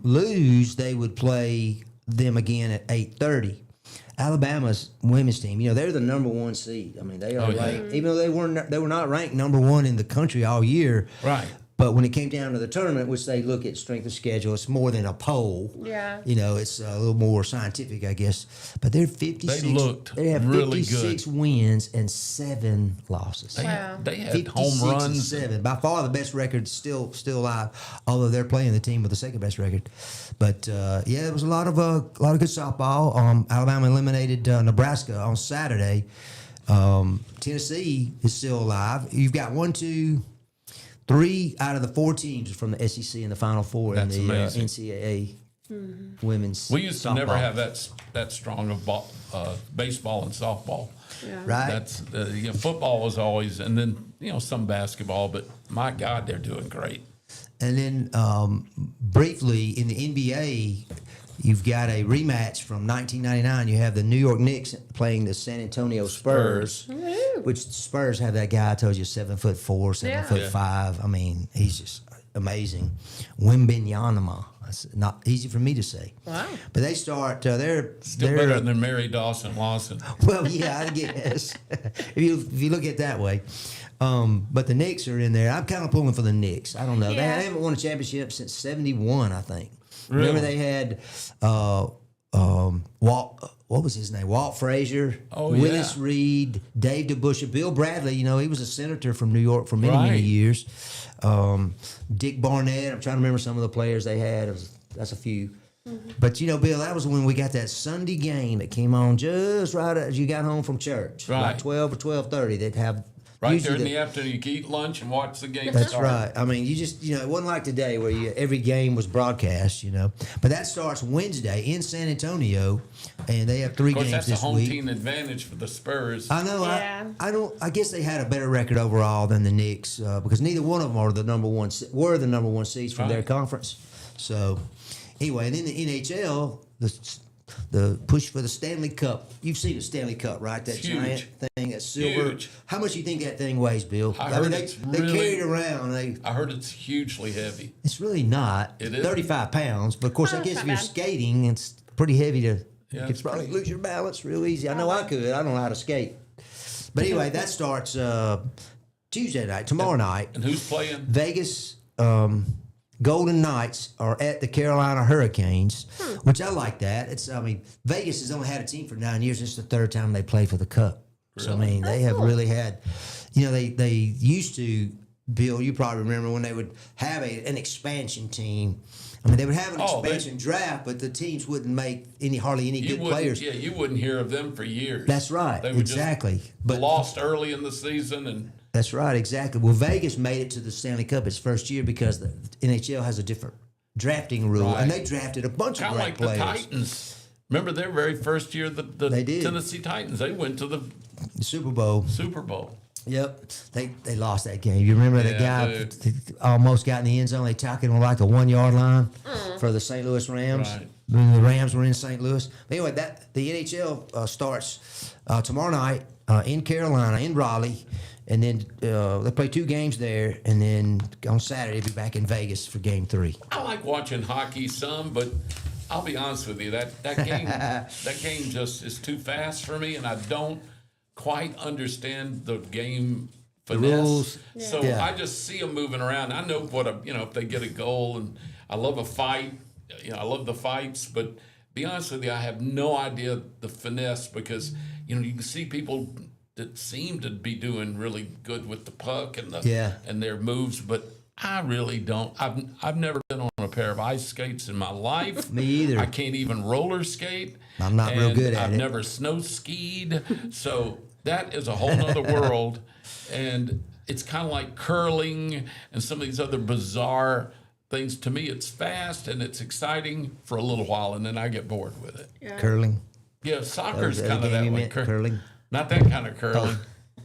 Speaker 1: lose, they would play them again at 8:30. Alabama's women's team, they're the number 1 seed. I mean, they are
Speaker 3: Oh, yeah.
Speaker 1: ranked, even though they were not ranked number 1 in the country all year.
Speaker 3: Right.
Speaker 1: But when it came down to the tournament, which they look at strength of schedule, it's more than a poll.
Speaker 2: Yeah.
Speaker 1: It's a little more scientific, I guess. But they're 56.
Speaker 3: They looked
Speaker 1: They have
Speaker 3: really
Speaker 1: 56
Speaker 3: good.
Speaker 1: wins and 7 losses.
Speaker 3: They,
Speaker 2: Wow.
Speaker 3: they had
Speaker 1: 56
Speaker 3: home
Speaker 1: and
Speaker 3: runs.
Speaker 1: 7. By far the best record still alive, although they're playing the team with the second best record. But it was a lot of good softball. Alabama eliminated Nebraska on Saturday. Tennessee is still alive. You've got 3 out of the 4 teams from the SEC in the Final Four
Speaker 3: That's
Speaker 1: in the
Speaker 3: amazing.
Speaker 1: NCAA women's.
Speaker 3: We used to never
Speaker 1: softball.
Speaker 3: have that strong of baseball and softball.
Speaker 2: Yeah.
Speaker 1: Right.
Speaker 3: That's football was always, and then some basketball. But my God, they're doing great.
Speaker 1: And then briefly in the NBA, you've got a rematch from 1999. You have the New York Knicks playing the San Antonio Spurs, which Spurs have that guy I told you 7'4", 7'5". I mean, he's just amazing. Wembanyama. That's not easy for me to say.
Speaker 2: Wow.
Speaker 1: But they start. They're
Speaker 3: Still
Speaker 1: they're,
Speaker 3: better than Mary Dawson Lawson.
Speaker 1: Well, yeah, I guess if you look at it that way. But the Knicks are in there. I'm kind of pulling for the Knicks. I don't know.
Speaker 2: Yeah.
Speaker 1: They haven't won a championship since '71, I think.
Speaker 3: Really?
Speaker 1: Remember they had Walt. What was his name? Walt Frazier,
Speaker 3: Oh,
Speaker 1: Willis
Speaker 3: yeah.
Speaker 1: Reed, Dave DeBusschere, Bill Bradley. He was a senator from New York for many
Speaker 3: Right.
Speaker 1: years. Dick Barnett. I'm trying to remember some of the players they had. That's a few. But Bill, that was when we got that Sunday game that came on just right as you got home from church,
Speaker 3: Right.
Speaker 1: like 12 or 12:30. They'd have
Speaker 3: Right
Speaker 1: usually
Speaker 3: there in the afternoon, you can eat lunch and watch the game
Speaker 1: That's
Speaker 3: start.
Speaker 1: right. I mean, you just it wasn't like today where every game was broadcast. But that starts Wednesday in San Antonio, and they have 3
Speaker 3: Of course,
Speaker 1: games
Speaker 3: that's a
Speaker 1: this
Speaker 3: home
Speaker 1: week.
Speaker 3: team advantage for the Spurs.
Speaker 1: I know.
Speaker 2: Yeah.
Speaker 1: I don't. I guess they had a better record overall than the Knicks because neither one of them are the number 1. Were the number 1 seeds from their
Speaker 3: Right.
Speaker 1: conference. So anyway, and in the NHL, the push for the Stanley Cup. You've seen the Stanley Cup, right? That
Speaker 3: It's huge.
Speaker 1: giant thing, that silver.
Speaker 3: Huge.
Speaker 1: How much do you think that thing weighs, Bill?
Speaker 3: I heard
Speaker 1: they
Speaker 3: it's
Speaker 1: carry
Speaker 3: really-
Speaker 1: it around.
Speaker 3: I heard it's hugely heavy.
Speaker 1: It's really not.
Speaker 3: It is?
Speaker 1: 35 pounds. But of course, I
Speaker 2: Oh,
Speaker 1: guess
Speaker 2: that's
Speaker 1: if
Speaker 2: not
Speaker 1: you're
Speaker 2: bad.
Speaker 1: skating, it's pretty heavy to.
Speaker 3: Yeah,
Speaker 1: you
Speaker 3: it's
Speaker 1: could probably
Speaker 3: pretty-
Speaker 1: lose your balance real easy. I know I could. I don't know how to skate. But anyway, that starts Tuesday night, tomorrow night.
Speaker 3: And who's playing?
Speaker 1: Vegas Golden Knights are at the Carolina Hurricanes, which I like that. Vegas has only had a team for 9 years. It's the 3rd time they play for the Cup. So, I mean, they have really had, they used to, Bill, you probably remember when they would have an expansion team. I mean, they would have an
Speaker 3: Oh,
Speaker 1: expansion draft, but the teams wouldn't make hardly any
Speaker 3: You
Speaker 1: good
Speaker 3: wouldn't,
Speaker 1: players.
Speaker 3: yeah, you wouldn't hear of them for years.
Speaker 1: That's right,
Speaker 3: They would
Speaker 1: exactly.
Speaker 3: Just
Speaker 1: But
Speaker 3: lost early in the season, and
Speaker 1: that's right, exactly. Well, Vegas made it to the Stanley Cup its first year because the NHL has a different drafting rule,
Speaker 3: Right.
Speaker 1: and they drafted a bunch of
Speaker 3: kind of
Speaker 1: great
Speaker 3: like
Speaker 1: players.
Speaker 3: the Titans. Remember their very first year, the
Speaker 1: They did.
Speaker 3: Tennessee Titans. They went to the
Speaker 1: The Super Bowl.
Speaker 3: Super Bowl.
Speaker 1: Yep, they lost that game. You remember that
Speaker 3: Yeah,
Speaker 1: guy
Speaker 3: dude.
Speaker 1: almost got in the end zone. They tackled him like the 1 yard line for the St. Louis Rams.
Speaker 3: Right.
Speaker 1: When the Rams were in St. Louis. But anyway, the NHL starts tomorrow night in Carolina, in Raleigh, and then they play 2 games there, and then on Saturday they'll be back in Vegas for Game 3.
Speaker 3: I like watching hockey some, but I'll be honest with you, that game just is too fast for me, and I don't quite understand the game finesse.
Speaker 1: rules.
Speaker 3: So
Speaker 1: Yeah.
Speaker 3: I just see them moving around. I know if they get a goal, and I love a fight. I love the fights, but be honest with you, I have no idea the finesse because you can see people that seem to be doing really good with the puck and
Speaker 1: Yeah.
Speaker 3: and their moves, but I really don't. I've never been on a pair of ice skates in my life.
Speaker 1: Me either.
Speaker 3: I can't even roller skate.
Speaker 1: I'm not real good at
Speaker 3: I've
Speaker 1: it.
Speaker 3: never snow skied. So that is a whole nother world. And it's kind of like curling and some of these other bizarre things. To me, it's fast and it's exciting for a little while, and then I get bored with it.
Speaker 2: Yeah.
Speaker 1: Curling.
Speaker 3: Yeah, soccer's
Speaker 1: That was
Speaker 3: kind
Speaker 1: the
Speaker 3: of
Speaker 1: game
Speaker 3: that
Speaker 1: you
Speaker 3: way.
Speaker 1: meant, curling.
Speaker 3: Not that kind of curling.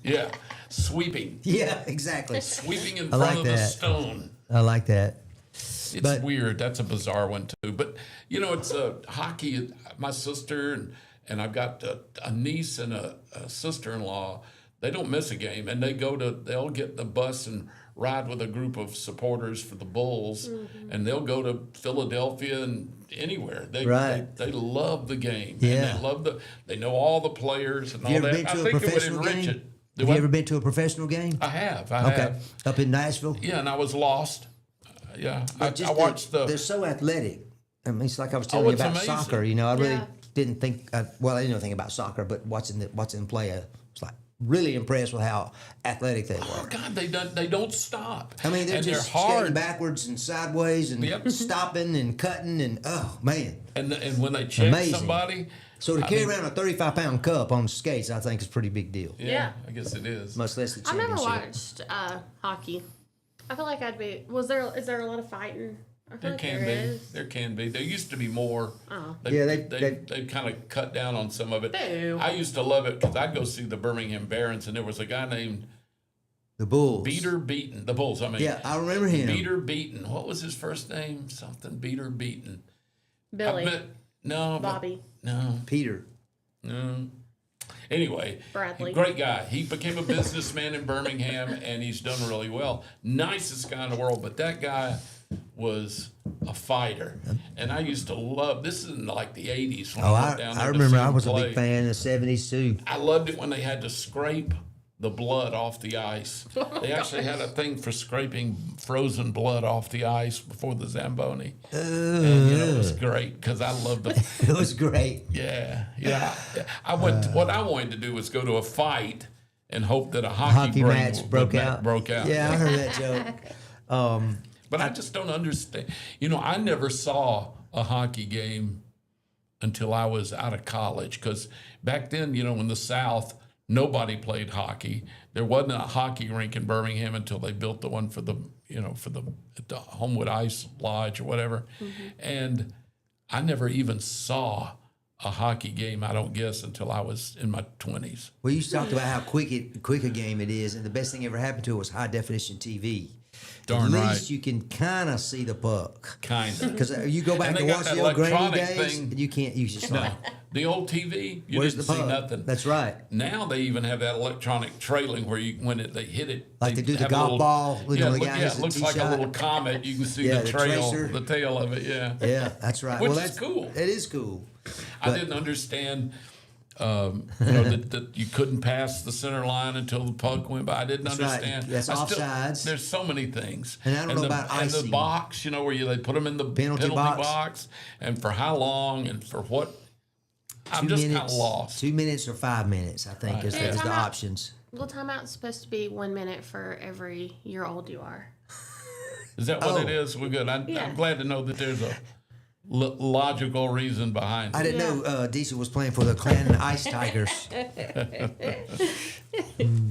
Speaker 3: Yeah, sweeping.
Speaker 1: Yeah, exactly.
Speaker 3: Sweeping in
Speaker 1: I
Speaker 3: front
Speaker 1: like
Speaker 3: of the
Speaker 1: that.
Speaker 3: stone.
Speaker 1: I like that.
Speaker 3: It's
Speaker 1: But-
Speaker 3: weird. That's a bizarre one too. But it's hockey. My sister and I've got a niece and a sister-in-law. They don't miss a game, and they'll get the bus and ride with a group of supporters for the Bulls, and they'll go to Philadelphia and anywhere.
Speaker 1: Right.
Speaker 3: They love the game.
Speaker 1: Yeah.
Speaker 3: And they know all the players and
Speaker 1: Have you
Speaker 3: all
Speaker 1: ever
Speaker 3: that.
Speaker 1: been
Speaker 3: I
Speaker 1: to a
Speaker 3: think it would
Speaker 1: professional
Speaker 3: enrich
Speaker 1: game?
Speaker 3: it.
Speaker 1: Have you ever been to a professional game?
Speaker 3: I have.
Speaker 1: Okay. Up in Nashville?
Speaker 3: Yeah, and I was lost. Yeah,
Speaker 1: But
Speaker 3: I watched
Speaker 1: they're so athletic. I mean, it's like I was telling
Speaker 3: Oh,
Speaker 1: you
Speaker 3: it's
Speaker 1: about
Speaker 3: amazing.
Speaker 1: soccer. I really
Speaker 2: Yeah.
Speaker 1: didn't think. I didn't know anything about soccer, but watching them play, I was like really impressed with how athletic they
Speaker 3: Oh
Speaker 1: were.
Speaker 3: God, they don't stop.
Speaker 1: I mean, they're
Speaker 3: and
Speaker 1: just
Speaker 3: they're
Speaker 1: skating
Speaker 3: hard.
Speaker 1: backwards and sideways and
Speaker 3: Yep.
Speaker 1: stopping and cutting and oh man.
Speaker 3: And when they check
Speaker 1: Amazing.
Speaker 3: somebody,
Speaker 1: So to carry around a 35-pound cup on skates, I think is a pretty big deal.
Speaker 3: yeah, I guess it is.
Speaker 1: Much less the
Speaker 2: I've never
Speaker 1: championship.
Speaker 2: watched hockey. I feel like I'd be. Is there a lot of fighting? I feel
Speaker 3: There
Speaker 2: like
Speaker 3: can
Speaker 2: there
Speaker 3: be.
Speaker 2: is.
Speaker 3: There can be. There used to be more.
Speaker 2: Oh.
Speaker 1: Yeah,
Speaker 3: they kind of cut down on some of it.
Speaker 2: Boo.
Speaker 3: I used to love it because I'd go see the Birmingham Barons, and there was a guy named
Speaker 1: The Bulls.
Speaker 3: Beater Beaton. The Bulls, I mean.
Speaker 1: Yeah, I remember him.
Speaker 3: Beater Beaton. What was his first name? Something Beater Beaton.
Speaker 2: Billy.
Speaker 3: No.
Speaker 2: Bobby.
Speaker 3: No.
Speaker 1: Peter.
Speaker 3: No. Anyway,
Speaker 2: Bradley.
Speaker 3: great guy. He became a businessman in Birmingham, and he's done really well. Nicest guy in the world, but that guy was a fighter. And I used to love. This is in like the '80s when
Speaker 1: Oh,
Speaker 3: I went down there
Speaker 1: I
Speaker 3: to
Speaker 1: remember.
Speaker 3: see
Speaker 1: I
Speaker 3: him
Speaker 1: was a
Speaker 3: play.
Speaker 1: big fan in the '70s too.
Speaker 3: I loved it when they had to scrape the blood off the ice.
Speaker 2: Oh,
Speaker 3: They actually had a thing for scraping frozen blood off the ice before the Zamboni. And it was great because I loved the.
Speaker 1: It was great.
Speaker 3: Yeah. I went. What I wanted to do was go to a fight and hope that a hockey,
Speaker 1: Hockey
Speaker 3: brain
Speaker 1: match broke out.
Speaker 3: Broke out.
Speaker 1: Yeah, I heard that joke.
Speaker 3: But I just don't understand. I never saw a hockey game until I was out of college because back then, in the South, nobody played hockey. There wasn't a hockey rink in Birmingham until they built the one for the Homewood Ice Lodge or whatever. And I never even saw a hockey game, I don't guess, until I was in my 20s.
Speaker 1: Well, you talked about how quick a game it is, and the best thing ever happened to it was high definition TV.
Speaker 3: Darn
Speaker 1: At
Speaker 3: right.
Speaker 1: least you can kind of see the puck.
Speaker 3: Kind of.
Speaker 1: Because you go back
Speaker 3: And they
Speaker 1: and
Speaker 3: got
Speaker 1: watch
Speaker 3: that
Speaker 1: the old grainy
Speaker 3: electronic
Speaker 1: days,
Speaker 3: thing.
Speaker 1: and you can't use your
Speaker 3: No,
Speaker 1: slide.
Speaker 3: the old TV, you
Speaker 1: Where's
Speaker 3: didn't
Speaker 1: the
Speaker 3: see
Speaker 1: puck?
Speaker 3: nothing.
Speaker 1: That's right.
Speaker 3: Now they even have that electronic trailing where they hit it.
Speaker 1: Like they do the
Speaker 3: have a
Speaker 1: golf
Speaker 3: little-
Speaker 1: ball, the guy
Speaker 3: yeah,
Speaker 1: hits
Speaker 3: it
Speaker 1: the
Speaker 3: looks
Speaker 1: tee
Speaker 3: like
Speaker 1: shot.
Speaker 3: a little comet. You can see
Speaker 1: Yeah,
Speaker 3: the
Speaker 1: the
Speaker 3: trail,
Speaker 1: tracer.
Speaker 3: the tail of it. Yeah,
Speaker 1: Yeah, that's right.
Speaker 3: Which
Speaker 1: well,
Speaker 3: is
Speaker 1: that's
Speaker 3: cool.
Speaker 1: It is cool.
Speaker 3: I
Speaker 1: But-
Speaker 3: didn't understand. That you couldn't pass the center line until the puck went by. I didn't
Speaker 1: That's right.
Speaker 3: understand.
Speaker 1: That's offsides.
Speaker 3: There's so many things.
Speaker 1: And I don't know about
Speaker 3: and the
Speaker 1: icing.
Speaker 3: box, where they put them in the
Speaker 1: Penalty box.
Speaker 3: box, and for how long and for what. I'm
Speaker 1: 2
Speaker 3: just kind
Speaker 1: minutes,
Speaker 3: of lost.
Speaker 1: 2 minutes or 5 minutes, I think,
Speaker 3: Right.
Speaker 1: is,
Speaker 2: Yeah,
Speaker 1: is the
Speaker 2: timeout.
Speaker 1: options.
Speaker 2: Well, timeout's supposed to be 1 minute for every year old you are.
Speaker 3: Is that what
Speaker 1: Oh.
Speaker 3: it is? We're good.
Speaker 2: Yeah.
Speaker 3: I'm glad to know that there's a logical reason behind it.
Speaker 1: I didn't
Speaker 2: Yeah.
Speaker 1: know Diesel was playing for the Clan Ice Tigers.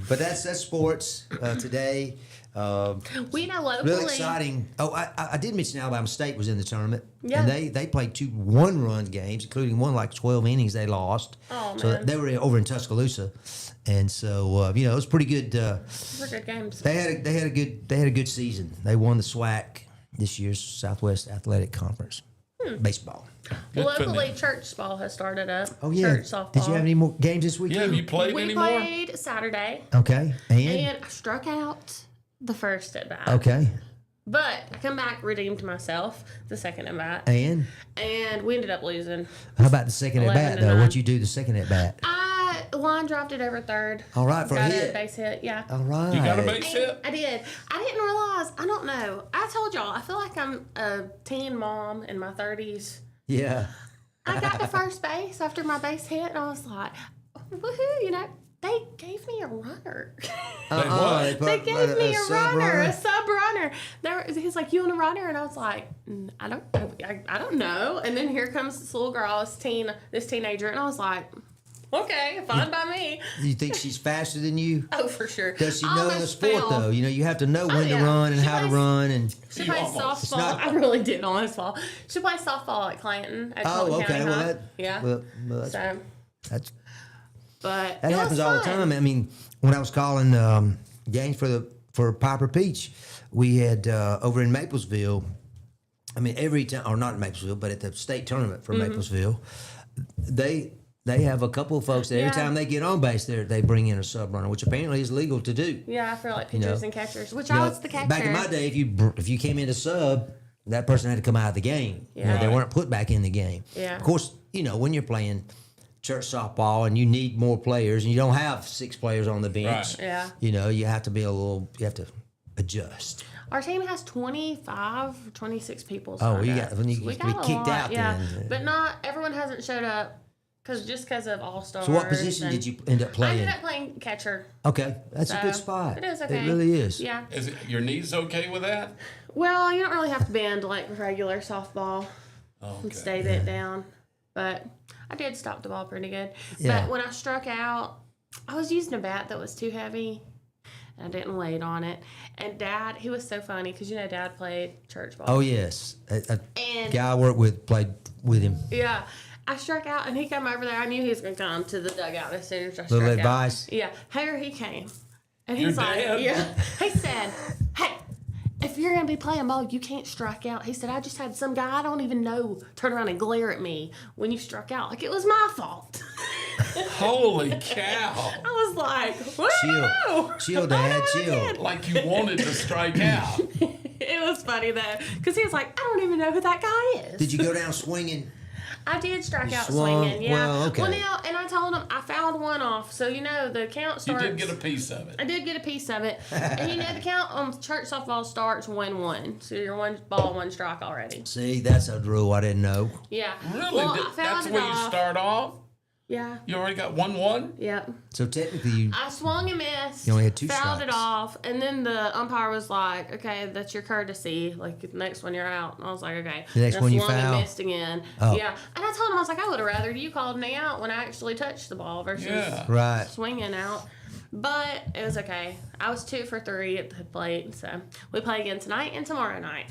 Speaker 1: But that's sports today.
Speaker 2: We know locally.
Speaker 1: Real exciting. Oh, I did mention Alabama State was in the tournament.
Speaker 2: Yeah.
Speaker 1: And they played 2 one-run games, including one like 12 innings they lost.
Speaker 2: Oh,
Speaker 1: So
Speaker 2: man.
Speaker 1: they were over in Tuscaloosa. And so, it was pretty good.
Speaker 2: Those are good games.
Speaker 1: They had a good season. They won the SWAC, this year's Southwest Athletic Conference. Baseball.
Speaker 3: Good for
Speaker 2: Locally,
Speaker 3: them.
Speaker 2: church ball has started up.
Speaker 1: Oh, yeah.
Speaker 2: Church softball.
Speaker 1: Did you have any more games this
Speaker 3: Yeah,
Speaker 1: weekend?
Speaker 3: have you played
Speaker 2: We
Speaker 3: anymore?
Speaker 2: played Saturday,
Speaker 1: Okay. And?
Speaker 2: and I struck out the first at bat.
Speaker 1: Okay.
Speaker 2: But I come back, redeemed myself the second at bat,
Speaker 1: And?
Speaker 2: and we ended up losing.
Speaker 1: How about the second at
Speaker 2: 11
Speaker 1: bat,
Speaker 2: to
Speaker 1: though?
Speaker 2: 9.
Speaker 1: What'd you do the second at bat?
Speaker 2: Line dropped it over third.
Speaker 1: All right, for a
Speaker 2: got
Speaker 1: hit.
Speaker 2: base hit. Yeah.
Speaker 1: All right.
Speaker 3: You got a base
Speaker 2: And
Speaker 3: hit?
Speaker 2: I did. I didn't realize. I don't know. I told y'all. I feel like I'm a teen mom in my 30s.
Speaker 1: Yeah.
Speaker 2: I got to first base after my base hit, and I was like, woohoo, They gave me a runner.
Speaker 3: They
Speaker 2: They gave me a
Speaker 1: sub
Speaker 2: runner, a sub runner. He's like, "You want a runner?" And I was like, "I don't know." And then here comes this little girl, this teenager, and I was like, "Okay, fine by me."
Speaker 1: You think she's faster than you?
Speaker 2: Oh, for sure.
Speaker 1: Does she know the
Speaker 2: Almost
Speaker 1: sport
Speaker 2: fell.
Speaker 1: though? You know, you have to know when to
Speaker 2: yeah.
Speaker 1: run and
Speaker 2: She
Speaker 1: how to
Speaker 2: plays-
Speaker 1: run and.
Speaker 2: She
Speaker 3: You
Speaker 2: plays
Speaker 3: almost.
Speaker 2: softball.
Speaker 1: not-
Speaker 2: I really did almost fall. She plays softball at Clanton. At
Speaker 1: Oh,
Speaker 2: Clanton
Speaker 1: okay.
Speaker 2: County
Speaker 1: Well,
Speaker 2: High.
Speaker 1: that
Speaker 2: Yeah.
Speaker 1: well, that's
Speaker 2: So, but
Speaker 1: that
Speaker 2: it
Speaker 1: happens
Speaker 2: was
Speaker 1: all the
Speaker 2: fun.
Speaker 1: time. I mean, when I was calling games for Piper Peach, we had over in Maplesville. I mean, every time, or not in Maplesville, but at the state tournament for Maplesville, they have a couple of folks that every
Speaker 2: Yeah.
Speaker 1: time they get on base, they bring in a sub runner, which apparently is legal to do.
Speaker 2: Yeah, for like
Speaker 1: You know,
Speaker 2: pitchers and catchers, which
Speaker 1: You
Speaker 2: I
Speaker 1: know,
Speaker 2: was the catcher.
Speaker 1: back in my day, if you came in to sub, that person had to come out of the game. You know,
Speaker 2: Yeah.
Speaker 1: they weren't put back in the game.
Speaker 2: Yeah.
Speaker 1: Of course, you know, when you're playing church softball and you need more players and you don't have 6 players on the bench,
Speaker 3: Right.
Speaker 2: Yeah.
Speaker 1: you know, you have to adjust.
Speaker 2: Our team has 25, 26 people.
Speaker 1: Oh,
Speaker 2: signed
Speaker 1: you
Speaker 2: up.
Speaker 1: got when you
Speaker 2: So we
Speaker 1: be
Speaker 2: got a
Speaker 1: kicked
Speaker 2: lot,
Speaker 1: out
Speaker 2: yeah.
Speaker 1: then.
Speaker 2: But not everyone hasn't showed up because of All Stars.
Speaker 1: So what position did you end up
Speaker 2: I
Speaker 1: playing?
Speaker 2: ended up playing catcher.
Speaker 1: Okay, that's a good
Speaker 2: So,
Speaker 1: spot.
Speaker 2: It is okay.
Speaker 1: It really is.
Speaker 2: Yeah.
Speaker 3: Is it, your knees okay with that?
Speaker 2: Well, you don't really have to bend like regular softball
Speaker 3: Oh,
Speaker 2: and stay bent down. But I did stop the ball pretty good.
Speaker 1: Yeah.
Speaker 2: But when I struck out, I was using a bat that was too heavy. I didn't wait on it. And Dad, he was so funny because, you know, Dad played church ball.
Speaker 1: Oh yes, a
Speaker 2: And
Speaker 1: guy I worked with played with him.
Speaker 2: yeah, I struck out and he came over there. I knew he was going to come to the dugout as soon as I
Speaker 1: Little
Speaker 2: struck
Speaker 1: advice?
Speaker 2: out. Yeah, here he came. And
Speaker 3: Your
Speaker 2: he's like,
Speaker 3: dad?
Speaker 2: yeah. He said, "Hey, if you're going to be playing ball, you can't strike out." He said, "I just had some guy I don't even know turn around and glare at me when you struck out. Like it was my fault."
Speaker 3: Holy cow.
Speaker 2: I was like, "What do you know?"
Speaker 1: Chill,
Speaker 2: I
Speaker 1: Dad,
Speaker 2: know what I
Speaker 1: chill.
Speaker 2: did.
Speaker 3: Like you wanted to strike out.
Speaker 2: It was funny though, because he was like, "I don't even know who that guy is."
Speaker 1: Did you go down swinging?
Speaker 2: I did strike out
Speaker 1: swung?
Speaker 2: swinging, yeah.
Speaker 1: Well, okay.
Speaker 2: Well, now, and I told him I fouled one off, so you know the count
Speaker 3: You
Speaker 2: starts.
Speaker 3: did get a piece of it.
Speaker 2: I did get a piece of it, and you know the count on church softball starts 1-1, so you're 1 ball, 1 strike already.
Speaker 1: See, that's a rule I didn't know.
Speaker 2: Yeah.
Speaker 3: Really?
Speaker 2: Well,
Speaker 3: Th-
Speaker 2: I fouled
Speaker 3: That's
Speaker 2: it
Speaker 3: where you
Speaker 2: off.
Speaker 3: start off?
Speaker 2: Yeah.
Speaker 3: You already got 1-1?
Speaker 2: Yep.
Speaker 1: So technically, you
Speaker 2: I swung and missed.
Speaker 1: You only had 2
Speaker 2: fouled it
Speaker 1: strikes.
Speaker 2: off, and then the umpire was like, "Okay, that's your courtesy. Like the next one you're out." And I was like, "Okay."
Speaker 1: The next
Speaker 2: And I
Speaker 1: one you
Speaker 2: swung and
Speaker 1: foul?
Speaker 2: missed again.
Speaker 1: Oh.
Speaker 2: Yeah. And I told him I was like, "I would have rather you called me out when I actually touched the ball versus
Speaker 3: Yeah.
Speaker 1: right.
Speaker 2: swinging out." But it was okay. I was 2 for 3 at the plate, so we play again tonight and tomorrow night.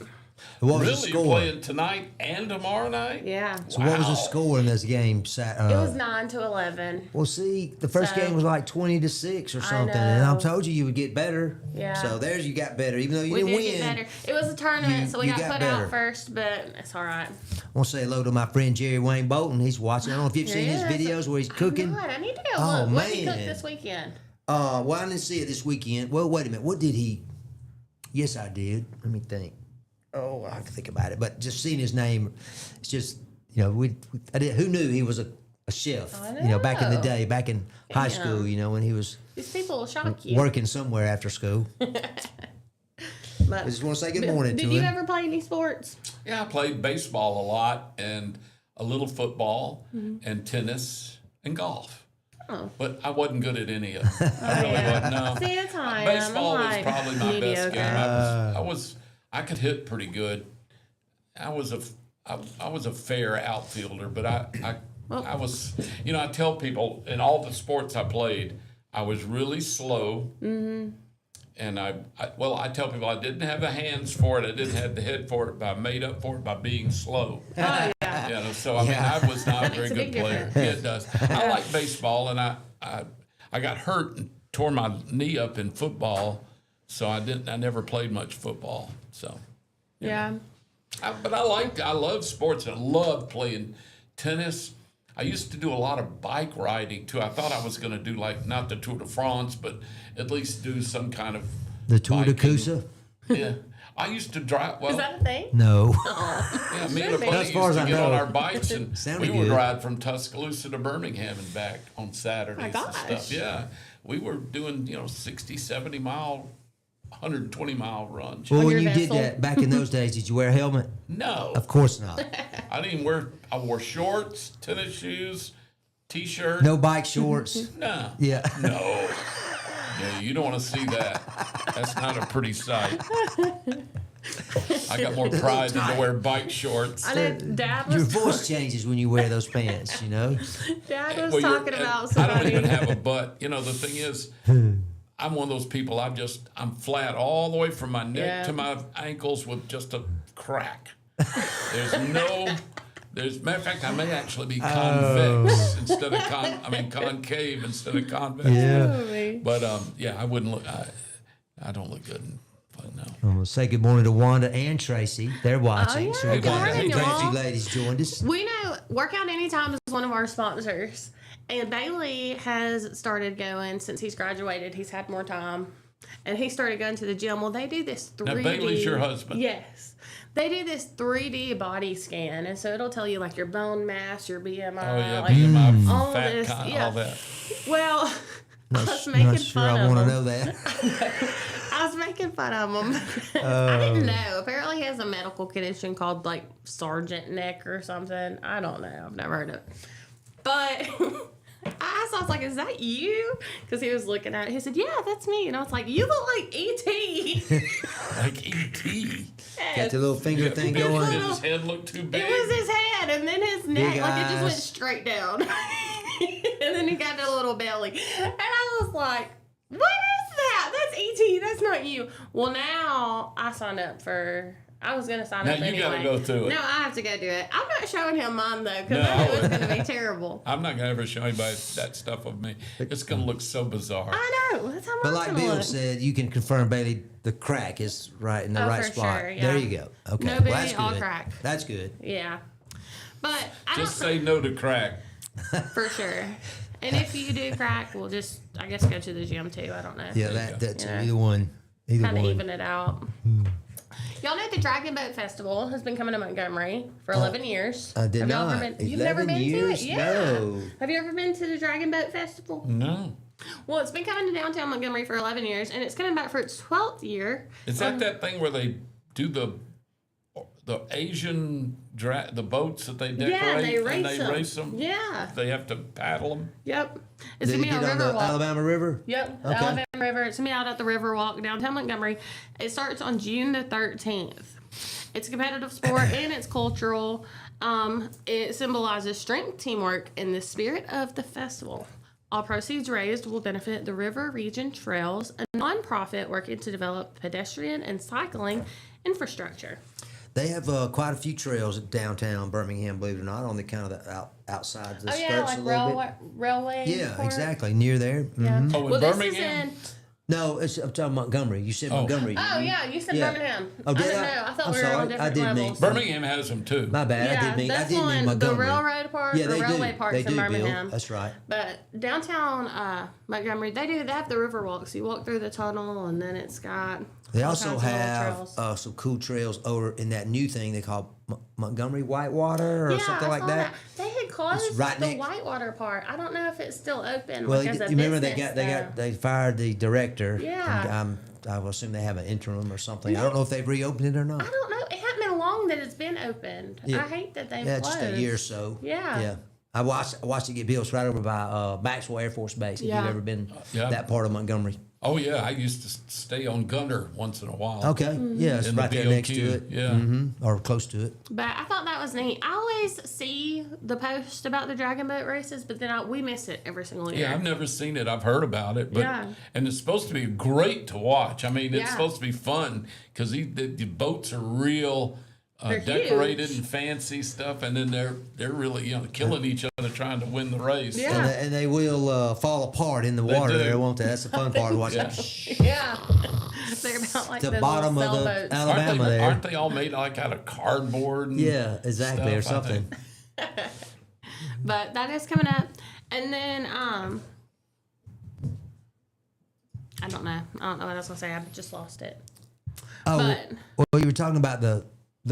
Speaker 1: What was the
Speaker 3: Really? You're
Speaker 1: score?
Speaker 3: playing tonight and tomorrow night?
Speaker 2: Yeah.
Speaker 1: So what was the
Speaker 3: Wow.
Speaker 1: score in this game?
Speaker 2: It was 9-11.
Speaker 1: Well, see, the first
Speaker 2: So-
Speaker 1: game was like 20-6 or
Speaker 2: I
Speaker 1: something, and I
Speaker 2: know.
Speaker 1: told you would get better.
Speaker 2: Yeah.
Speaker 1: So there's you got better, even though you
Speaker 2: We
Speaker 1: didn't
Speaker 2: did
Speaker 1: win.
Speaker 2: get better. It was a tournament, so we
Speaker 1: you
Speaker 2: got
Speaker 1: got
Speaker 2: put
Speaker 1: better.
Speaker 2: out first, but it's all right.
Speaker 1: I want to say hello to my friend Jerry Wayne Bolton. He's watching. I don't know if you've seen his
Speaker 2: Yes.
Speaker 1: videos where he's cooking.
Speaker 2: God, I need to go
Speaker 1: Oh,
Speaker 2: look. What did he cook
Speaker 1: man.
Speaker 2: this weekend?
Speaker 1: Well, I didn't see it this weekend. Well, wait a minute. What did he? Yes, I did. Let me think. Oh, I can think about it. But just seeing his name, it's just I did. Who knew he was a chef?
Speaker 2: I
Speaker 1: You know, back in the
Speaker 2: know.
Speaker 1: day, back in high
Speaker 2: Yeah.
Speaker 1: school. You know, when he was
Speaker 2: These people will shock you.
Speaker 1: working somewhere after school.
Speaker 2: But
Speaker 1: I just want to say good morning to
Speaker 2: did you
Speaker 1: him.
Speaker 2: ever play any sports?
Speaker 3: Yeah, I played baseball a lot and a little football
Speaker 2: Mm-hmm.
Speaker 3: and tennis and golf.
Speaker 2: Oh.
Speaker 3: But I wasn't good at any of them. I really
Speaker 2: yeah.
Speaker 3: wasn't. No.
Speaker 2: See, it's time.
Speaker 3: Baseball
Speaker 2: I'm
Speaker 3: was
Speaker 2: like
Speaker 3: probably my best
Speaker 2: mediocre.
Speaker 3: game. I could hit pretty good. I was a fair outfielder, but I was, I tell people in all the sports I played, I was really slow. Mm-hmm. And I tell people I didn't have the hands for it. I didn't have the head for it, but I made up for it by being slow.
Speaker 2: Oh, yeah.
Speaker 3: So I mean, I was not a very
Speaker 2: makes a
Speaker 3: good
Speaker 2: big
Speaker 3: player.
Speaker 2: difference.
Speaker 3: Yeah, it does. I like baseball, and I got hurt and tore my knee up in football, so I never played much football. So,
Speaker 2: Yeah.
Speaker 3: but I love sports. I love playing tennis. I used to do a lot of bike riding too. I thought I was going to do not the Tour de France, but at least do some kind of
Speaker 1: The Tour de
Speaker 3: biking.
Speaker 1: Coosa?
Speaker 3: Yeah, I used to drive. Well,
Speaker 2: Is that a thing?
Speaker 1: No.
Speaker 3: yeah, me and a
Speaker 2: Should be.
Speaker 3: buddy
Speaker 1: As
Speaker 3: used
Speaker 1: far as
Speaker 3: to
Speaker 1: I
Speaker 3: get
Speaker 1: know.
Speaker 3: on our bikes and
Speaker 1: Sounded
Speaker 3: we would
Speaker 1: good.
Speaker 3: ride from Tuscaloosa to Birmingham and back on Saturdays and
Speaker 2: gosh.
Speaker 3: stuff. Yeah, we were doing 60, 70 mile, 120 mile runs.
Speaker 1: Well, when
Speaker 2: your
Speaker 1: you did
Speaker 2: vessel?
Speaker 1: that back in those days, did you wear a helmet?
Speaker 3: No,
Speaker 1: Of course not.
Speaker 3: I didn't wear. I wore shorts, tennis shoes, T-shirt.
Speaker 1: No bike shorts.
Speaker 3: No.
Speaker 1: Yeah.
Speaker 3: No. Yeah, you don't want to see that. That's not a pretty sight. I got more pride than to wear bike shorts.
Speaker 2: I know Dad
Speaker 1: Your
Speaker 2: was
Speaker 1: voice changes when you wear those pants, you know?
Speaker 2: Dad was
Speaker 3: Well,
Speaker 2: talking about
Speaker 3: I don't
Speaker 2: somebody.
Speaker 3: even have a butt. You know, the thing is, I'm one of those people. I'm flat all the way from my neck to my ankles with just a crack. There's matter of fact, I may actually be convex instead of concave instead of convex.
Speaker 1: Yeah.
Speaker 3: But I wouldn't look. I don't look good. But no.
Speaker 1: I'm gonna say good morning to Wanda and Tracy. They're watching.
Speaker 2: yeah.
Speaker 1: So we
Speaker 2: Good
Speaker 1: got
Speaker 2: morning,
Speaker 1: glad
Speaker 2: y'all.
Speaker 1: you ladies joined us.
Speaker 2: We know Workout Anytime is one of our sponsors. And Bailey has started going since he's graduated. He's had more time. And he started going to the gym. Well, they do this 3D.
Speaker 3: Now, Bailey's your husband.
Speaker 2: Yes. They do this 3D body scan. And so it'll tell you like your bone mass, your BMI.
Speaker 3: Oh yeah,
Speaker 2: like,
Speaker 3: BMI,
Speaker 2: all
Speaker 3: fat
Speaker 2: this,
Speaker 3: all that.
Speaker 2: Well, I was
Speaker 1: Not
Speaker 2: making
Speaker 1: sure
Speaker 2: fun
Speaker 1: I
Speaker 2: of
Speaker 1: want to
Speaker 2: him.
Speaker 1: know that.
Speaker 2: I was making fun of him. I didn't know. Apparently, he has a medical condition called like sergeant neck or something. I don't know. I've never heard of it. But I was like, "Is that you?" Because he was looking at it. He said, "Yeah, that's me." And I was like, "You look like E.T."
Speaker 3: Like E.T.
Speaker 1: Got the little finger thing
Speaker 3: Did
Speaker 1: going.
Speaker 3: his head look too big?
Speaker 2: It was his head, and then his neck,
Speaker 1: Big
Speaker 2: like it just went
Speaker 1: eyes.
Speaker 2: straight down. And then he got a little belly, and I was like, "What is that? That's E.T. That's not you." Well, now I signed up for. I was gonna sign
Speaker 3: Now
Speaker 2: up
Speaker 3: you
Speaker 2: anyway.
Speaker 3: gotta go through it.
Speaker 2: No, I have to go do it. I'm not showing him mine though, because
Speaker 3: No,
Speaker 2: I
Speaker 3: I
Speaker 2: know it's
Speaker 3: wouldn't.
Speaker 2: gonna be terrible.
Speaker 3: I'm not gonna ever show anybody that stuff of me. It's gonna look so bizarre.
Speaker 2: I know. That's how
Speaker 1: But
Speaker 2: mine's
Speaker 1: like
Speaker 2: gonna
Speaker 1: Bill
Speaker 2: look.
Speaker 1: said, you can confirm Bailey the crack is right in the
Speaker 2: Oh,
Speaker 1: right
Speaker 2: for
Speaker 1: spot.
Speaker 2: sure, yeah.
Speaker 1: There you go. Okay.
Speaker 2: No
Speaker 1: well,
Speaker 2: biggie,
Speaker 1: that's
Speaker 2: all
Speaker 1: good.
Speaker 2: crack.
Speaker 1: That's good.
Speaker 2: Yeah, but I
Speaker 3: Just
Speaker 2: don't
Speaker 3: say no to crack.
Speaker 2: for sure. And if you do crack, we'll just I guess go to the gym too. I don't know.
Speaker 1: Yeah, that's either one. Either
Speaker 2: Kind of
Speaker 1: one.
Speaker 2: even it out. Y'all know the Dragon Boat Festival has been coming to Montgomery for 11 years.
Speaker 1: I did
Speaker 2: Have y'all
Speaker 1: not.
Speaker 2: ever been? You've never
Speaker 1: 11
Speaker 2: been
Speaker 1: years?
Speaker 2: to it? Yeah.
Speaker 1: No.
Speaker 2: Have you ever been to the Dragon Boat Festival?
Speaker 3: No.
Speaker 2: Well, it's been coming to downtown Montgomery for 11 years, and it's coming back for its 12th year.
Speaker 3: Is that thing where they do the Asian the boats that they decorate
Speaker 2: Yeah, they
Speaker 3: and
Speaker 2: race
Speaker 3: they
Speaker 2: them.
Speaker 3: race them?
Speaker 2: Yeah.
Speaker 3: They have to paddle them.
Speaker 2: Yep. It's
Speaker 1: Did
Speaker 2: going
Speaker 1: you
Speaker 2: to be
Speaker 1: get
Speaker 2: a
Speaker 1: on
Speaker 2: river
Speaker 1: the
Speaker 2: walk.
Speaker 1: Alabama River?
Speaker 2: Yep, the
Speaker 1: Okay.
Speaker 2: Alabama River. It's going to be out at the Riverwalk downtown Montgomery. It starts on June the 13th. It's a competitive sport and it's cultural. It symbolizes strength, teamwork, and the spirit of the festival. All proceeds raised will benefit the River Region Trails, a nonprofit working to develop pedestrian and cycling infrastructure.
Speaker 1: They have quite a few trails at downtown Birmingham, believe it or not, on the kind of the outside of the
Speaker 2: Oh
Speaker 1: skirts
Speaker 2: yeah, like
Speaker 1: a little bit.
Speaker 2: railway.
Speaker 1: Yeah,
Speaker 2: port.
Speaker 1: exactly. Near there.
Speaker 2: Yeah.
Speaker 1: Mhm.
Speaker 3: Oh, in
Speaker 2: well,
Speaker 3: Birmingham?
Speaker 2: This is in.
Speaker 1: No, I'm talking Montgomery. You said Montgomery.
Speaker 2: Oh yeah, you said
Speaker 1: Yeah.
Speaker 2: Birmingham.
Speaker 1: Oh,
Speaker 2: I
Speaker 1: did
Speaker 2: didn't
Speaker 1: I?
Speaker 2: know. I thought
Speaker 1: I'm
Speaker 2: we were
Speaker 1: sorry.
Speaker 2: on
Speaker 1: I
Speaker 2: different
Speaker 1: did mean-
Speaker 2: levels.
Speaker 3: Birmingham has them too.
Speaker 1: My bad.
Speaker 2: Yeah,
Speaker 1: I did mean
Speaker 2: that's
Speaker 1: Montgomery.
Speaker 2: the railroad part,
Speaker 1: Yeah,
Speaker 2: the
Speaker 1: they
Speaker 2: railway
Speaker 1: do.
Speaker 2: parts
Speaker 1: They
Speaker 2: in
Speaker 1: do, Bill.
Speaker 2: Birmingham.
Speaker 1: That's right.
Speaker 2: But downtown Montgomery, they have the river walks. You walk through the tunnel, and then it's got.
Speaker 1: They
Speaker 2: all
Speaker 1: also
Speaker 2: kinds of little
Speaker 1: have
Speaker 2: trails.
Speaker 1: some cool trails over in that new thing they call Montgomery Whitewater or
Speaker 2: Yeah,
Speaker 1: something
Speaker 2: I
Speaker 1: like
Speaker 2: saw
Speaker 1: that.
Speaker 2: They had closed
Speaker 1: right
Speaker 2: the
Speaker 1: next-
Speaker 2: Whitewater part. I don't know if it's still open.
Speaker 1: Well,
Speaker 2: like,
Speaker 1: you
Speaker 2: as a
Speaker 1: remember
Speaker 2: business,
Speaker 1: they fired the director.
Speaker 2: Yeah.
Speaker 1: And, I will assume they have an interim or something. I don't know if they've reopened it or not.
Speaker 2: I don't know. It hasn't been long that it's been opened.
Speaker 1: Yeah.
Speaker 2: I hate that they've
Speaker 1: Yeah,
Speaker 2: closed.
Speaker 1: just a year or so.
Speaker 2: Yeah.
Speaker 1: Yeah. I watched it get built. It's right over by Maxwell Air Force Base. If
Speaker 2: Yeah.
Speaker 1: you've ever been
Speaker 3: Yeah.
Speaker 1: that part of Montgomery.
Speaker 3: Oh yeah, I used to stay on Gunner once in a while.
Speaker 1: Okay.
Speaker 2: Mm-hmm.
Speaker 1: Yeah, it's
Speaker 3: In the
Speaker 1: right there
Speaker 3: BOQ,
Speaker 1: next to it.
Speaker 3: yeah.
Speaker 1: Or close to it.
Speaker 2: But I thought that was neat. I always see the post about the dragon boat races, but then we miss it every single year.
Speaker 3: Yeah, I've never seen it. I've heard about it, but
Speaker 2: Yeah.
Speaker 3: and it's supposed to be great to watch. I mean, it's
Speaker 2: Yeah.
Speaker 3: supposed to be fun because the boats are real
Speaker 2: They're
Speaker 3: decorated
Speaker 2: huge.
Speaker 3: and fancy stuff, and then they're really killing each other trying to win the race.
Speaker 2: Yeah.
Speaker 1: And they will fall apart in the water
Speaker 3: do.
Speaker 1: there, won't they? That's the fun part of watching.
Speaker 3: Yeah.
Speaker 2: Yeah. They're about like
Speaker 1: The
Speaker 2: those
Speaker 1: bottom
Speaker 2: little
Speaker 1: of the
Speaker 2: sailboats.
Speaker 1: Alabama there.
Speaker 3: Aren't they all made like out of cardboard? And
Speaker 1: Yeah, exactly, or
Speaker 3: stuff, I
Speaker 1: something.
Speaker 3: think?
Speaker 2: But that is coming up. And then I don't know what I was gonna say. I just lost it.
Speaker 1: Oh,
Speaker 2: But-
Speaker 1: well, you were talking about the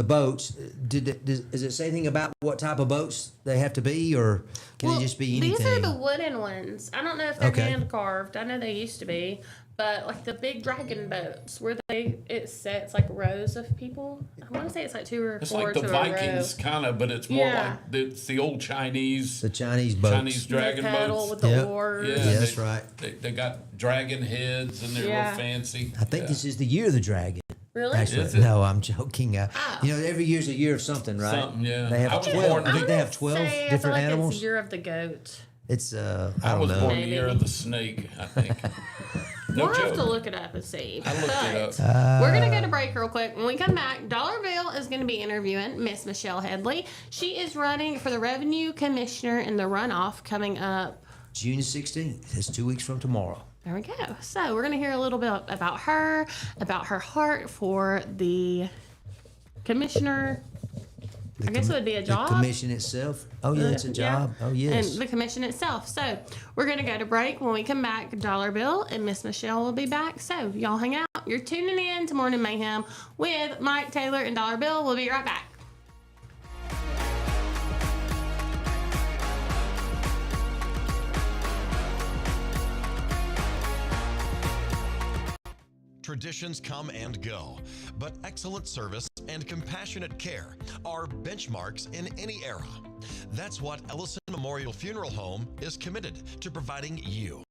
Speaker 1: boats. Does it say anything about what type of boats they have to be, or can it just be anything?
Speaker 2: These are the wooden ones. I don't know if they're
Speaker 1: Okay.
Speaker 2: hand carved. I know they used to be, But like the big dragon boats where it sets like rows of people. I want to say it's like 2 or
Speaker 3: It's
Speaker 2: 4
Speaker 3: like the
Speaker 2: to
Speaker 3: Vikings
Speaker 2: a row.
Speaker 3: kind of, but it's more
Speaker 2: Yeah.
Speaker 3: like it's the old Chinese
Speaker 1: The Chinese boats.
Speaker 3: Chinese dragon
Speaker 2: They paddle
Speaker 3: boats.
Speaker 2: with the
Speaker 1: Yep.
Speaker 2: oars.
Speaker 3: Yeah,
Speaker 1: Yeah, that's
Speaker 3: they-
Speaker 1: right.
Speaker 3: They got dragon heads and they're
Speaker 2: Yeah.
Speaker 3: real fancy.
Speaker 1: I think this is the year of the dragon.
Speaker 2: Really?
Speaker 1: Actually,
Speaker 3: Is it?
Speaker 1: no, I'm joking.
Speaker 2: Oh.
Speaker 1: You know, every year's a year of something, right?
Speaker 3: Something, yeah.
Speaker 1: They have
Speaker 3: I was
Speaker 1: 12.
Speaker 3: born-
Speaker 1: I think they have
Speaker 2: I'd
Speaker 1: 12
Speaker 2: say I feel
Speaker 1: different
Speaker 2: like
Speaker 1: animals.
Speaker 2: It's year of the goat.
Speaker 1: It's I
Speaker 3: I
Speaker 1: don't
Speaker 3: was
Speaker 1: know.
Speaker 3: born the
Speaker 2: Maybe.
Speaker 3: year of the snake, I think. No
Speaker 2: We'll have
Speaker 3: joke.
Speaker 2: to look it up and see.
Speaker 3: I looked it
Speaker 2: But
Speaker 3: up.
Speaker 2: we're going to go to break real quick. When we come back, Dollarville is going to be interviewing Miss Michelle Headley. She is running for the Revenue Commissioner in the runoff coming up.
Speaker 1: June 16th. It's 2 weeks from tomorrow.
Speaker 2: There we go. So we're going to hear a little bit about her heart for the commissioner. I guess it would be a job.
Speaker 1: The commission itself. Oh, yeah, it's a job.
Speaker 2: Yeah.
Speaker 1: Oh, yes.
Speaker 2: And the commission itself. So we're going to go to break. When we come back, Dollar Bill and Miss Michelle will be back. So y'all hang out. You're tuning in to Morning Mayhem with Mike Taylor and Dollar Bill. We'll be right back.
Speaker 4: Traditions come and go, but excellent service and compassionate care are benchmarks in any era. That's what Ellison Memorial Funeral Home is committed to providing you.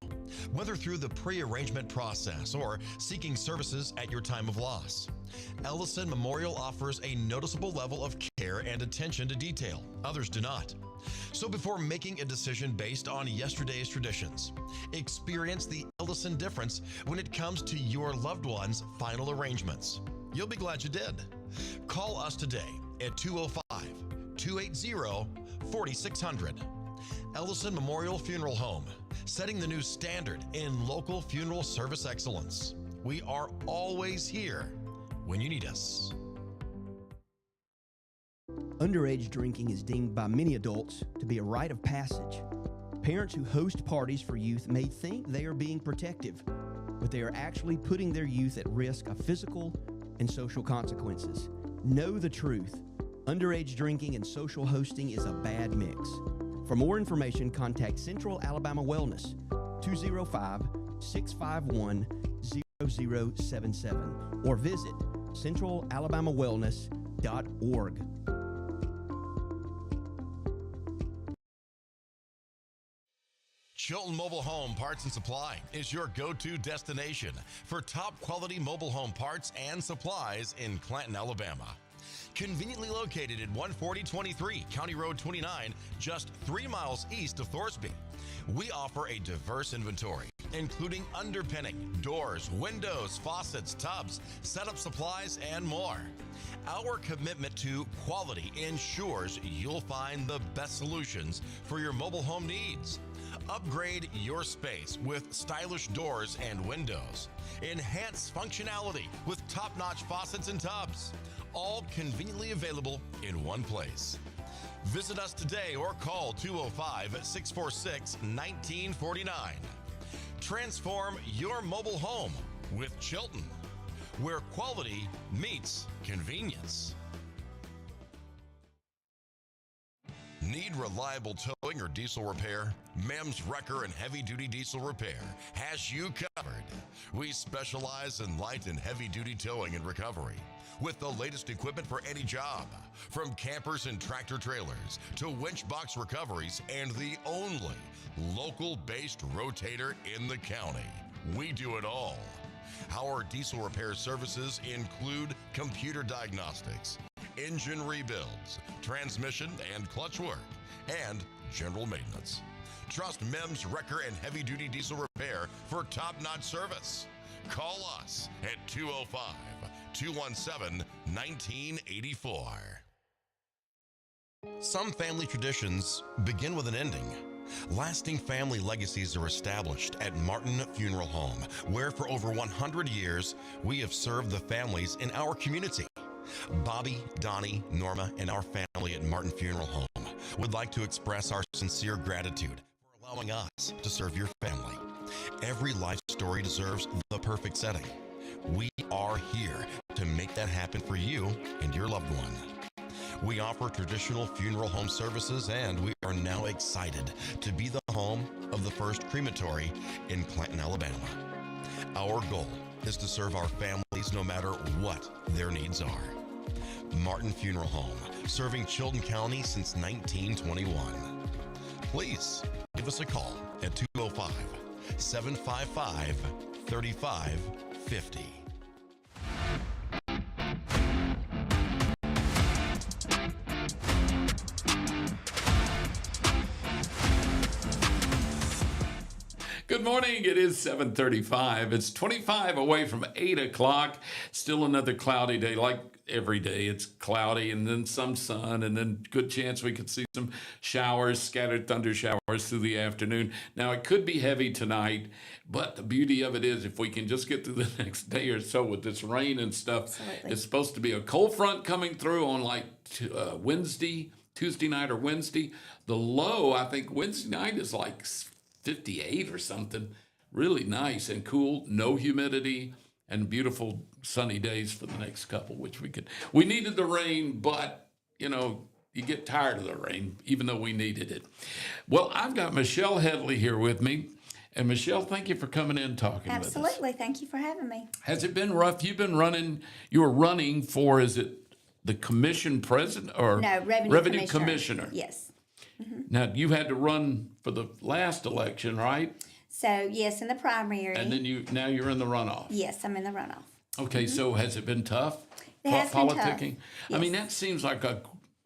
Speaker 4: Whether through the pre-arrangement process or seeking services at your time of loss, Ellison Memorial offers a noticeable level of care and attention to detail others do not. So before making a decision based on yesterday's traditions, experience the Ellison difference when it comes to your loved one's final arrangements. You'll be glad you did. Call us today at 205-280-4600. Ellison Memorial Funeral Home, setting the new standard in local funeral service excellence. We are always here when you need us.
Speaker 5: Underage drinking is deemed by many adults to be a rite of passage. Parents who host parties for youth may think they are being protective, but they are actually putting their youth at risk of physical and social consequences. Know the truth. Underage drinking and social hosting is a bad mix. For more information, contact Central Alabama Wellness, 205-651-0077, or visit centralalabamawellness.org.
Speaker 4: Chilton Mobile Home Parts and Supply is your go-to destination for top quality mobile home parts and supplies in Clanton, Alabama. Conveniently located at 14023 County Road 29, just 3 miles east of Thorsby. We offer a diverse inventory, including underpinning, doors, windows, faucets, tubs, setup supplies, and more. Our commitment to quality ensures you'll find the best solutions for your mobile home needs. Upgrade your space with stylish doors and windows. Enhance functionality with top-notch faucets and tubs. All conveniently available in one place. Visit us today or call 205-646-1949. Transform your mobile home with Chilton, where quality meets convenience. Need reliable towing or diesel repair? Mem's Wrecker and Heavy Duty Diesel Repair has you covered. We specialize in light and heavy duty towing and recovery with the latest equipment for any job, from campers and tractor trailers to winch box recoveries, and the only local-based rotator in the county. We do it all. Our diesel repair services include computer diagnostics, engine rebuilds, transmission and clutch work, and general maintenance. Trust Mem's Wrecker and Heavy Duty Diesel Repair for top-notch service. Call us at 205-217-1984. Some family traditions begin with an ending. Lasting family legacies are established at Martin Funeral Home, where for over 100 years, we have served the families in our community. Bobby, Donnie, Norma, and our family at Martin Funeral Home would like to express our sincere gratitude for allowing us to serve your family. Every life story deserves the perfect setting. We are here to make that happen for you and your loved one. We offer traditional funeral home services, and we are now excited to be the home of the first crematory in Clanton, Alabama. Our goal is to serve our families no matter what their needs are. Martin Funeral Home, serving Chilton County since 1921. Please give us a call at 205-755-3550.
Speaker 3: Good morning. It is 7:35. It's 25 away from 8 o'clock. Still another cloudy day. Like every day, it's cloudy and then some sun and then good chance we could see some showers, scattered thunder showers through the afternoon. Now, it could be heavy tonight, but the beauty of it is if we can just get through the next day or so with this rain and stuff,
Speaker 6: Absolutely.
Speaker 3: It's supposed to be a cold front coming through on like Tuesday night or Wednesday. The low, I think Wednesday night is like 58 or something. Really nice and cool, no humidity, and beautiful sunny days for the next couple, which we needed the rain, but you get tired of the rain, even though we needed it. Well, I've got Michelle Headley here with me. And Michelle, thank you for coming in and talking with us.
Speaker 6: Absolutely. Thank you for having me.
Speaker 3: Has it been rough? You were running for, is it the commission president or
Speaker 6: No, Revenue
Speaker 3: Commissioner?
Speaker 6: Yes.
Speaker 3: Now, you had to run for the last election, right?
Speaker 6: So, yes, in the primary.
Speaker 3: And then now you're in the runoff.
Speaker 6: Yes, I'm in the runoff.
Speaker 3: Okay, so has it been tough?
Speaker 6: It has been tough.
Speaker 3: Politicking? I mean,
Speaker 6: Yes.
Speaker 3: that seems like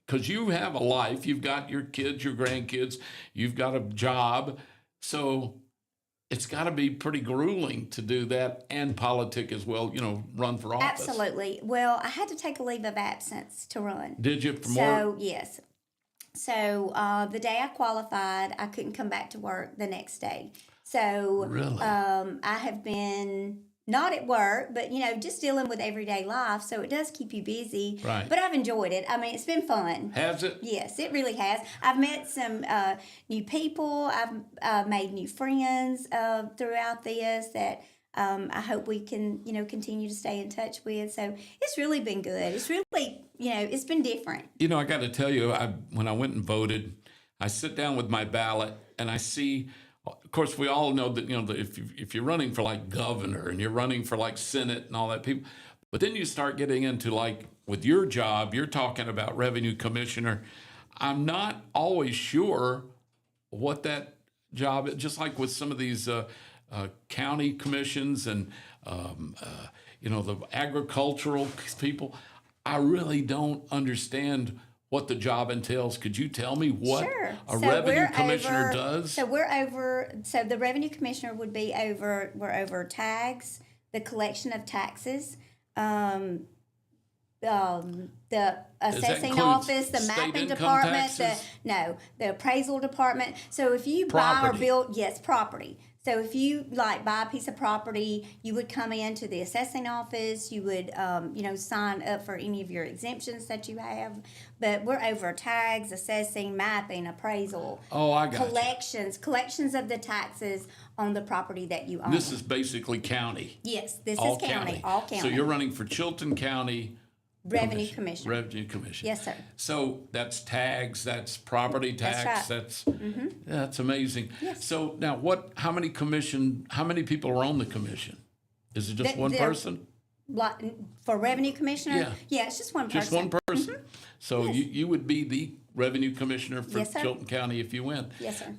Speaker 3: because you have a life, you've got your kids, your grandkids, you've got a job, so it's got to be pretty grueling to do that and politic as well, run for office.
Speaker 6: Absolutely. Well, I had to take a leave of absence to run.
Speaker 3: Did you?
Speaker 6: So, yes. So, the day I qualified, I couldn't come back to work the next day. So,
Speaker 3: Really?
Speaker 6: I have been not at work, but, just dealing with everyday life. So, it does keep you busy.
Speaker 3: Right.
Speaker 6: But I've enjoyed it. I mean, it's been fun.
Speaker 3: Has it?
Speaker 6: Yes, it really has. I've met some new people. I've made new friends throughout this that I hope we can, continue to stay in touch with. So it's really been good. It's really, it's been different.
Speaker 3: I got to tell you, when I went and voted, I sit down with my ballot and I see. Of course, we all know that that if you're running for like governor and you're running for like Senate and all that people, but then you start getting into like with your job, you're talking about revenue commissioner. I'm not always sure what that job is. Just like with some of these county commissions and the agricultural people, I really don't understand what the job entails. Could you tell me what
Speaker 6: Sure.
Speaker 3: a revenue commissioner does?
Speaker 6: So the revenue commissioner would be we're over tags, the collection of taxes, the assessing
Speaker 3: include
Speaker 6: office, the
Speaker 3: state
Speaker 6: mapping
Speaker 3: income
Speaker 6: department,
Speaker 3: taxes?
Speaker 6: the appraisal department. So if you buy or
Speaker 3: Property.
Speaker 6: build, yes, property. So if you buy a piece of property, you would come into the assessing office. You would sign up for any of your exemptions that you have. But we're over tags, assessing, mapping, appraisal.
Speaker 3: Oh, I got you.
Speaker 6: Collections of the taxes on the property that you own.
Speaker 3: This is basically county.
Speaker 6: Yes, this
Speaker 3: All
Speaker 6: is county. All county.
Speaker 3: So you're running for Chilton County
Speaker 6: Revenue Commissioner.
Speaker 3: Revenue Commission.
Speaker 6: Yes, sir.
Speaker 3: So that's tags, that's property tax,
Speaker 6: That's right.
Speaker 3: That's amazing.
Speaker 6: Yes.
Speaker 3: So now how many people are on the commission? Is it just one
Speaker 6: The-
Speaker 3: person?
Speaker 6: For revenue commissioner?
Speaker 3: Yeah.
Speaker 6: It's just one person.
Speaker 3: Just one person? So
Speaker 6: Yes.
Speaker 3: you would be the revenue commissioner for
Speaker 6: Yes, sir.
Speaker 3: Chilton County if you win.
Speaker 6: Yes, sir.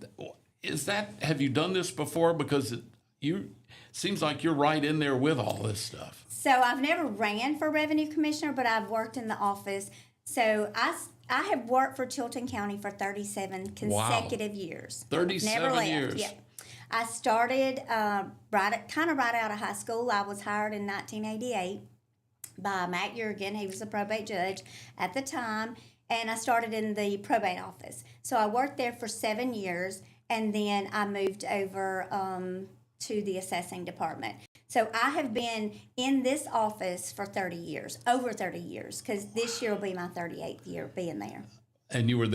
Speaker 3: Have you done this before? Because you seems like you're right in there with all this stuff.
Speaker 6: So I've never ran for revenue commissioner, but I've worked in the office. So I have worked for Chilton County for 37 consecutive years.
Speaker 3: 37
Speaker 6: Never left.
Speaker 3: years.
Speaker 6: Yeah. I started right out of high school. I was hired in 1988 by Matt Yergin. He was a probate judge at the time, and I started in the probate office. So I worked there for 7 years, and then I moved over to the assessing department. So I have been in this office for 30 years, over 30 years, because this year will be my 38th year being there.
Speaker 3: And you went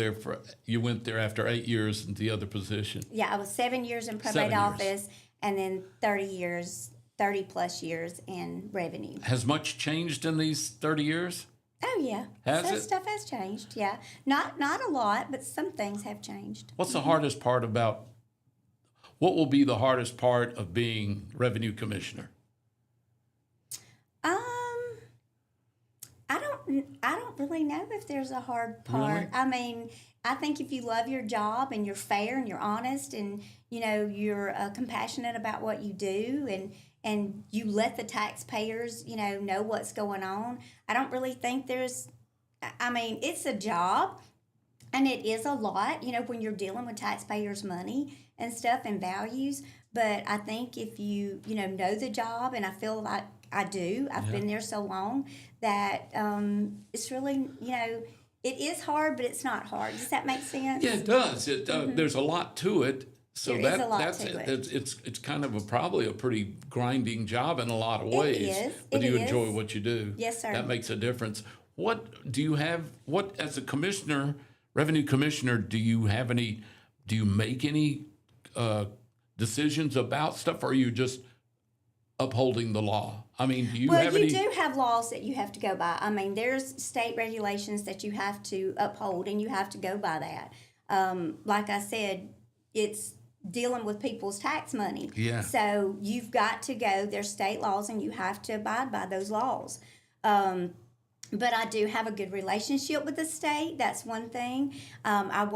Speaker 3: there after 8 years in the other position.
Speaker 6: Yeah, I was 7 years in
Speaker 3: 7
Speaker 6: probate
Speaker 3: years.
Speaker 6: office, and then 30 plus years in revenue.
Speaker 3: Has much changed in these 30 years?
Speaker 6: Oh yeah,
Speaker 3: Has
Speaker 6: some
Speaker 3: it?
Speaker 6: stuff has changed. Yeah, not a lot, but some things have changed.
Speaker 3: What's the hardest part about What will be the hardest part of being revenue commissioner?
Speaker 6: I don't really know if there's a hard part.
Speaker 3: Really?
Speaker 6: I mean, I think if you love your job and you're fair and you're honest and you're compassionate about what you do and you let the taxpayers know what's going on, I don't really think there's. I mean, it's a job, and it is a lot. When you're dealing with taxpayers' money and stuff and values. But I think if you know the job, and I feel like I do. I've been there so long that it's really, it is hard, but it's not hard. Does that make sense?
Speaker 3: Yeah, it does. There's a lot to it. So
Speaker 6: There is a lot to it.
Speaker 3: It's kind of probably a pretty grinding job in a lot of ways.
Speaker 6: It is.
Speaker 3: But
Speaker 6: It
Speaker 3: you
Speaker 6: is.
Speaker 3: enjoy what you do.
Speaker 6: Yes, sir.
Speaker 3: That makes a difference. What do you have? What as a commissioner, revenue commissioner, do you make any decisions about stuff, or are you just upholding the law? I mean, do you have any?
Speaker 6: Well, you do have laws that you have to go by. I mean, there's state regulations that you have to uphold, and you have to go by that. Like I said, it's dealing with people's tax money.
Speaker 3: Yeah.
Speaker 6: So you've got to go. There's state laws, and you have to abide by those laws. But I do have a good relationship with the state. That's one thing. I've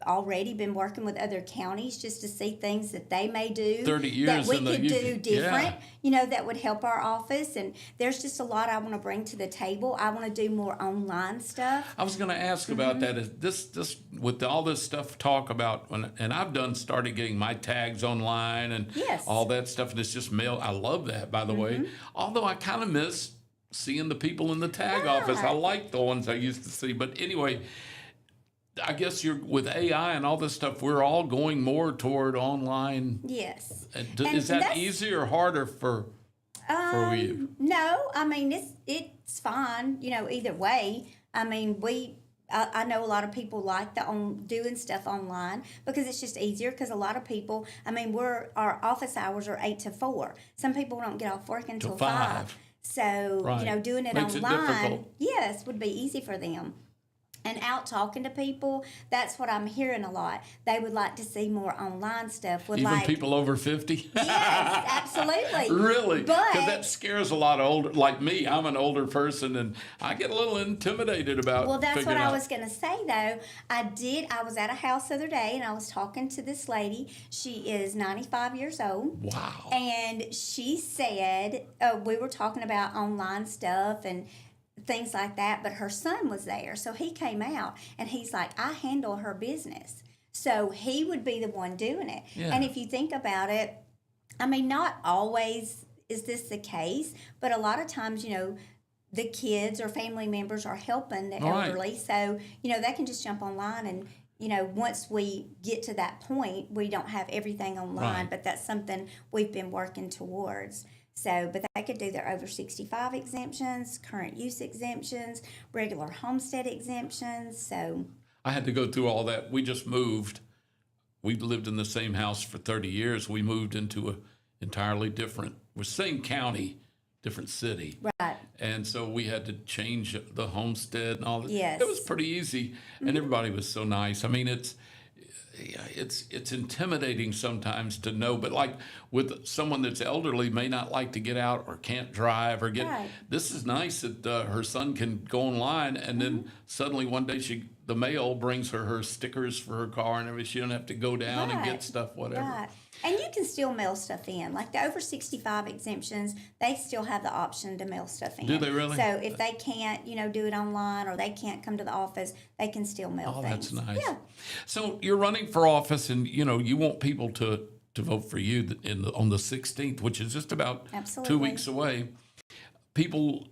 Speaker 6: already been working with other counties just to see things that they may do
Speaker 3: 30 years
Speaker 6: that we
Speaker 3: in
Speaker 6: could do different,
Speaker 3: yeah.
Speaker 6: That would help our office. And there's just a lot I want to bring to the table. I want to do more online stuff.
Speaker 3: I was going to ask about that. Is this with all this stuff talk about, and I've started getting my tags online and
Speaker 6: Yes.
Speaker 3: all that stuff, and it's just mail. I love that, by the way. Although I kind of miss seeing the people in the tag office. I like the ones I used to see. But anyway, I guess with AI and all this stuff, we're all going more toward online.
Speaker 6: Yes.
Speaker 3: Is that easier or harder for you?
Speaker 6: No, I mean it's fine. Either way. I mean I know a lot of people like doing stuff online because it's just easier. Because a lot of people, I mean, our office hours are 8 to 4. Some people don't get off work until 5. So
Speaker 3: Right.
Speaker 6: Doing it
Speaker 3: Makes it
Speaker 6: online,
Speaker 3: difficult.
Speaker 6: yes, would be easy for them. And out talking to people, that's what I'm hearing a lot. They would like to see more online stuff.
Speaker 3: Even people over 50?
Speaker 6: Yes, absolutely.
Speaker 3: Really?
Speaker 6: But
Speaker 3: Because that scares a lot of older, like me. I'm an older person, and I get a little intimidated about.
Speaker 6: Well, that's what
Speaker 3: figuring
Speaker 6: I
Speaker 3: out-
Speaker 6: was going to say, though. I was at a house the other day, and I was talking to this lady. She is 95 years old.
Speaker 3: Wow.
Speaker 6: And she said, we were talking about online stuff and things like that, but her son was there. So he came out, and he's like, I handle her business. So he would be the one doing it.
Speaker 3: Yeah.
Speaker 6: And if you think about it, I mean, not always is this the case, but a lot of times, the kids or family members are helping the
Speaker 3: Right.
Speaker 6: elderly. So, they can just jump online and, once we get to that point, we don't have everything online,
Speaker 3: Right.
Speaker 6: but that's something we've been working towards. So, but they could do their over 65 exemptions, current use exemptions, regular homestead exemptions. So,
Speaker 3: I had to go through all that. We just moved. We've lived in the same house for 30 years. We moved into a entirely different, we're same county, different city.
Speaker 6: right.
Speaker 3: And so we had to change the homestead and all that.
Speaker 6: Yes.
Speaker 3: It was pretty easy, and everybody was so nice. I mean, it's intimidating sometimes to know, but like with someone that's elderly, may not like to get out or can't drive or get.
Speaker 6: Right.
Speaker 3: This is nice that her son can go online, and then suddenly one day the mail brings her stickers for her car and everything. She don't have to go down and
Speaker 6: Right.
Speaker 3: get stuff, whatever.
Speaker 6: Right. And you can still mail stuff in. Like the over 65 exemptions, they still have the option to mail stuff in.
Speaker 3: Do they really?
Speaker 6: So if they can't, do it online or they can't come to the office, they can still mail
Speaker 3: Oh,
Speaker 6: things.
Speaker 3: that's nice.
Speaker 6: Yeah.
Speaker 3: So you're running for office, and you want people to vote for you on the 16th, which is just about 2
Speaker 6: Absolutely.
Speaker 3: weeks away. People,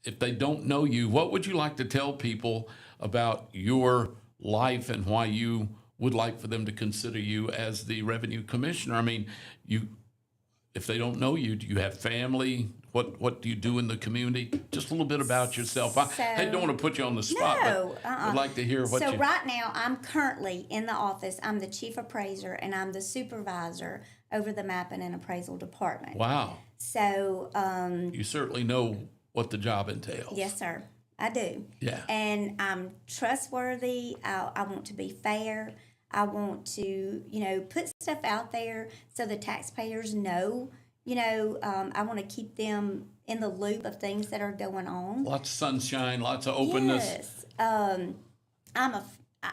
Speaker 3: if they don't know you, what would you like to tell people about your life and why you would like for them to consider you as the revenue commissioner? I mean, if they don't know you, do you have family? What do you do in the community? Just a little bit about yourself. I don't want to put you on the spot,
Speaker 6: No,
Speaker 3: but I'd like to hear what
Speaker 6: So
Speaker 3: you...
Speaker 6: right now, I'm currently in the office. I'm the chief appraiser and I'm the supervisor over the mapping and appraisal department.
Speaker 3: Wow.
Speaker 6: So,
Speaker 3: You certainly know what the job entails.
Speaker 6: yes, sir, I do.
Speaker 3: Yeah.
Speaker 6: And I'm trustworthy. I want to be fair. I want to, put stuff out there so the taxpayers know. I want to keep them in the loop of things that are going on.
Speaker 3: Lots of sunshine, lots of openness.
Speaker 6: Yes.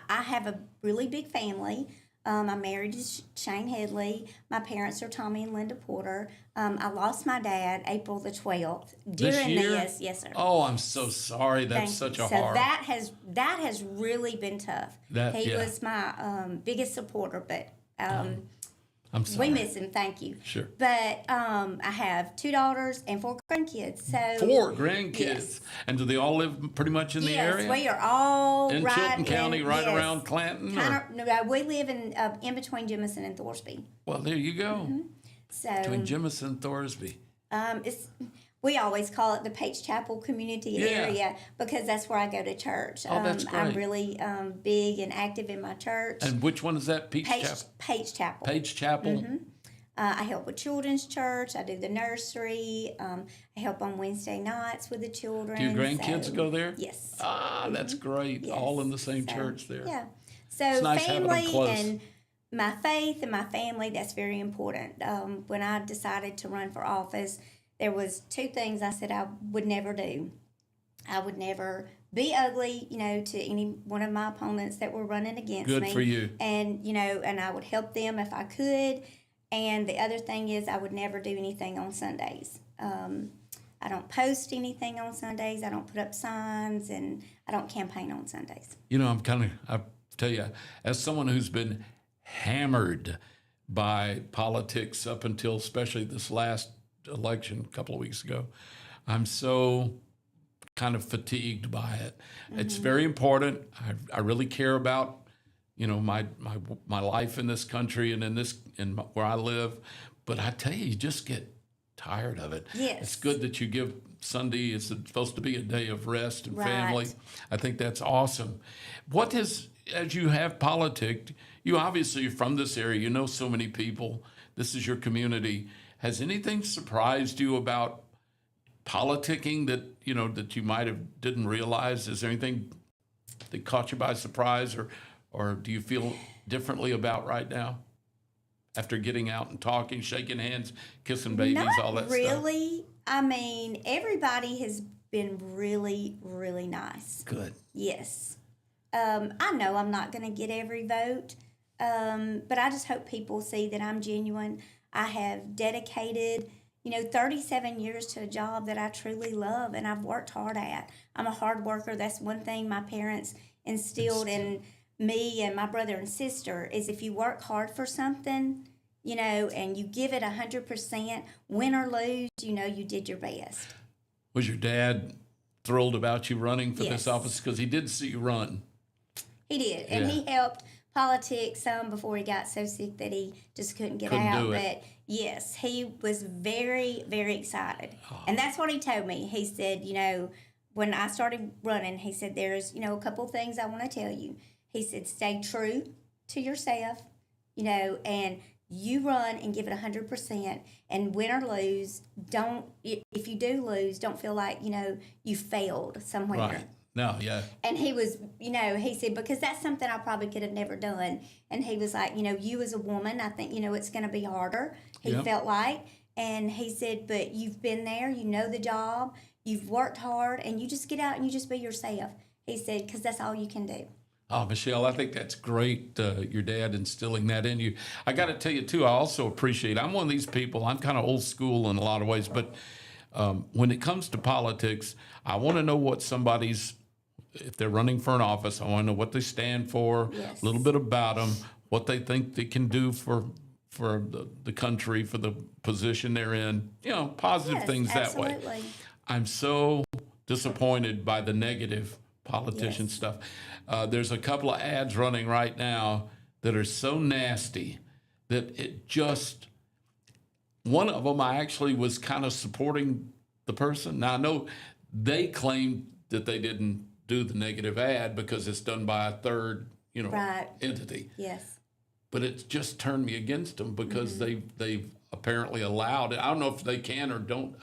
Speaker 6: I have a really big family. I'm married to Shane Headley. My parents are Tommy and Linda Porter. I lost my dad April the 12th.
Speaker 3: This year?
Speaker 6: Yes, sir.
Speaker 3: Oh, I'm so sorry. That's such a hard.
Speaker 6: So that has really been tough. He was my biggest supporter, but
Speaker 3: I'm sorry.
Speaker 6: we miss him. Thank you.
Speaker 3: Sure.
Speaker 6: But I have 2 daughters and 4 grandkids. So
Speaker 3: 4 grandkids.
Speaker 6: Yes.
Speaker 3: And do they all live pretty much in the area?
Speaker 6: Yes, we are all
Speaker 3: in
Speaker 6: right
Speaker 3: Chilton County, right
Speaker 6: yes.
Speaker 3: around Clanton?
Speaker 6: No, we live in between Jemison and Thorsby.
Speaker 3: Well, there you go.
Speaker 6: So
Speaker 3: Between Jemison and Thorsby.
Speaker 6: we always call it the Page Chapel community area because that's where I go to church.
Speaker 3: Oh, that's great.
Speaker 6: I'm really big and active in my church.
Speaker 3: And which one is that?
Speaker 6: Page Chapel.
Speaker 3: Page Chapel.
Speaker 6: I help with children's church. I do the nursery. I help on Wednesday nights with the children.
Speaker 3: Do your grandkids go there?
Speaker 6: Yes.
Speaker 3: Ah, that's great.
Speaker 6: Yes.
Speaker 3: All in the same church there.
Speaker 6: Yeah. So
Speaker 3: It's nice having them
Speaker 6: family
Speaker 3: close.
Speaker 6: and my faith and my family, that's very important. When I decided to run for office, there was 2 things I said I would never do. I would never be ugly, to any one of my opponents that were running against me.
Speaker 3: Good for you.
Speaker 6: And, and I would help them if I could. And the other thing is I would never do anything on Sundays. I don't post anything on Sundays. I don't put up signs, and I don't campaign on Sundays.
Speaker 3: I tell you, as someone who's been hammered by politics up until especially this last election a couple of weeks ago, I'm so kind of fatigued by it. It's very important. I really care about my life in this country and where I live, but I tell you just get tired of it.
Speaker 6: Yes.
Speaker 3: It's good that you give Sunday is supposed to be a day of rest and
Speaker 6: Right.
Speaker 3: family. I think that's awesome. As you have politicked, you obviously are from this area, you know so many people, this is your community. Has anything surprised you about politicking that you might have didn't realize? Is there anything that caught you by surprise, or do you feel differently about right now after getting out and talking, shaking hands, kissing babies, all that
Speaker 6: Not really. I mean, everybody has been really, really nice.
Speaker 3: Good.
Speaker 6: Yes. I know I'm not going to get every vote, but I just hope people see that I'm genuine. I have dedicated, 37 years to a job that I truly love and I've worked hard at. I'm a hard worker. That's one thing my parents instilled in me and my brother and sister is if you work hard for something, and you give it 100%, win or lose, you did your best.
Speaker 3: Was your dad thrilled about you running for
Speaker 6: Yes.
Speaker 3: this office? Because he did see you run.
Speaker 6: He did, and
Speaker 3: Yeah.
Speaker 6: he helped politics some before he got so sick that he just couldn't get
Speaker 3: Couldn't
Speaker 6: out.
Speaker 3: do it.
Speaker 6: But yes, he was very, very excited, and that's what he told me. He said, when I started running, he said, "There's, a couple things I want to tell you." He said, "Stay true to yourself, and you run and give it 100%, and win or lose, don't. If you do lose, don't feel like you failed somewhere."
Speaker 3: Right. No, yeah.
Speaker 6: And he was, he said, because that's something I probably could have never done. And he was like, you as a woman, I think, it's going to be harder. He
Speaker 3: Yep.
Speaker 6: felt like. And he said, but you've been there, you know the job, you've worked hard, and you just get out and you just be yourself. He said, because that's all you can do.
Speaker 3: Oh, Michelle, I think that's great, your dad instilling that in you. I got to tell you, too, I also appreciate, I'm one of these people, I'm kind of old school in a lot of ways, but when it comes to politics, I want to know what if they're running for an office, I want to know what they stand for,
Speaker 6: Yes.
Speaker 3: a little bit about them, what they think they can do for the country, for the position they're in, positive
Speaker 6: Yes,
Speaker 3: things that way.
Speaker 6: absolutely.
Speaker 3: I'm so disappointed by the negative politician
Speaker 6: Yes.
Speaker 3: stuff. There's a couple of ads running right now that are so nasty that one of them I actually was kind of supporting the person. Now I know they claim that they didn't do the negative ad because it's done by a third,
Speaker 6: Right.
Speaker 3: entity.
Speaker 6: Yes.
Speaker 3: But it just turned me against them because they've apparently allowed it. I don't know if they can or don't.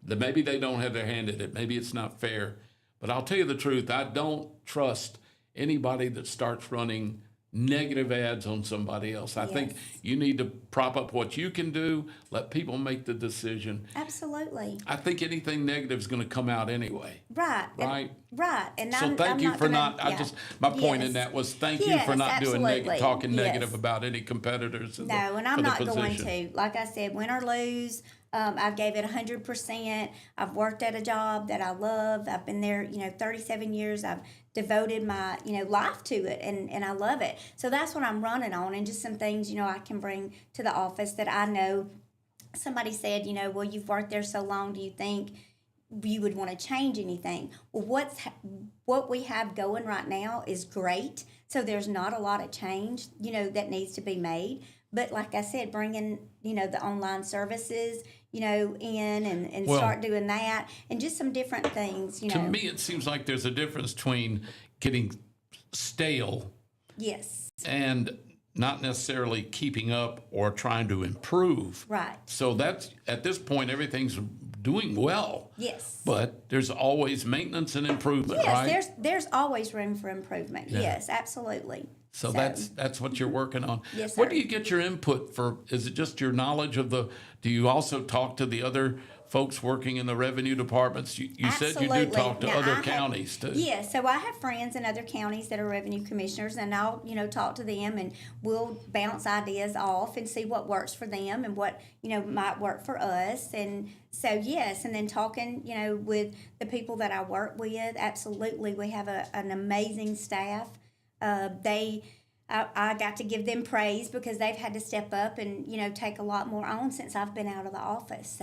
Speaker 3: Maybe they don't have their hand in it. Maybe it's not fair. But I'll tell you the truth. I don't trust anybody that starts running negative ads on somebody else. I think you need to prop up what you can do, let people make the decision.
Speaker 6: Absolutely.
Speaker 3: I think anything negative is going to come out anyway.
Speaker 6: Right.
Speaker 3: Right.
Speaker 6: Right. And
Speaker 3: So
Speaker 6: I'm
Speaker 3: thank you
Speaker 6: not
Speaker 3: for
Speaker 6: gonna,
Speaker 3: not. I just my point in
Speaker 6: Yes.
Speaker 3: that was thank you
Speaker 6: Yes,
Speaker 3: for not doing
Speaker 6: absolutely.
Speaker 3: talking
Speaker 6: Yes.
Speaker 3: negative about any competitors.
Speaker 6: No, and I'm not going to. Like I said, win or lose, I've gave it 100%. I've worked at a job that I love. I've been there, 37 years. I've devoted my, life to it, and I love it. So that's what I'm running on, and just some things, I can bring to the office that I know. Somebody said, well, you've worked there so long. Do you think you would want to change anything? Well, what we have going right now is great. So there's not a lot of change, that needs to be made. But like I said, bringing, the online services, in and start doing that, and just some different things,
Speaker 3: To me, it seems like there's a difference between getting stale
Speaker 6: Yes.
Speaker 3: and not necessarily keeping up or trying to improve.
Speaker 6: Right.
Speaker 3: So that's at this point, everything's doing well.
Speaker 6: Yes.
Speaker 3: But there's always maintenance and improvement,
Speaker 6: Yes,
Speaker 3: right?
Speaker 6: there's always room for improvement.
Speaker 3: Yeah.
Speaker 6: Yes, absolutely.
Speaker 3: So that's what you're working on.
Speaker 6: Yes,
Speaker 3: Where
Speaker 6: sir.
Speaker 3: do you get your input for? Is it just your knowledge of do you also talk to the other folks working in the revenue departments? You said you do
Speaker 6: Absolutely.
Speaker 3: talk to
Speaker 6: Now,
Speaker 3: other
Speaker 6: I have-
Speaker 3: counties too.
Speaker 6: Yeah, so I have friends in other counties that are revenue commissioners, and I'll talk to them, and we'll bounce ideas off and see what works for them and what might work for us. And so yes, and then talking with the people that I work with, absolutely, we have an amazing staff. I got to give them praise because they've had to step up and take a lot more on since I've been out of the office.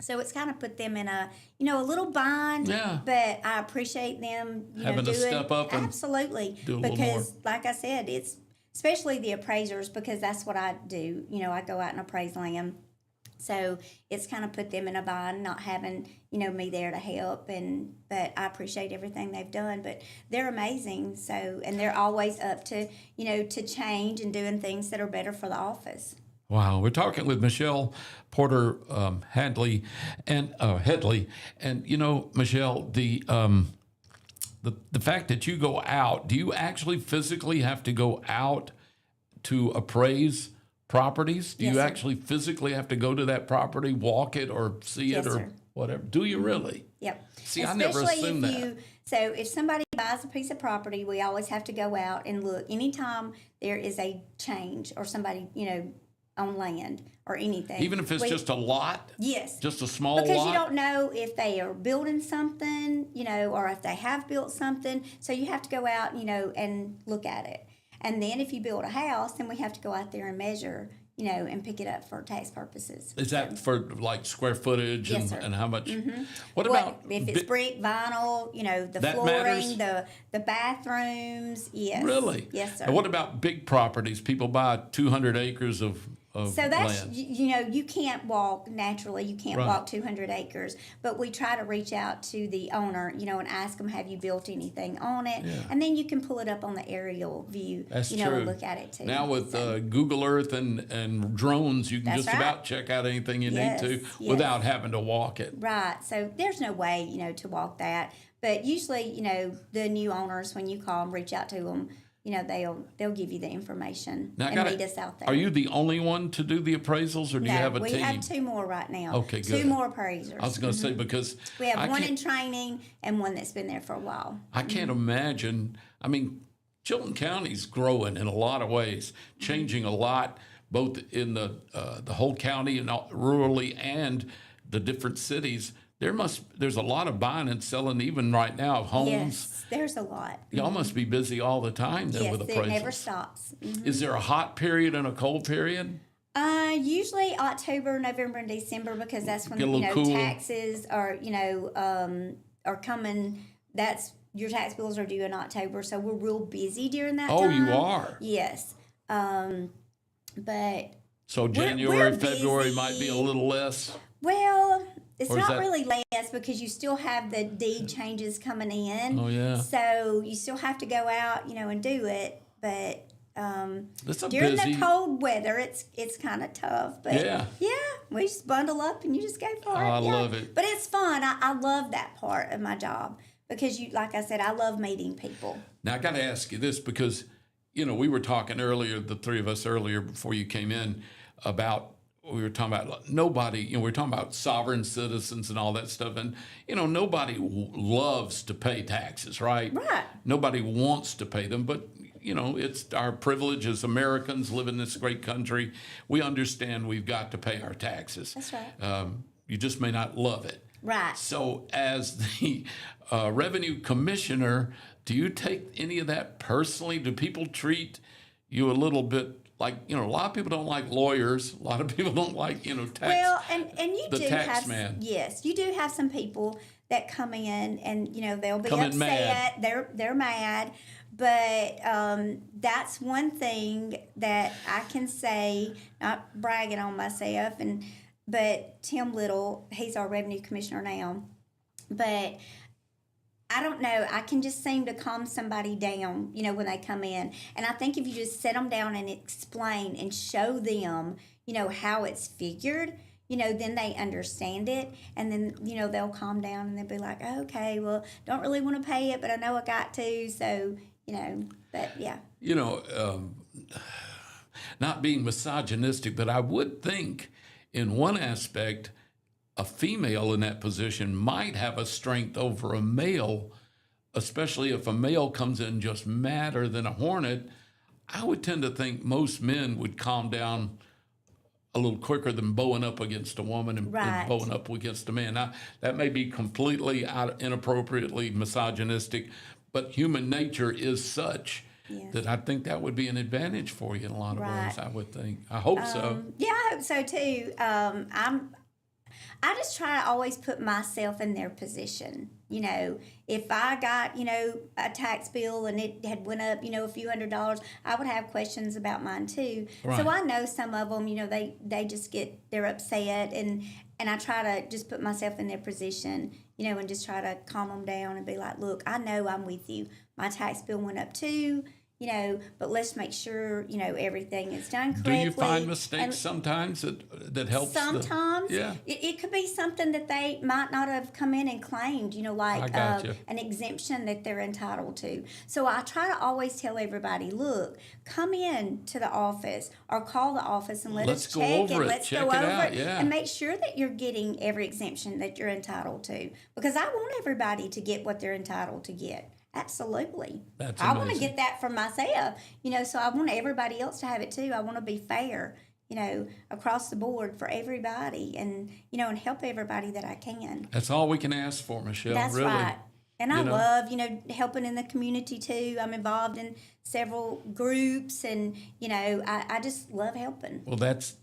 Speaker 6: So it's kind of put them in a little bind.
Speaker 3: Yeah.
Speaker 6: But I appreciate them
Speaker 3: Having to
Speaker 6: doing,
Speaker 3: step up and
Speaker 6: absolutely,
Speaker 3: do a little
Speaker 6: because like I said, it's especially the appraisers, because that's what I do. I go out and appraise land. So it's kind of put them in a bind, not having me there to help, but I appreciate everything they've done. But they're amazing. So, and they're always up to to change and doing things that are better for the office.
Speaker 3: Wow, we're talking with Michelle Porter Headley, and Michelle, the fact that you go out, do you actually physically have to go out to appraise properties? Do
Speaker 6: Yes,
Speaker 3: you
Speaker 6: sir.
Speaker 3: actually physically have to go to that property, walk it, or see
Speaker 6: Yes,
Speaker 3: it, or
Speaker 6: sir.
Speaker 3: whatever? Do you really?
Speaker 6: Yep.
Speaker 3: See, I never assumed that.
Speaker 6: So if somebody buys a piece of property, we always have to go out and look. Anytime there is a change or somebody, on land or anything.
Speaker 3: Even if it's just a lot?
Speaker 6: Yes.
Speaker 3: Just a small
Speaker 6: Because
Speaker 3: lot?
Speaker 6: you don't know if they are building something, or if they have built something. So you have to go out, and look at it. And then if you build a house, then we have to go out there and measure, and pick it up for tax purposes.
Speaker 3: Is that for like square footage
Speaker 6: Yes, sir.
Speaker 3: and how much? What
Speaker 6: What
Speaker 3: about
Speaker 6: if it's brick, vinyl, the
Speaker 3: That
Speaker 6: flooring,
Speaker 3: matters?
Speaker 6: the bathrooms? Yes.
Speaker 3: Really?
Speaker 6: Yes, sir.
Speaker 3: And what about big properties? People buy 200 acres of
Speaker 6: So that's
Speaker 3: land.
Speaker 6: you can't walk naturally. You can't
Speaker 3: Right.
Speaker 6: walk 200 acres, but we try to reach out to the owner, and ask them, have you built anything on it?
Speaker 3: Yeah.
Speaker 6: And then you can pull it up on the aerial view,
Speaker 3: That's
Speaker 6: and
Speaker 3: true.
Speaker 6: look at it too.
Speaker 3: Now with
Speaker 6: So,
Speaker 3: Google Earth and drones, you can
Speaker 6: That's
Speaker 3: just
Speaker 6: right.
Speaker 3: about check out anything you
Speaker 6: Yes,
Speaker 3: need to
Speaker 6: yes.
Speaker 3: without having to walk it.
Speaker 6: right. So there's no way, to walk that. But usually, the new owners, when you call them, reach out to them, they'll give you the information
Speaker 3: Now, I
Speaker 6: and
Speaker 3: gotta-
Speaker 6: meet us out there.
Speaker 3: Are you the only one to do the appraisals, or do you have a
Speaker 6: we
Speaker 3: team?
Speaker 6: have two more right now.
Speaker 3: Okay, good.
Speaker 6: Two more appraisers.
Speaker 3: I was going to say because
Speaker 6: We have
Speaker 3: I
Speaker 6: one
Speaker 3: can't-
Speaker 6: in training and one that's been there for a while.
Speaker 3: I can't imagine. I mean, Chilton County's growing in a lot of ways, changing a lot, both in the whole county and rurally and the different cities. There's a lot of buying and selling even right now of homes.
Speaker 6: Yes, there's a lot.
Speaker 3: Y'all must be busy all the time then
Speaker 6: Yes,
Speaker 3: with
Speaker 6: it never
Speaker 3: appraisals.
Speaker 6: stops.
Speaker 3: Is there a hot period and a cold period?
Speaker 6: Usually October, November, and December, because that's when
Speaker 3: Get a little cool.
Speaker 6: taxes are are coming. That's your tax bills are due in October, so we're real busy during that
Speaker 3: Oh,
Speaker 6: time.
Speaker 3: you are.
Speaker 6: Yes, but
Speaker 3: So
Speaker 6: we're
Speaker 3: January, February might be a
Speaker 6: busy.
Speaker 3: little less.
Speaker 6: well, it's
Speaker 3: Or is
Speaker 6: not
Speaker 3: that-
Speaker 6: really less because you still have the deed changes coming in.
Speaker 3: Oh, yeah.
Speaker 6: So you still have to go out, and do it, but.
Speaker 3: It's a
Speaker 6: During
Speaker 3: busy.
Speaker 6: the cold weather, it's kind of tough, but
Speaker 3: Yeah.
Speaker 6: we just bundle up and you just go for it.
Speaker 3: I
Speaker 6: yeah.
Speaker 3: love it.
Speaker 6: But it's fun. I love that part of my job because like I said, I love meeting people.
Speaker 3: Now I got to ask you this because we were talking earlier, the three of us earlier before you came in, about we were talking about nobody, we were talking about sovereign citizens and all that stuff. And, nobody loves to pay taxes, right?
Speaker 6: Right.
Speaker 3: Nobody wants to pay them, but, it's our privilege as Americans living in this great country. We understand we've got to pay our taxes.
Speaker 6: That's right.
Speaker 3: You just may not love it.
Speaker 6: Right.
Speaker 3: So as the revenue commissioner, do you take any of that personally? Do people treat you a little bit like, a lot of people don't like lawyers. A lot of people don't like, tax.
Speaker 6: Well, and you
Speaker 3: the
Speaker 6: do
Speaker 3: tax
Speaker 6: have,
Speaker 3: man.
Speaker 6: Yes, you do have some people that come in and, they'll be
Speaker 3: Come in
Speaker 6: upset.
Speaker 3: mad.
Speaker 6: They're mad. But that's one thing that I can say, not bragging on myself, but Tim Little, he's our revenue commissioner now. But I don't know, I can just seem to calm somebody down, when they come in. And I think if you just sit them down and explain and show them, how it's figured, then they understand it. And then, they'll calm down and they'll be like, oh, okay, well, don't really want to pay it, but I know I got to. So, but yeah.
Speaker 3: Not being misogynistic, but I would think in one aspect, a female in that position might have a strength over a male, especially if a male comes in just madder than a hornet. I would tend to think most men would calm down a little quicker than bowing up against a woman and bowing up against a man. Now, that may be completely inappropriately misogynistic, but human nature is such that I think that would be an advantage for you in a lot of ways, I would think. I hope so.
Speaker 6: Yeah, I hope so too. I just try to always put myself in their position. If I got, a tax bill and it had went up, a few $100s, I would have questions about mine too.
Speaker 3: Right.
Speaker 6: So I know some of them, they just they're upset and I try to just put myself in their position, and just try to calm them down and be like, look, I know I'm with you. My tax bill went up too. But let's make sure, everything is done correctly.
Speaker 3: Do you find mistakes sometimes that helps?
Speaker 6: Sometimes.
Speaker 3: Yeah.
Speaker 6: It could be something that they might not have come in and claimed, like an exemption that they're entitled to. So I try to always tell everybody, look, come in to the office or call the office and let's
Speaker 3: go
Speaker 6: check
Speaker 3: over
Speaker 6: it.
Speaker 3: it.
Speaker 6: Let's
Speaker 3: check
Speaker 6: go
Speaker 3: it
Speaker 6: over
Speaker 3: out.
Speaker 6: it
Speaker 3: Yeah.
Speaker 6: and make sure that you're getting every exemption that you're entitled to. Because I want everybody to get what they're entitled to get. Absolutely.
Speaker 3: That's
Speaker 6: I want to
Speaker 3: amazing.
Speaker 6: get that for myself, so I want everybody else to have it too. I want to be fair, across the board for everybody and, and help everybody that I can.
Speaker 3: That's all we can ask for, Michelle.
Speaker 6: That's
Speaker 3: really.
Speaker 6: right. And I love, helping in the community too. I'm involved in several groups and, I just love helping.
Speaker 3: Well, that's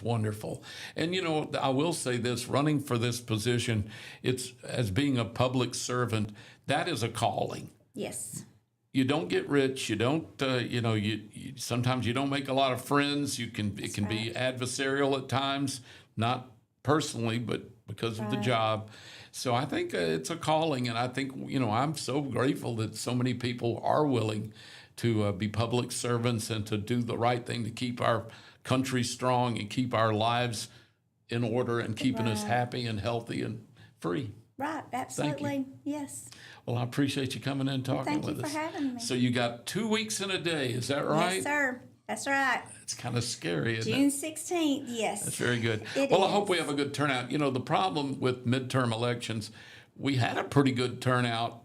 Speaker 3: wonderful. And, I will say this, running for this position, it's as being a public servant, that is a calling.
Speaker 6: Yes.
Speaker 3: You don't get rich. You don't, you sometimes you don't make a lot of friends. It can be adversarial at times, not personally, but because of the job. So I think it's a calling. And I think, I'm so grateful that so many people are willing to be public servants and to do the right thing to keep our country strong and keep our lives in order and keeping us happy and healthy and free.
Speaker 6: Right, absolutely. Yes.
Speaker 3: Well, I appreciate you coming in and talking with us.
Speaker 6: Thank you for having me.
Speaker 3: So you got 2 weeks in a day, is that right?
Speaker 6: Yes, sir. That's right.
Speaker 3: It's kind of scary, isn't
Speaker 6: June
Speaker 3: it?
Speaker 6: 16th, yes.
Speaker 3: That's very good.
Speaker 6: It
Speaker 3: I
Speaker 6: is.
Speaker 3: hope we have a good turnout. The problem with midterm elections, we had a pretty good turnout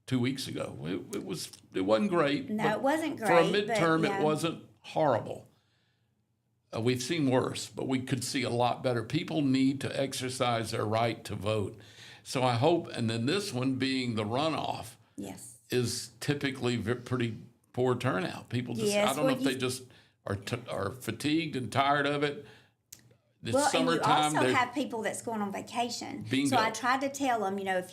Speaker 3: 2 weeks ago. It wasn't great.
Speaker 6: No, it wasn't great.
Speaker 3: For a midterm,
Speaker 6: but, yeah.
Speaker 3: it wasn't horrible. We've seen worse, but we could see a lot better. People need to exercise their right to vote. So I hope, and then this one being the runoff,
Speaker 6: Yes.
Speaker 3: is typically pretty poor turnout. People just,
Speaker 6: Yes,
Speaker 3: I don't know if they just are fatigued and tired of it. It's
Speaker 6: Well, and you
Speaker 3: summertime.
Speaker 6: also have people that's going on vacation.
Speaker 3: Bingo.
Speaker 6: So I tried to tell them, if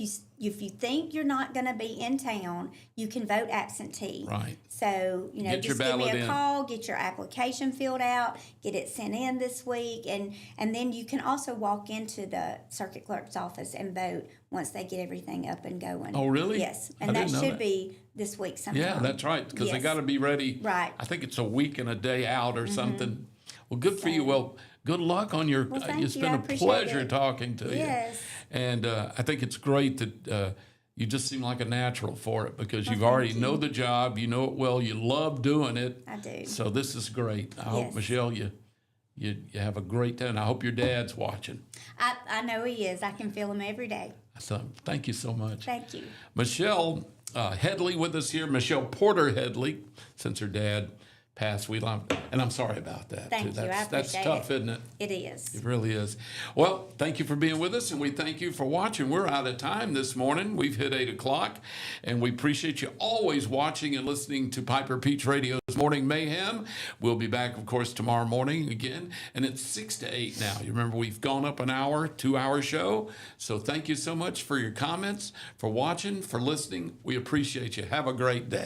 Speaker 6: you think you're not going to be in town, you can vote absentee.
Speaker 3: Right.
Speaker 6: So,
Speaker 3: Get your
Speaker 6: just give me
Speaker 3: ballot
Speaker 6: a
Speaker 3: in.
Speaker 6: call, get your application filled out, get it sent in this week, and then you can also walk into the circuit clerk's office and vote once they get everything up and going.
Speaker 3: Oh, really?
Speaker 6: Yes,
Speaker 3: I
Speaker 6: and that
Speaker 3: didn't know
Speaker 6: should
Speaker 3: that.
Speaker 6: be this week sometime.
Speaker 3: Yeah, that's right, because they
Speaker 6: Yes.
Speaker 3: got to be ready.
Speaker 6: Right.
Speaker 3: I think it's a week and a day out or something. Well, good for you. Well, good luck on your.
Speaker 6: Well, thank
Speaker 3: it's
Speaker 6: you.
Speaker 3: been
Speaker 6: I
Speaker 3: a
Speaker 6: appreciate
Speaker 3: pleasure
Speaker 6: it.
Speaker 3: talking to you.
Speaker 6: Yes.
Speaker 3: And I think it's great that you just seem like a natural for it because
Speaker 6: Well,
Speaker 3: you already
Speaker 6: thank you.
Speaker 3: know the job, you know it well, you love doing it.
Speaker 6: I do.
Speaker 3: So this is great. I hope,
Speaker 6: Yes.
Speaker 3: Michelle, you have a great day, and I hope your dad's watching.
Speaker 6: I know he is. I can feel him every day.
Speaker 3: So thank you so much.
Speaker 6: Thank you.
Speaker 3: Michelle Headley with us here. Michelle Porter Headley, since her dad passed, and I'm sorry about that.
Speaker 6: Thank
Speaker 3: too.
Speaker 6: you. I
Speaker 3: That's
Speaker 6: appreciate
Speaker 3: tough,
Speaker 6: it.
Speaker 3: isn't it?
Speaker 6: It is.
Speaker 3: It really is. Well, thank you for being with us, and we thank you for watching. We're out of time this morning. We've hit 8 o'clock, and we appreciate you always watching and listening to Piper Peach Radio's Morning Mayhem. We'll be back, of course, tomorrow morning again, and it's 6 to 8 now. You remember we've gone up an hour, 2-hour show. So thank you so much for your comments, for watching, for listening. We appreciate you. Have a great day.